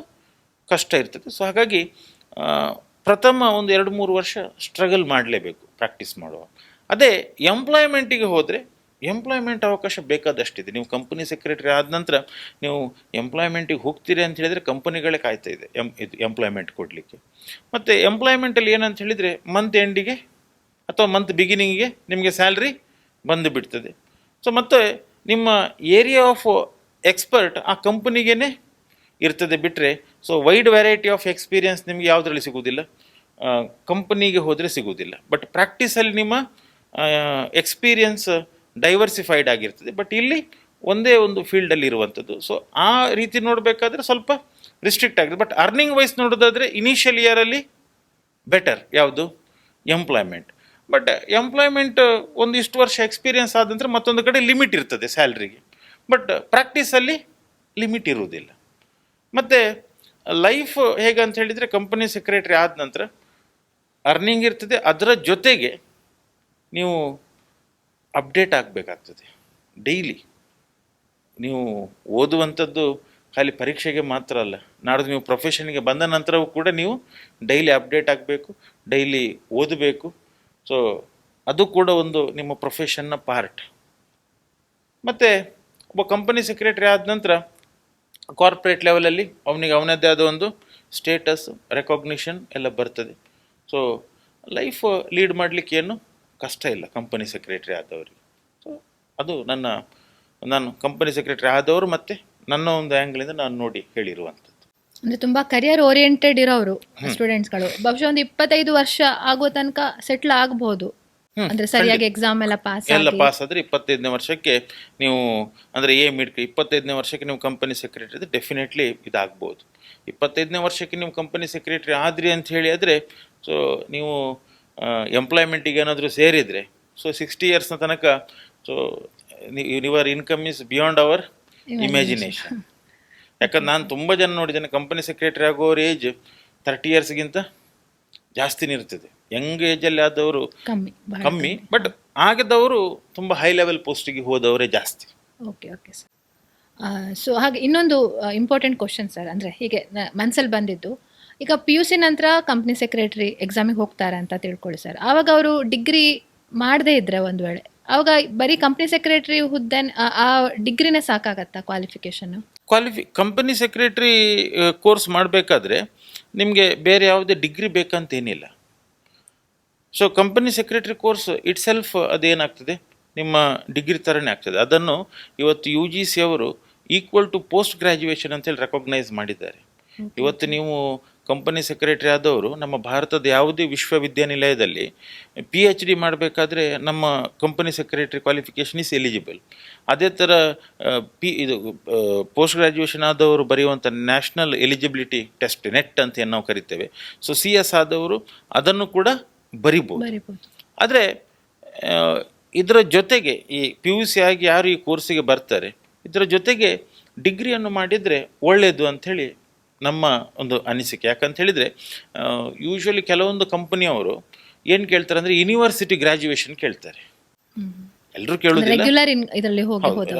ಕಷ್ಟ ಇರ್ತದೆ. ಸೊ ಹಾಗಾಗಿ ಪ್ರಥಮ ಒಂದು 2-3 ವರ್ಷ ಸ್ಟ್ರಗಲ್ ಮಾಡಲೇಬೇಕು ಪ್ರಾಕ್ಟೀಸ್ ಮಾಡುವ. ಅದೇ ಎಂಪ್ಲಾಯ್ಮೆಂಟಿಗೆ ಹೋದರೆ ಎಂಪ್ಲಾಯ್ಮೆಂಟ್ ಅವಕಾಶ ಬೇಕಾದಷ್ಟಿದೆ. ನೀವು ಕಂಪನಿ ಸೆಕ್ರೆಟರಿ ಆದ ನಂತರ ನೀವು ಎಂಪ್ಲಾಯ್ಮೆಂಟಿಗೆ ಹೋಗ್ತೀರಿ ಅಂತ ಹೇಳಿದರೆ ಕಂಪನಿಗಳೇ ಕಾಯ್ತಾ ಇದೆ ಇದು ಎಂಪ್ಲಾಯ್ಮೆಂಟ್ ಕೊಡಲಿಕ್ಕೆ. ಮತ್ತು ಎಂಪ್ಲಾಯ್ಮೆಂಟಲ್ಲಿ ಏನಂತ ಹೇಳಿದರೆ ಮಂತ್ ಎಂಡಿಗೆ ಅಥವಾ ಮಂತ್ ಬಿಗಿನಿಂಗಿಗೆ ನಿಮಗೆ ಸ್ಯಾಲ್ರಿ ಬಂದು ಬಿಡ್ತದೆ. ಸೊ ಮತ್ತು ನಿಮ್ಮ ಏರಿಯಾ ಆಫ್ ಎಕ್ಸ್ಪರ್ಟ್ ಆ ಕಂಪನಿಗೇ ಇರ್ತದೆ ಬಿಟ್ಟರೆ, so wide variety of experience ನಿಮಗೆ ಯಾವುದರಲ್ಲಿ ಸಿಗೋದಿಲ್ಲ, ಕಂಪನಿಗೆ ಹೋದರೆ ಸಿಗೋದಿಲ್ಲ. ಬಟ್ ಪ್ರಾಕ್ಟೀಸಲ್ಲಿ ನಿಮ್ಮ ಎಕ್ಸ್ಪೀರಿಯನ್ಸ್ ಡೈವರ್ಸಿಫೈಡ್ ಆಗಿರ್ತದೆ. ಬಟ್ ಇಲ್ಲಿ ಒಂದೇ ಒಂದು ಫೀಲ್ಡಲ್ಲಿ ಇರುವಂಥದ್ದು. ಸೊ ಆ ರೀತಿ ನೋಡಬೇಕಾದ್ರೆ ಸ್ವಲ್ಪ ರಿಸ್ಟ್ರಿಕ್ಟ್ ಆಗಿದೆ. ಬಟ್ ಅರ್ನಿಂಗ್ ವೈಸ್ ನೋಡೋದಾದರೆ ಇನಿಷಿಯಲ್ ಇಯರಲ್ಲಿ ಬೆಟರ್ ಯಾವುದು, ಎಂಪ್ಲಾಯ್ಮೆಂಟ್. ಬಟ್ ಎಂಪ್ಲಾಯ್ಮೆಂಟ್ ಒಂದಿಷ್ಟು ವರ್ಷ ಎಕ್ಸ್ಪೀರಿಯನ್ಸ್ ಆದ ನಂತರ ಮತ್ತೊಂದು ಕಡೆ ಲಿಮಿಟ್ ಇರ್ತದೆ ಸ್ಯಾಲ್ರಿಗೆ. ಬಟ್ ಪ್ರಾಕ್ಟೀಸಲ್ಲಿ ಲಿಮಿಟ್ ಇರುವುದಿಲ್ಲ. ಮತ್ತು ಲೈಫ್ ಹೇಗಂತ ಹೇಳಿದರೆ ಕಂಪನಿ ಸೆಕ್ರೆಟರಿ ಆದ ನಂತರ ಅರ್ನಿಂಗ್ ಇರ್ತದೆ, ಅದರ ಜೊತೆಗೆ ನೀವು ಅಪ್ಡೇಟ್ ಆಗಬೇಕಾಗ್ತದೆ ಡೈಲಿ. ನೀವು ಓದುವಂಥದ್ದು ಖಾಲಿ ಪರೀಕ್ಷೆಗೆ ಮಾತ್ರ ಅಲ್ಲ, ನಾಡ್ದು ನೀವು ಪ್ರೊಫೆಷನ್ಗೆ ಬಂದ ನಂತರವೂ ಕೂಡ ನೀವು ಡೈಲಿ ಅಪ್ಡೇಟ್ ಆಗಬೇಕು, ಡೈಲಿ ಓದಬೇಕು. ಸೊ ಅದು ಕೂಡ ಒಂದು ನಿಮ್ಮ ಪ್ರೊಫೆಷನ್ನ ಪಾರ್ಟ್. ಮತ್ತು ಒಬ್ಬ ಕಂಪನಿ ಸೆಕ್ರೆಟರಿ ಆದ ನಂತರ ಕಾರ್ಪೊರೇಟ್ ಲೆವೆಲಲ್ಲಿ ಅವನಿಗೆ ಅವನದ್ದೇ ಆದ ಒಂದು ಸ್ಟೇಟಸ್, ರೆಕಾಗ್ನಿಷನ್ ಎಲ್ಲ ಬರ್ತದೆ. ಸೊ ಲೈಫ್ ಲೀಡ್ ಮಾಡಲಿಕ್ಕೆ ಏನು ಕಷ್ಟ ಇಲ್ಲ ಕಂಪನಿ ಸೆಕ್ರೆಟರಿ ಆದವರಿಗೆ. ಸೊ ಅದು ನಾನು ಕಂಪನಿ ಸೆಕ್ರೆಟರಿ ಆದವರು ಮತ್ತು ನನ್ನ ಒಂದು ಆ್ಯಂಗ್ಲಿಂದ ನಾನು ನೋಡಿ ಹೇಳಿರುವಂಥದ್ದು. ಅಂದರೆ ತುಂಬ ಕರಿಯರ್ ಓರಿಯೆಂಟೆಡ್ ಇರೋರು ಸ್ಟೂಡೆಂಟ್ಸ್ಗಳು ಬಹುಶಃ ಒಂದು 25 ವರ್ಷ ಆಗೋ ತನಕ ಸೆಟ್ಲ್ ಆಗಬಹುದು. ಅಂದರೆ ಸರಿಯಾಗಿ ಎಕ್ಸಾಮ್ ಎಲ್ಲ ಪಾಸ್ ಆದರೆ 25ನೇ ವರ್ಷಕ್ಕೆ ನೀವು ಅಂದರೆ ಮಿಡ್ 25ನೇ ವರ್ಷಕ್ಕೆ ನೀವು ಕಂಪನಿ ಸೆಕ್ರೆಟರಿ ಇದ್ರೆ ಡೆಫಿನೆಟ್ಲಿ ಇದಾಗ್ಬೋದು. 25ನೇ ವರ್ಷಕ್ಕೆ ನೀವು ಕಂಪನಿ ಸೆಕ್ರೆಟರಿ ಆದ್ರಿ ಅಂತ ಹೇಳಿ ಆದರೆ ಸೊ ನೀವು ಎಂಪ್ಲಾಯ್ಮೆಂಟಿಗೆ ಏನಾದರೂ ಸೇರಿದರೆ ಸೊ 60 ಇಯರ್ಸ್ನ ತನಕ so your income is beyond our imagination. ಯಾಕಂದ್ರೆ ನಾನು ತುಂಬ ಜನ ನೋಡಿದ್ದೇನೆ, ಕಂಪನಿ ಸೆಕ್ರೆಟರಿ ಆಗೋರ ಏಜ್ 30 ಇಯರ್ಸ್ಗಿಂತ ಜಾಸ್ತಿನೇ ಇರ್ತದೆ. ಯಂಗ್ ಏಜಲ್ಲಿ ಆದವರು ಕಮ್ಮಿ, ಬಟ್ ಆಗದವರು ತುಂಬ ಹೈ ಲೆವೆಲ್ ಪೋಸ್ಟಿಗೆ ಹೋದವರೇ ಜಾಸ್ತಿ. Okay okay sir. ಸೊ ಹಾಗೆ ಇನ್ನೊಂದು ಇಂಪಾರ್ಟೆಂಟ್ ಕ್ವಶನ್ ಸರ್, ಅಂದರೆ ಹೀಗೆ ಮನಸ್ಸಲ್ಲಿ ಬಂದಿದ್ದು, ಈಗ PUC ನಂತರ ಕಂಪ್ನಿ ಸೆಕ್ರೆಟರಿ ಎಕ್ಸಾಮಿಗೆ ಹೋಗ್ತಾರೆ ಅಂತ ತಿಳ್ಕೊಳ್ಳಿ ಸರ್. ಆವಾಗ ಅವರು ಡಿಗ್ರಿ ಮಾಡದೇ ಇದ್ದರೆ ಒಂದು ವೇಳೆ ಆವಾಗ ಬರೀ ಕಂಪ್ನಿ ಸೆಕ್ರೆಟರಿ ಹುದ್ದೆ ಆ ಡಿಗ್ರಿನೇ ಸಾಕಾಗತ್ತಾ ಕ್ವಾಲಿಫಿಕೇಷನ್ನು? ಕಂಪನಿ ಸೆಕ್ರೆಟರಿ ಕೋರ್ಸ್ ಮಾಡಬೇಕಾದ್ರೆ ನಿಮಗೆ ಬೇರೆ ಯಾವುದೇ ಡಿಗ್ರಿ ಬೇಕಂತೇನಿಲ್ಲ. So company secretary course itself ಅದೇನಾಗ್ತದೆ ನಿಮ್ಮ ಡಿಗ್ರಿ ಥರನೇ ಆಗ್ತದೆ. ಅದನ್ನು ಇವತ್ತು UGC ಅವರು ಈಕ್ವಲ್ ಟು ಪೋಸ್ಟ್ ಗ್ರ್ಯಾಜುಯೇಷನ್ ಅಂತೇಳಿ ರೆಕಾಗ್ನೈಸ್ ಮಾಡಿದ್ದಾರೆ. ಇವತ್ತು ನೀವು ಕಂಪನಿ ಸೆಕ್ರೆಟರಿ ಆದವರು ನಮ್ಮ ಭಾರತದ ಯಾವುದೇ ವಿಶ್ವವಿದ್ಯಾನಿಲಯದಲ್ಲಿ PhD ಮಾಡಬೇಕಾದ್ರೆ ನಮ್ಮ company secretary qualification is eligible. ಅದೇ ಥರ ಇದು ಪೋಸ್ಟ್ ಗ್ರ್ಯಾಜುಯೇಷನ್ ಆದವರು ಬರೆಯುವಂಥ ನ್ಯಾಷನಲ್ ಎಲಿಜಿಬಿಲಿಟಿ ಟೆಸ್ಟ್ ನೆಟ್ ಅಂತ ಏನು ನಾವು ಕರಿತೇವೆ. ಸೊ CS ಆದವರು ಅದನ್ನು ಕೂಡ ಬರಿಬೋದು. ಆದರೆ ಇದರ ಜೊತೆಗೆ ಈ PUC ಆಗಿ ಯಾರು ಈ ಕೋರ್ಸಿಗೆ ಬರ್ತಾರೆ ಇದರ ಜೊತೆಗೆ ಡಿಗ್ರಿಯನ್ನು ಮಾಡಿದರೆ ಒಳ್ಳೆಯದು ಅಂಥೇಳಿ ನಮ್ಮ ಒಂದು ಅನಿಸಿಕೆ. ಯಾಕಂತ ಹೇಳಿದರೆ ಯೂಶ್ವಲಿ ಕೆಲವೊಂದು ಕಂಪನಿಯವರು ಏನು ಕೇಳ್ತಾರೆ ಅಂದರೆ ಯೂನಿವರ್ಸಿಟಿ ಗ್ರ್ಯಾಜುಯೇಷನ್ ಕೇಳ್ತಾರೆ. ಎಲ್ಲರೂ ಕೇಳೋದಿಲ್ಲ,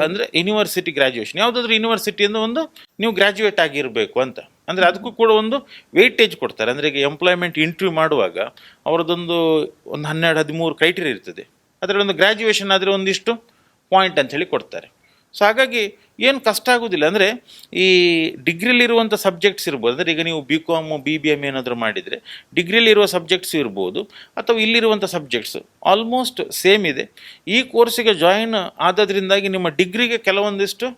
ಅಂದರೆ ಯೂನಿವರ್ಸಿಟಿ ಗ್ರ್ಯಾಜುಯೇಷನ್ ಯಾವುದಾದ್ರೂ ಯೂನಿವರ್ಸಿಟಿಯಿಂದ ಒಂದು ನೀವು ಗ್ರ್ಯಾಜುಯೇಟ್ ಆಗಿರಬೇಕು ಅಂತ. ಅಂದರೆ ಅದಕ್ಕೂ ಕೂಡ ಒಂದು ವೆಯ್ಟೇಜ್ ಕೊಡ್ತಾರೆ. ಅಂದರೆ ಈಗ ಎಂಪ್ಲಾಯ್ಮೆಂಟ್ ಇಂಟರ್ವ್ಯೂ ಮಾಡುವಾಗ ಅವರದೊಂದು 12-13 ಕ್ರೈಟೀರಿಯಾ ಇರ್ತದೆ. ಅದರಲ್ಲಿ ಒಂದು ಗ್ರ್ಯಾಜುಯೇಷನ್ ಆದರೆ ಒಂದಿಷ್ಟು ಪಾಯಿಂಟ್ ಅಂಥೇಳಿ ಕೊಡ್ತಾರೆ. ಸೊ ಹಾಗಾಗಿ ಏನು ಕಷ್ಟ ಆಗೋದಿಲ್ಲ. ಅಂದರೆ ಈ ಡಿಗ್ರಿಲಿರುವಂಥ ಸಬ್ಜೆಕ್ಟ್ಸ್ ಇರ್ಬೋದು. ಅಂದರೆ ಈಗ ನೀವು BCom BBM ಏನಾದರೂ ಮಾಡಿದರೆ ಡಿಗ್ರಿಲಿರುವ ಸಬ್ಜೆಕ್ಟ್ಸ್ ಇರ್ಬೋದು, ಅಥವಾ ಇಲ್ಲಿರುವಂಥ ಸಬ್ಜೆಕ್ಟ್ಸ್ ಆಲ್ಮೋಸ್ಟ್ ಸೇಮ್ ಇದೆ. ಈ ಕೋರ್ಸಿಗೆ ಜಾಯಿನ್ ಆದದ್ರಿಂದಾಗಿ ನಿಮ್ಮ ಡಿಗ್ರಿಗೆ ಕೆಲವೊಂದಿಷ್ಟು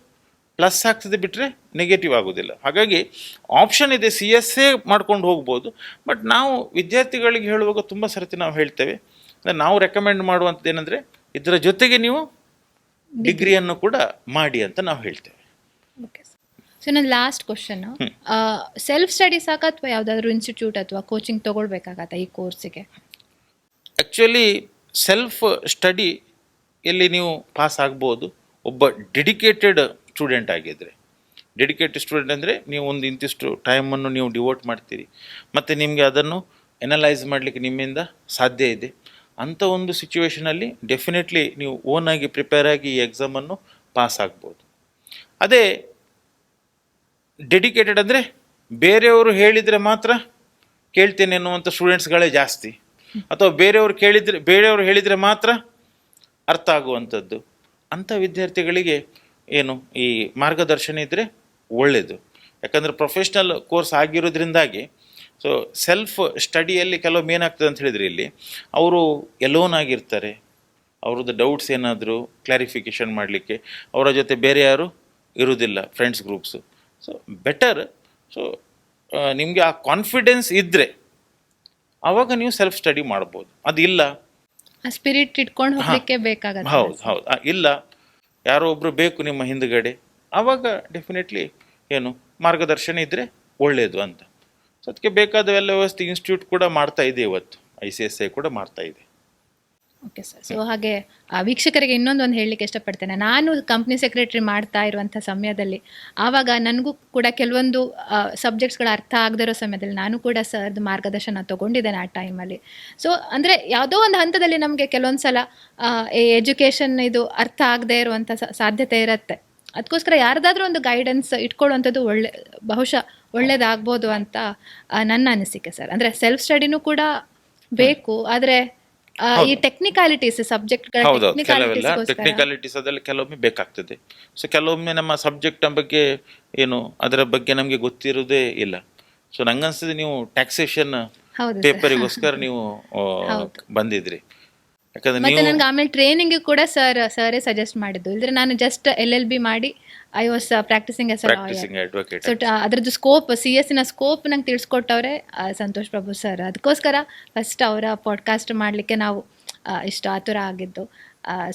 ಪ್ಲಸ್ ಆಗ್ತದೆ, ಬಿಟ್ಟರೆ ನೆಗೆಟಿವ್ ಆಗೋದಿಲ್ಲ. ಹಾಗಾಗಿ ಆಪ್ಷನ್ ಇದೆ, CSA ಮಾಡ್ಕೊಂಡು ಹೋಗ್ಬೋದು. ಬಟ್ ನಾವು ವಿದ್ಯಾರ್ಥಿಗಳಿಗೆ ಹೇಳುವಾಗ ತುಂಬ ಸರ್ತಿ ನಾವು ಹೇಳ್ತೇವೆ, ನಾವು ರೆಕಮೆಂಡ್ ಮಾಡುವಂಥದ್ದು ಏನಂದರೆ ಇದರ ಜೊತೆಗೆ ನೀವು ಡಿಗ್ರಿಯನ್ನು ಕೂಡ ಮಾಡಿ ಅಂತ ನಾವು ಹೇಳ್ತೇವೆ. ಓಕೆ. ಸೊ ನನ್ನ ಲಾಸ್ಟ್ ಕ್ವಶನ್ನು, ಸೆಲ್ಫ್ ಸ್ಟಡಿ ಸಾಕ ಅಥವಾ ಯಾವುದಾದ್ರೂ ಇನ್ಸ್ಟಿಟ್ಯೂಟ್ ಅಥವಾ ಕೋಚಿಂಗ್ ತೊಗೊಳ್ಬೇಕಾಗತ್ತಾ ಈ ಕೋರ್ಸಿಗೆ? ಆ್ಯಕ್ಚುಲಿ ಸೆಲ್ಫ್ ಸ್ಟಡಿ ಎಲ್ಲಿ ನೀವು ಪಾಸ್ ಆಗ್ಬೋದು ಒಬ್ಬ ಡೆಡಿಕೇಟೆಡ್ ಸ್ಟೂಡೆಂಟ್ ಆಗಿದ್ದರೆ. ಡೆಡಿಕೇಟೆಡ್ ಸ್ಟೂಡೆಂಟ್ ಅಂದರೆ ನೀವು ಒಂದು ಇಂತಿಷ್ಟು ಟೈಮನ್ನು ನೀವು ಡಿವೋಟ್ ಮಾಡ್ತೀರಿ ಮತ್ತು ನಿಮಗೆ ಅದನ್ನು ಎನಲೈಸ್ ಮಾಡಲಿಕ್ಕೆ ನಿಮ್ಮಿಂದ ಸಾಧ್ಯ ಇದೆ. ಅಂಥ ಒಂದು ಸಿಚುವೇಷನಲ್ಲಿ ಡೆಫಿನೆಟ್ಲಿ ನೀವು ಓನಾಗಿ ಪ್ರಿಪೇರ್ ಆಗಿ ಈ ಎಕ್ಸಾಮನ್ನು ಪಾಸ್ ಆಗ್ಬೋದು. ಅದೇ ಡೆಡಿಕೇಟೆಡ್ ಅಂದರೆ ಬೇರೆಯವರು ಹೇಳಿದರೆ ಮಾತ್ರ ಕೇಳ್ತೇನೆ ಅನ್ನುವಂಥ ಸ್ಟೂಡೆಂಟ್ಸ್ಗಳೇ ಜಾಸ್ತಿ, ಅಥವಾ ಬೇರೆಯವರು ಹೇಳಿದರೆ ಮಾತ್ರ ಅರ್ಥ ಆಗುವಂಥದ್ದು. ಅಂಥ ವಿದ್ಯಾರ್ಥಿಗಳಿಗೆ ಏನು ಈ ಮಾರ್ಗದರ್ಶನ ಇದ್ದರೆ ಒಳ್ಳೆಯದು. ಯಾಕಂದರೆ ಪ್ರೊಫೆಷ್ನಲ್ ಕೋರ್ಸ್ ಆಗಿರೋದ್ರಿಂದಾಗಿ ಸೊ ಸೆಲ್ಫ್ ಸ್ಟಡಿಯಲ್ಲಿ ಕೆಲವೊಮ್ಮೆ ಏನಾಗ್ತದೆ ಅಂತ ಹೇಳಿದರೆ ಇಲ್ಲಿ ಅವರು ಎಲೋನ್ ಆಗಿರ್ತಾರೆ. ಅವ್ರದ್ದು ಡೌಟ್ಸ್ ಏನಾದರೂ ಕ್ಲಾರಿಫಿಕೇಷನ್ ಮಾಡಲಿಕ್ಕೆ ಅವರ ಜೊತೆ ಬೇರೆ ಯಾರು ಇರುವುದಿಲ್ಲ, friends groups. So better. So ನಿಮಗೆ ಆ ಕಾನ್ಫಿಡೆನ್ಸ್ ಇದ್ದರೆ ಆವಾಗ ನೀವು ಸೆಲ್ಫ್ ಸ್ಟಡಿ ಮಾಡ್ಬೋದು. ಅದಿಲ್ಲ ಆ ಸ್ಪಿರಿಟ್ ಇಟ್ಕೊಂಡು ಹೋಗ್ಲಿಕ್ಕೆ ಬೇಕಾಗತ್ತೆ. ಹೌದು ಹೌದು ಇಲ್ಲ ಯಾರೋ ಒಬ್ರು ಬೇಕು ನಿಮ್ಮ ಹಿಂದ್ಗಡೆ, ಆವಾಗ ಡೆಫಿನೆಟ್ಲಿ ಏನು ಮಾರ್ಗದರ್ಶನ ಇದ್ದರೆ ಒಳ್ಳೆಯದು ಅಂತ. ಸೊ ಅದಕ್ಕೆ ಬೇಕಾದ ಎಲ್ಲ ವ್ಯವಸ್ಥೆ ಇನ್ಸ್ಟಿಟ್ಯೂಟ್ ಕೂಡ ಮಾಡ್ತಾ ಇದೆ, ಇವತ್ತು ICSI ಕೂಡ ಮಾಡ್ತಾ ಇದೆ. Okay sir. ಸೊ ಹಾಗೆ ವೀಕ್ಷಕರಿಗೆ ಇನ್ನೊಂದು ಹೇಳಲಿಕ್ಕೆ ಇಷ್ಟಪಡ್ತೇನೆ. ನಾನು ಕಂಪ್ನಿ ಸೆಕ್ರೆಟರಿ ಮಾಡ್ತಾ ಇರುವಂಥ ಸಮಯದಲ್ಲಿ ಆವಾಗ ನನಗೂ ಕೂಡ ಕೆಲವೊಂದು ಸಬ್ಜೆಕ್ಟ್ಸ್ಗಳು ಅರ್ಥ ಆಗದೇ ಇರೋ ಸಮಯದಲ್ಲಿ ನಾನು ಕೂಡ ಸರ್ದು ಮಾರ್ಗದರ್ಶನ ತೊಗೊಂಡಿದ್ದೇನೆ ಆ ಟೈಮಲ್ಲಿ. ಸೊ ಅಂದರೆ ಯಾವುದೋ ಒಂದು ಹಂತದಲ್ಲಿ ನಮಗೆ ಕೆಲವೊಂದು ಸಲ ಈ ಎಜುಕೇಷನ್ ಇದು ಅರ್ಥ ಆಗದೇ ಇರುವಂಥ ಸಾಧ್ಯತೆ ಇರುತ್ತೆ. ಅದಕ್ಕೋಸ್ಕರ ಯಾರ್ದಾದ್ರೂ ಒಂದು ಗೈಡೆನ್ಸ್ ಇಟ್ಕೊಳ್ಳುವಂಥದ್ದು ಬಹುಶಃ ಒಳ್ಳೇದಾಗ್ಬೋದು ಅಂತ ನನ್ನ ಅನಿಸಿಕೆ ಸರ್. ಅಂದರೆ ಸೆಲ್ಫ್ ಸ್ಟಡಿನೂ ಕೂಡ ಬೇಕು, ಆದರೆ ಈ ಟೆಕ್ನಿಕಾಲಿಟೀಸ್ ಸಬ್ಜೆಕ್ಟ್ಗಳ ಹೌದೌದು, ಕೆಲವೆಲ್ಲ ಟೆಕ್ನಿಕಾಲಿಟೀಸ್ ಅದೆಲ್ಲ ಕೆಲವೊಮ್ಮೆ ಬೇಕಾಗ್ತದೆ. ಸೊ ಕೆಲವೊಮ್ಮೆ ನಮ್ಮ ಸಬ್ಜೆಕ್ಟ್ ಬಗ್ಗೆ ಏನು ಅದರ ಬಗ್ಗೆ ನಮಗೆ ಗೊತ್ತಿರೋದೇ ಇಲ್ಲ. ಸೊ ನಂಗನ್ಸ್ತದೆ ನೀವು ಟ್ಯಾಕ್ಸೇಷನ್ ಪೇಪರಿಗೋಸ್ಕರ ನೀವು ಬಂದಿದ್ರಿ, ಯಾಕಂದ್ರೆ ಮತ್ತೆ ನನಗೆ ಆಮೇಲೆ ಟ್ರೈನಿಂಗ್ ಕೂಡ ಸರೇ ಸಜೆಸ್ಟ್ ಮಾಡಿದ್ದು. ಇಲ್ದ್ರೆ ನಾನು ಜಸ್ಟ್ LLB ಮಾಡಿ I was practising as advocate. So ಅದ್ರದ್ದು ಸ್ಕೋಪ್ CS ನ ಸ್ಕೋಪ್ ನಂಗೆ ತಿಳಿಸ್ಕೊಟ್ಟವ್ರೆ ಸಂತೋಷ್ ಪ್ರಭು ಸರ್. ಅದಕ್ಕೋಸ್ಕರ ಫಸ್ಟ್ ಅವರ ಪಾಡ್ಕಾಸ್ಟ್ ಮಾಡಲಿಕ್ಕೆ ನಾವು ಇಷ್ಟು ಆತುರ ಆಗಿದ್ದು.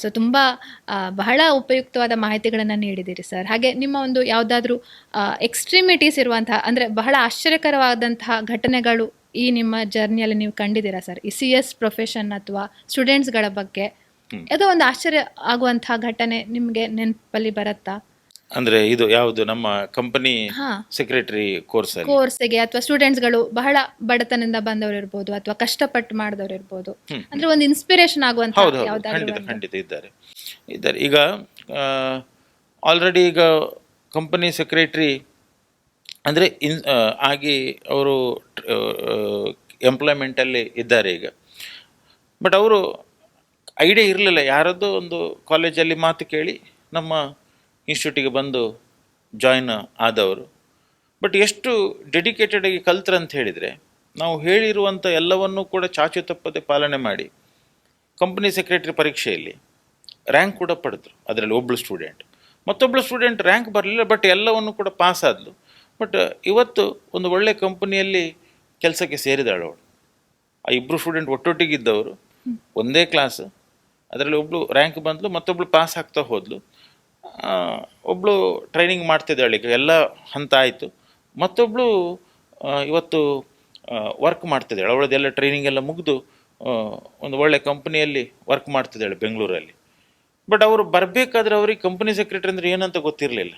ಸೊ ತುಂಬ ಬಹಳ ಉಪಯುಕ್ತವಾದ ಮಾಹಿತಿಗಳನ್ನು ನೀಡಿದ್ದೀರಿ ಸರ್. ಹಾಗೆ ನಿಮ್ಮ ಒಂದು ಯಾವುದಾದ್ರೂ ಎಕ್ಸ್ಟ್ರೀಮಿಟೀಸ್ ಇರುವಂತಹ, ಅಂದರೆ ಬಹಳ ಆಶ್ಚರ್ಯಕರವಾದಂತಹ ಘಟನೆಗಳು ಈ ನಿಮ್ಮ ಜರ್ನಿಯಲ್ಲಿ ನೀವು ಕಂಡಿದ್ದೀರಾ ಸರ್? ಈ CS ಪ್ರೊಫೆಷನ್ ಅಥವಾ ಸ್ಟೂಡೆಂಟ್ಸ್ಗಳ ಬಗ್ಗೆ ಯಾವುದೋ ಒಂದು ಆಶ್ಚರ್ಯ ಆಗುವಂತಹ ಘಟನೆ ನಿಮಗೆ ನೆನಪಲ್ಲಿ ಬರುತ್ತಾ? ಅಂದ್ರೆ ಇದು ಯಾವುದು ನಮ್ಮ ಕಂಪನಿ ಸೆಕ್ರೆಟರಿ ಕೋರ್ಸ್ಗೆ ಅಥವಾ ಸ್ಟೂಡೆಂಟ್ಸ್ಗಳು ಬಹಳ ಬಡತನದಿಂದ ಬಂದವರು ಇರ್ಬೋದು ಅಥವಾ ಕಷ್ಟಪಟ್ಟು ಮಾಡಿದವರು ಇರ್ಬೋದು, ಅಂದ್ರೆ ಒಂದು ಇನ್ಸ್ಪಿರೇಷನ್ ಆಗುವಂತ ಖಂಡಿತ ಇದ್ದಾರೆ. ಈಗ ಆಲ್ರೆಡಿ ಈಗ ಕಂಪನಿ ಸೆಕ್ರೆಟರಿ ಅಂದರೆ ಆಗಿ ಅವರು ಎಂಪ್ಲಾಯ್ಮೆಂಟಲ್ಲಿ ಇದ್ದಾರೆ ಈಗ. ಬಟ್ ಅವರು ಐಡಿಯಾ ಇರಲಿಲ್ಲ, ಯಾರದ್ದು ಒಂದು ಕಾಲೇಜಲ್ಲಿ ಮಾತು ಕೇಳಿ ನಮ್ಮ ಇನ್ಸ್ಟಿಟ್ಯೂಟಿಗೆ ಬಂದು ಜಾಯ್ನ್ ಆದವರು. ಬಟ್ ಎಷ್ಟು ಡೆಡಿಕೇಟೆಡ್ ಆಗಿ ಕಲ್ತ್ರು ಅಂತ ಹೇಳಿದರೆ, ನಾವು ಹೇಳಿರುವಂಥ ಎಲ್ಲವನ್ನೂ ಕೂಡ ಚಾಚು ತಪ್ಪದೆ ಪಾಲನೆ ಮಾಡಿ ಕಂಪನಿ ಸೆಕ್ರೆಟರಿ ಪರೀಕ್ಷೆಯಲ್ಲಿ ರ್ಯಾಂಕ್ ಕೂಡ ಪಡೆದ್ರು. ಅದರಲ್ಲಿ ಒಬ್ಬಳು ಸ್ಟೂಡೆಂಟ್, ಮತ್ತೊಬ್ಬಳು ಸ್ಟೂಡೆಂಟ್ ರ್ಯಾಂಕ್ ಬರಲಿಲ್ಲ, ಬಟ್ ಎಲ್ಲವನ್ನು ಕೂಡ ಪಾಸ್ ಆದಳು. ಬಟ್ ಇವತ್ತು ಒಂದು ಒಳ್ಳೆ ಕಂಪನಿಯಲ್ಲಿ ಕೆಲಸಕ್ಕೆ ಸೇರಿದಾಳು ಅವಳು. ಆ ಇಬ್ಬರು ಸ್ಟೂಡೆಂಟ್ ಒಟ್ಟೊಟ್ಟಿಗಿದ್ದವರು, ಒಂದೇ ಕ್ಲಾಸ್, ಅದರಲ್ಲಿ ಒಬ್ಬಳು ರ್ಯಾಂಕ್ ಬಂದಳು, ಮತ್ತೊಬ್ಬಳು ಪಾಸ್ ಆಗ್ತಾ ಹೋದಳು. ಒಬ್ಬಳು ಟ್ರೈನಿಂಗ್ ಮಾಡ್ತಿದ್ದಾಳೆ, ಈಗ ಎಲ್ಲ ಹಂತ ಆಯಿತು. ಮತ್ತೊಬ್ಬಳು ಇವತ್ತು ವರ್ಕ್ ಮಾಡ್ತಿದ್ದಾಳೆ, ಅವಳದೆಲ್ಲ ಟ್ರೈನಿಂಗ್ ಎಲ್ಲ ಮುಗಿದು ಒಂದು ಒಳ್ಳೆ ಕಂಪನಿಯಲ್ಲಿ ವರ್ಕ್ ಮಾಡ್ತಿದ್ದಾಳೆ ಬೆಂಗಳೂರಲ್ಲಿ. ಬಟ್ ಅವರು ಬರಬೇಕಾದ್ರೆ ಅವ್ರಿಗೆ ಕಂಪನಿ ಸೆಕ್ರೆಟರಿ ಅಂದರೆ ಏನಂತ ಗೊತ್ತಿರಲಿಲ್ಲ.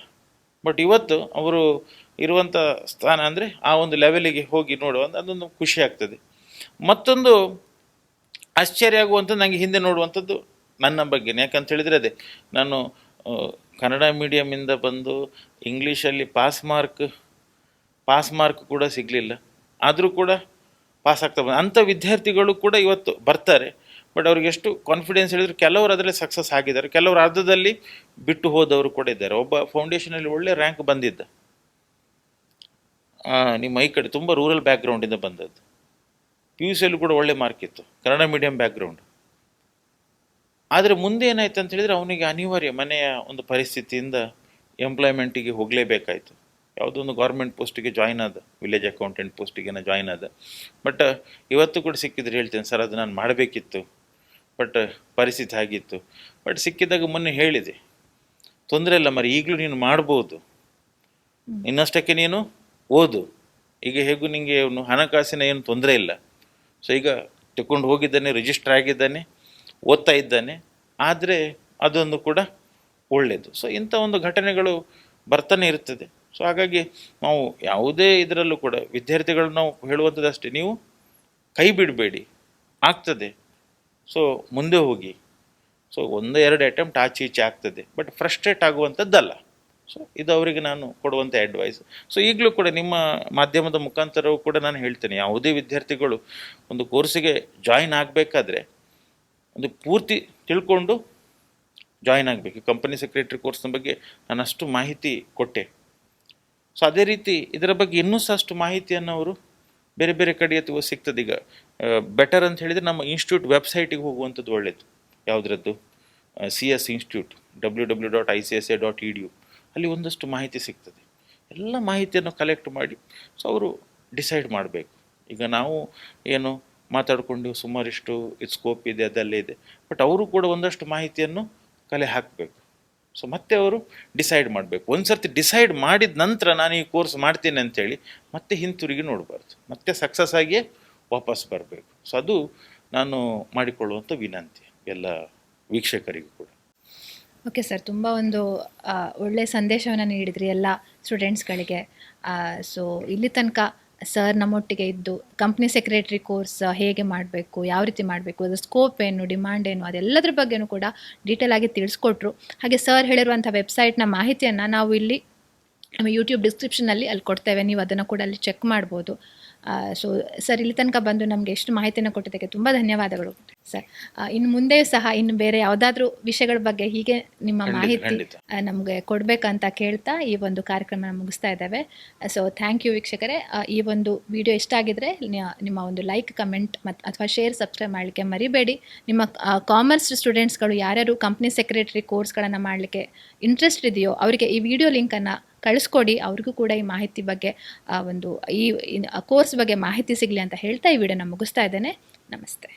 ಬಟ್ ಇವತ್ತು ಅವರು ಇರುವಂಥ ಸ್ಥಾನ ಅಂದರೆ ಆ ಒಂದು ಲೆವೆಲಿಗೆ ಹೋಗಿ ನೋಡುವಂಥ ಅದೊಂದು ಖುಷಿ ಆಗ್ತದೆ. ಮತ್ತೊಂದು ಆಶ್ಚರ್ಯ ಆಗುವಂಥದ್ದು ನನಗೆ ಹಿಂದೆ ನೋಡುವಂಥದ್ದು ನನ್ನ ಬಗ್ಗೆನೇ. ಯಾಕಂತ ಹೇಳಿದರೆ ಅದೇ ನಾನು ಕನ್ನಡ ಮೀಡಿಯಮಿಂದ ಬಂದು ಇಂಗ್ಲೀಷಲ್ಲಿ ಪಾಸ್ ಮಾರ್ಕ್ ಕೂಡ ಸಿಗಲಿಲ್ಲ, ಆದರೂ ಕೂಡ ಪಾಸ್ ಆಗ್ತಾ ಬಂದ ಅಂಥ ವಿದ್ಯಾರ್ಥಿಗಳು ಕೂಡ ಇವತ್ತು ಬರ್ತಾರೆ. ಬಟ್ ಅವ್ರಿಗೆ ಎಷ್ಟು ಕಾನ್ಫಿಡೆನ್ಸ್ ಹೇಳಿದ್ರು, ಕೆಲವರು ಅದರಲ್ಲಿ ಸಕ್ಸಸ್ ಆಗಿದ್ದಾರೆ, ಕೆಲವರು ಅರ್ಧದಲ್ಲಿ ಬಿಟ್ಟು ಹೋದವರು ಕೂಡ ಇದ್ದಾರೆ. ಒಬ್ಬ ಫೌಂಡೇಶನಲ್ಲಿ ಒಳ್ಳೆ ರ್ಯಾಂಕ್ ಬಂದಿದ್ದ, ನಿಮ್ಮ ಈ ಕಡೆ ತುಂಬ ರೂರಲ್ ಬ್ಯಾಕ್ಗ್ರೌಂಡಿಂದ ಬಂದದ್ದು, PUCಯಲ್ಲೂ ಕೂಡ ಒಳ್ಳೆ ಮಾರ್ಕ್ ಇತ್ತು, ಕನ್ನಡ ಮೀಡಿಯಂ ಬ್ಯಾಕ್ಗ್ರೌಂಡ್. ಆದರೆ ಮುಂದೆ ಏನಾಯ್ತು ಅಂತ ಹೇಳಿದರೆ ಅವನಿಗೆ ಅನಿವಾರ್ಯ ಮನೆಯ ಒಂದು ಪರಿಸ್ಥಿತಿಯಿಂದ ಎಂಪ್ಲಾಯ್ಮೆಂಟಿಗೆ ಹೋಗಲೇಬೇಕಾಯಿತು. ಯಾವುದೋ ಒಂದು ಗೌರ್ಮೆಂಟ್ ಪೋಸ್ಟಿಗೆ ಜಾಯ್ನ್ ಆದ, ವಿಲೇಜ್ ಅಕೌಂಟೆಂಟ್ ಪೋಸ್ಟಿಗೆ ಜಾಯ್ನ್ ಆದ. ಬಟ್ ಇವತ್ತು ಕೂಡ ಸಿಕ್ಕಿದ್ರೆ ಹೇಳ್ತೇನೆ, ಸರ್ ಅದು ನಾನು ಮಾಡಬೇಕಿತ್ತು, ಬಟ್ ಪರಿಸ್ಥಿತಿ ಆಗಿತ್ತು. ಬಟ್ ಸಿಕ್ಕಿದಾಗ ಮೊನ್ನೆ ಹೇಳಿದೆ, ತೊಂದರೆ ಇಲ್ಲ ಮರಿ, ಈಗಲೂ ನೀನು ಮಾಡ್ಬೋದು, ಇನ್ನಷ್ಟಕ್ಕೆ ನೀನು ಓದು, ಈಗ ಹೇಗೂ ನಿಮಗೆ ಹಣಕಾಸಿನ ಏನು ತೊಂದರೆ ಇಲ್ಲ. ಸೊ ಈಗ ತಗೊಂಡು ಹೋಗಿದ್ದಾನೆ, ರಿಜಿಸ್ಟರ್ ಆಗಿದ್ದಾನೆ, ಓದ್ತಾ ಇದ್ದಾನೆ, ಆದರೆ ಅದೊಂದು ಕೂಡ ಒಳ್ಳೆಯದು. ಸೊ ಇಂಥ ಒಂದು ಘಟನೆಗಳು ಬರ್ತಾನೆ ಇರ್ತದೆ. ಸೊ ಹಾಗಾಗಿ ನಾವು ಯಾವುದೇ ಇದರಲ್ಲೂ ಕೂಡ ವಿದ್ಯಾರ್ಥಿಗಳು ನಾವು ಹೇಳುವಂಥದ್ದು ಅಷ್ಟೇ, ನೀವು ಕೈ ಬಿಡಬೇಡಿ, ಆಗ್ತದೆ, ಸೊ ಮುಂದೆ ಹೋಗಿ. ಸೊ 1-2 ಅಟೆಂಪ್ಟ್ ಆಚೆ ಈಚೆ ಆಗ್ತದೆ, ಬಟ್ ಫ್ರಸ್ಟ್ರೇಟ್ ಆಗುವಂಥದ್ದಲ್ಲ. ಸೊ ಇದು ಅವರಿಗೆ ನಾನು ಕೊಡುವಂಥ ಅಡ್ವೈಸ್. ಸೊ ಈಗಲೂ ಕೂಡ ನಿಮ್ಮ ಮಾಧ್ಯಮದ ಮುಖಾಂತರವೂ ಕೂಡ ನಾನು ಹೇಳ್ತೇನೆ, ಯಾವುದೇ ವಿದ್ಯಾರ್ಥಿಗಳು ಒಂದು ಕೋರ್ಸಿಗೆ ಜಾಯಿನ್ ಆಗಬೇಕಾದ್ರೆ ಒಂದು ಪೂರ್ತಿ ತಿಳ್ಕೊಂಡು ಜಾಯಿನ್ ಆಗಬೇಕು. ಕಂಪನಿ ಸೆಕ್ರೆಟರಿ ಕೋರ್ಸ್ನ ಬಗ್ಗೆ ನಾನು ಅಷ್ಟು ಮಾಹಿತಿ ಕೊಟ್ಟೆ. ಸೊ ಅದೇ ರೀತಿ ಇದರ ಬಗ್ಗೆ ಇನ್ನೂ ಸಹ ಅಷ್ಟು ಮಾಹಿತಿಯನ್ನು ಅವರು ಬೇರೆ ಬೇರೆ ಕಡೆ ಸಿಗ್ತದೆ. ಈಗ ಬೆಟರ್ ಅಂತ ಹೇಳಿದರೆ ನಮ್ಮ ಇನ್ಸ್ಟಿಟ್ಯೂಟ್ ವೆಬ್ಸೈಟಿಗೆ ಹೋಗುವಂಥದ್ದು ಒಳ್ಳೆಯದು. ಯಾವುದ್ರದ್ದು CS ಇನ್ಸ್ಟಿಟ್ಯೂಟ್ www.icsi.edu, ಅಲ್ಲಿ ಒಂದಷ್ಟು ಮಾಹಿತಿ ಸಿಗ್ತದೆ. ಎಲ್ಲ ಮಾಹಿತಿಯನ್ನು ಕಲೆಕ್ಟ್ ಮಾಡಿ ಸೊ ಅವರು ಡಿಸೈಡ್ ಮಾಡಬೇಕು. ಈಗ ನಾವು ಏನು ಮಾತಾಡಿಕೊಂಡು ಸುಮಾರಿಷ್ಟು ಇದು ಸ್ಕೋಪ್ ಇದೆ ಅದೆಲ್ಲ ಇದೆ, ಬಟ್ ಅವರು ಕೂಡ ಒಂದಷ್ಟು ಮಾಹಿತಿಯನ್ನು ಕಲೆ ಹಾಕಬೇಕು. ಸೊ ಮತ್ತೆ ಅವರು ಡಿಸೈಡ್ ಮಾಡಬೇಕು. ಒಂದು ಸರ್ತಿ ಡಿಸೈಡ್ ಮಾಡಿದ ನಂತರ ನಾನು ಈ ಕೋರ್ಸ್ ಮಾಡ್ತೀನಿ ಅಂತೇಳಿ ಮತ್ತೆ ಹಿಂತಿರುಗಿ ನೋಡಬಾರ್ದು, ಮತ್ತೆ ಸಕ್ಸಸ್ ಆಗಿಯೇ ವಾಪಸ್ ಬರಬೇಕು. ಸೊ ಅದು ನಾನು ಮಾಡಿಕೊಳ್ಳುವಂಥ ವಿನಂತಿ ಎಲ್ಲ ವೀಕ್ಷಕರಿಗೂ ಕೂಡ. ಓಕೆ ಸರ್, ತುಂಬ ಒಂದು ಒಳ್ಳೆಯ ಸಂದೇಶವನ್ನು ನೀಡಿದ್ರಿ ಎಲ್ಲ ಸ್ಟೂಡೆಂಟ್ಸ್ಗಳಿಗೆ. ಸೊ ಇಲ್ಲಿ ತನಕ ಸರ್ ನಮ್ಮೊಟ್ಟಿಗೆ ಇದ್ದು ಕಂಪ್ನಿ ಸೆಕ್ರೆಟರಿ ಕೋರ್ಸ್ ಹೇಗೆ ಮಾಡಬೇಕು, ಯಾವ ರೀತಿ ಮಾಡಬೇಕು, ಅದರ ಸ್ಕೋಪ್ ಏನು, ಡಿಮಾಂಡ್ ಏನು, ಅದೆಲ್ಲದ್ರ ಬಗ್ಗೆನೂ ಕೂಡ ಡೀಟೇಲ್ ಆಗಿ ತಿಳಿಸ್ಕೊಟ್ರು. ಹಾಗೆ ಸರ್ ಹೇಳಿರುವಂಥ ವೆಬ್ಸೈಟ್ನ ಮಾಹಿತಿಯನ್ನು ನಾವು ಇಲ್ಲಿ ನಮ್ಮ ಯೂಟ್ಯೂಬ್ ಡಿಸ್ಕ್ರಿಪ್ಷನಲ್ಲಿ ಅಲ್ಲಿ ಕೊಡ್ತೇವೆ, ನೀವು ಅದನ್ನು ಕೂಡ ಅಲ್ಲಿ ಚೆಕ್ ಮಾಡ್ಬೋದು. ಸೊ ಸರ್ ಇಲ್ಲಿ ತನಕ ಬಂದು ನಮಗೆ ಎಷ್ಟು ಮಾಹಿತಿಯನ್ನು ಕೊಟ್ಟಿದ್ದಕ್ಕೆ ತುಂಬ ಧನ್ಯವಾದಗಳು ಸರ್. ಇನ್ನು ಮುಂದೆಯೂ ಸಹ ಇನ್ನು ಬೇರೆ ಯಾವುದಾದ್ರೂ ವಿಷಯಗಳ ಬಗ್ಗೆ ಹೀಗೆ ನಿಮ್ಮ ಮಾಹಿತಿ ನಮಗೆ ಕೊಡಬೇಕಂತ ಕೇಳ್ತಾ ಈ ಒಂದು ಕಾರ್ಯಕ್ರಮ ಮುಗಿಸ್ತಾ ಇದ್ದೇವೆ. ಸೊ ಥ್ಯಾಂಕ್ ಯು ವೀಕ್ಷಕರೇ. ಈ ಒಂದು ವಿಡಿಯೋ ಇಷ್ಟ ಆಗಿದ್ರೆ ನಿಮ್ಮ ಒಂದು ಲೈಕ್, ಕಮೆಂಟ್ ಮತ್ತು ಅಥವಾ ಶೇರ್, ಸಬ್ಸ್ಕ್ರೈಬ್ ಮಾಡಲಿಕ್ಕೆ ಮರಿಬೇಡಿ. ನಿಮ್ಮ ಕಾಮರ್ಸ್ ಸ್ಟೂಡೆಂಟ್ಸ್ಗಳು ಯಾರ್ಯಾರು ಕಂಪ್ನಿ ಸೆಕ್ರೆಟರಿ ಕೋರ್ಸ್ಗಳನ್ನು ಮಾಡಲಿಕ್ಕೆ ಇಂಟ್ರೆಸ್ಟ್ ಇದೆಯೋ ಅವರಿಗೆ ಈ ವಿಡಿಯೋ ಲಿಂಕನ್ನು ಕಳಿಸ್ಕೊಡಿ. ಅವ್ರಿಗೂ ಕೂಡ ಈ ಮಾಹಿತಿ ಬಗ್ಗೆ ಈ ಕೋರ್ಸ್ ಬಗ್ಗೆ ಮಾಹಿತಿ ಸಿಗಲಿ ಅಂತ ಹೇಳ್ತಾ ಈ ವಿಡಿಯೋನ ಮುಗಿಸ್ತಾ ಇದ್ದೇನೆ. ನಮಸ್ತೆ.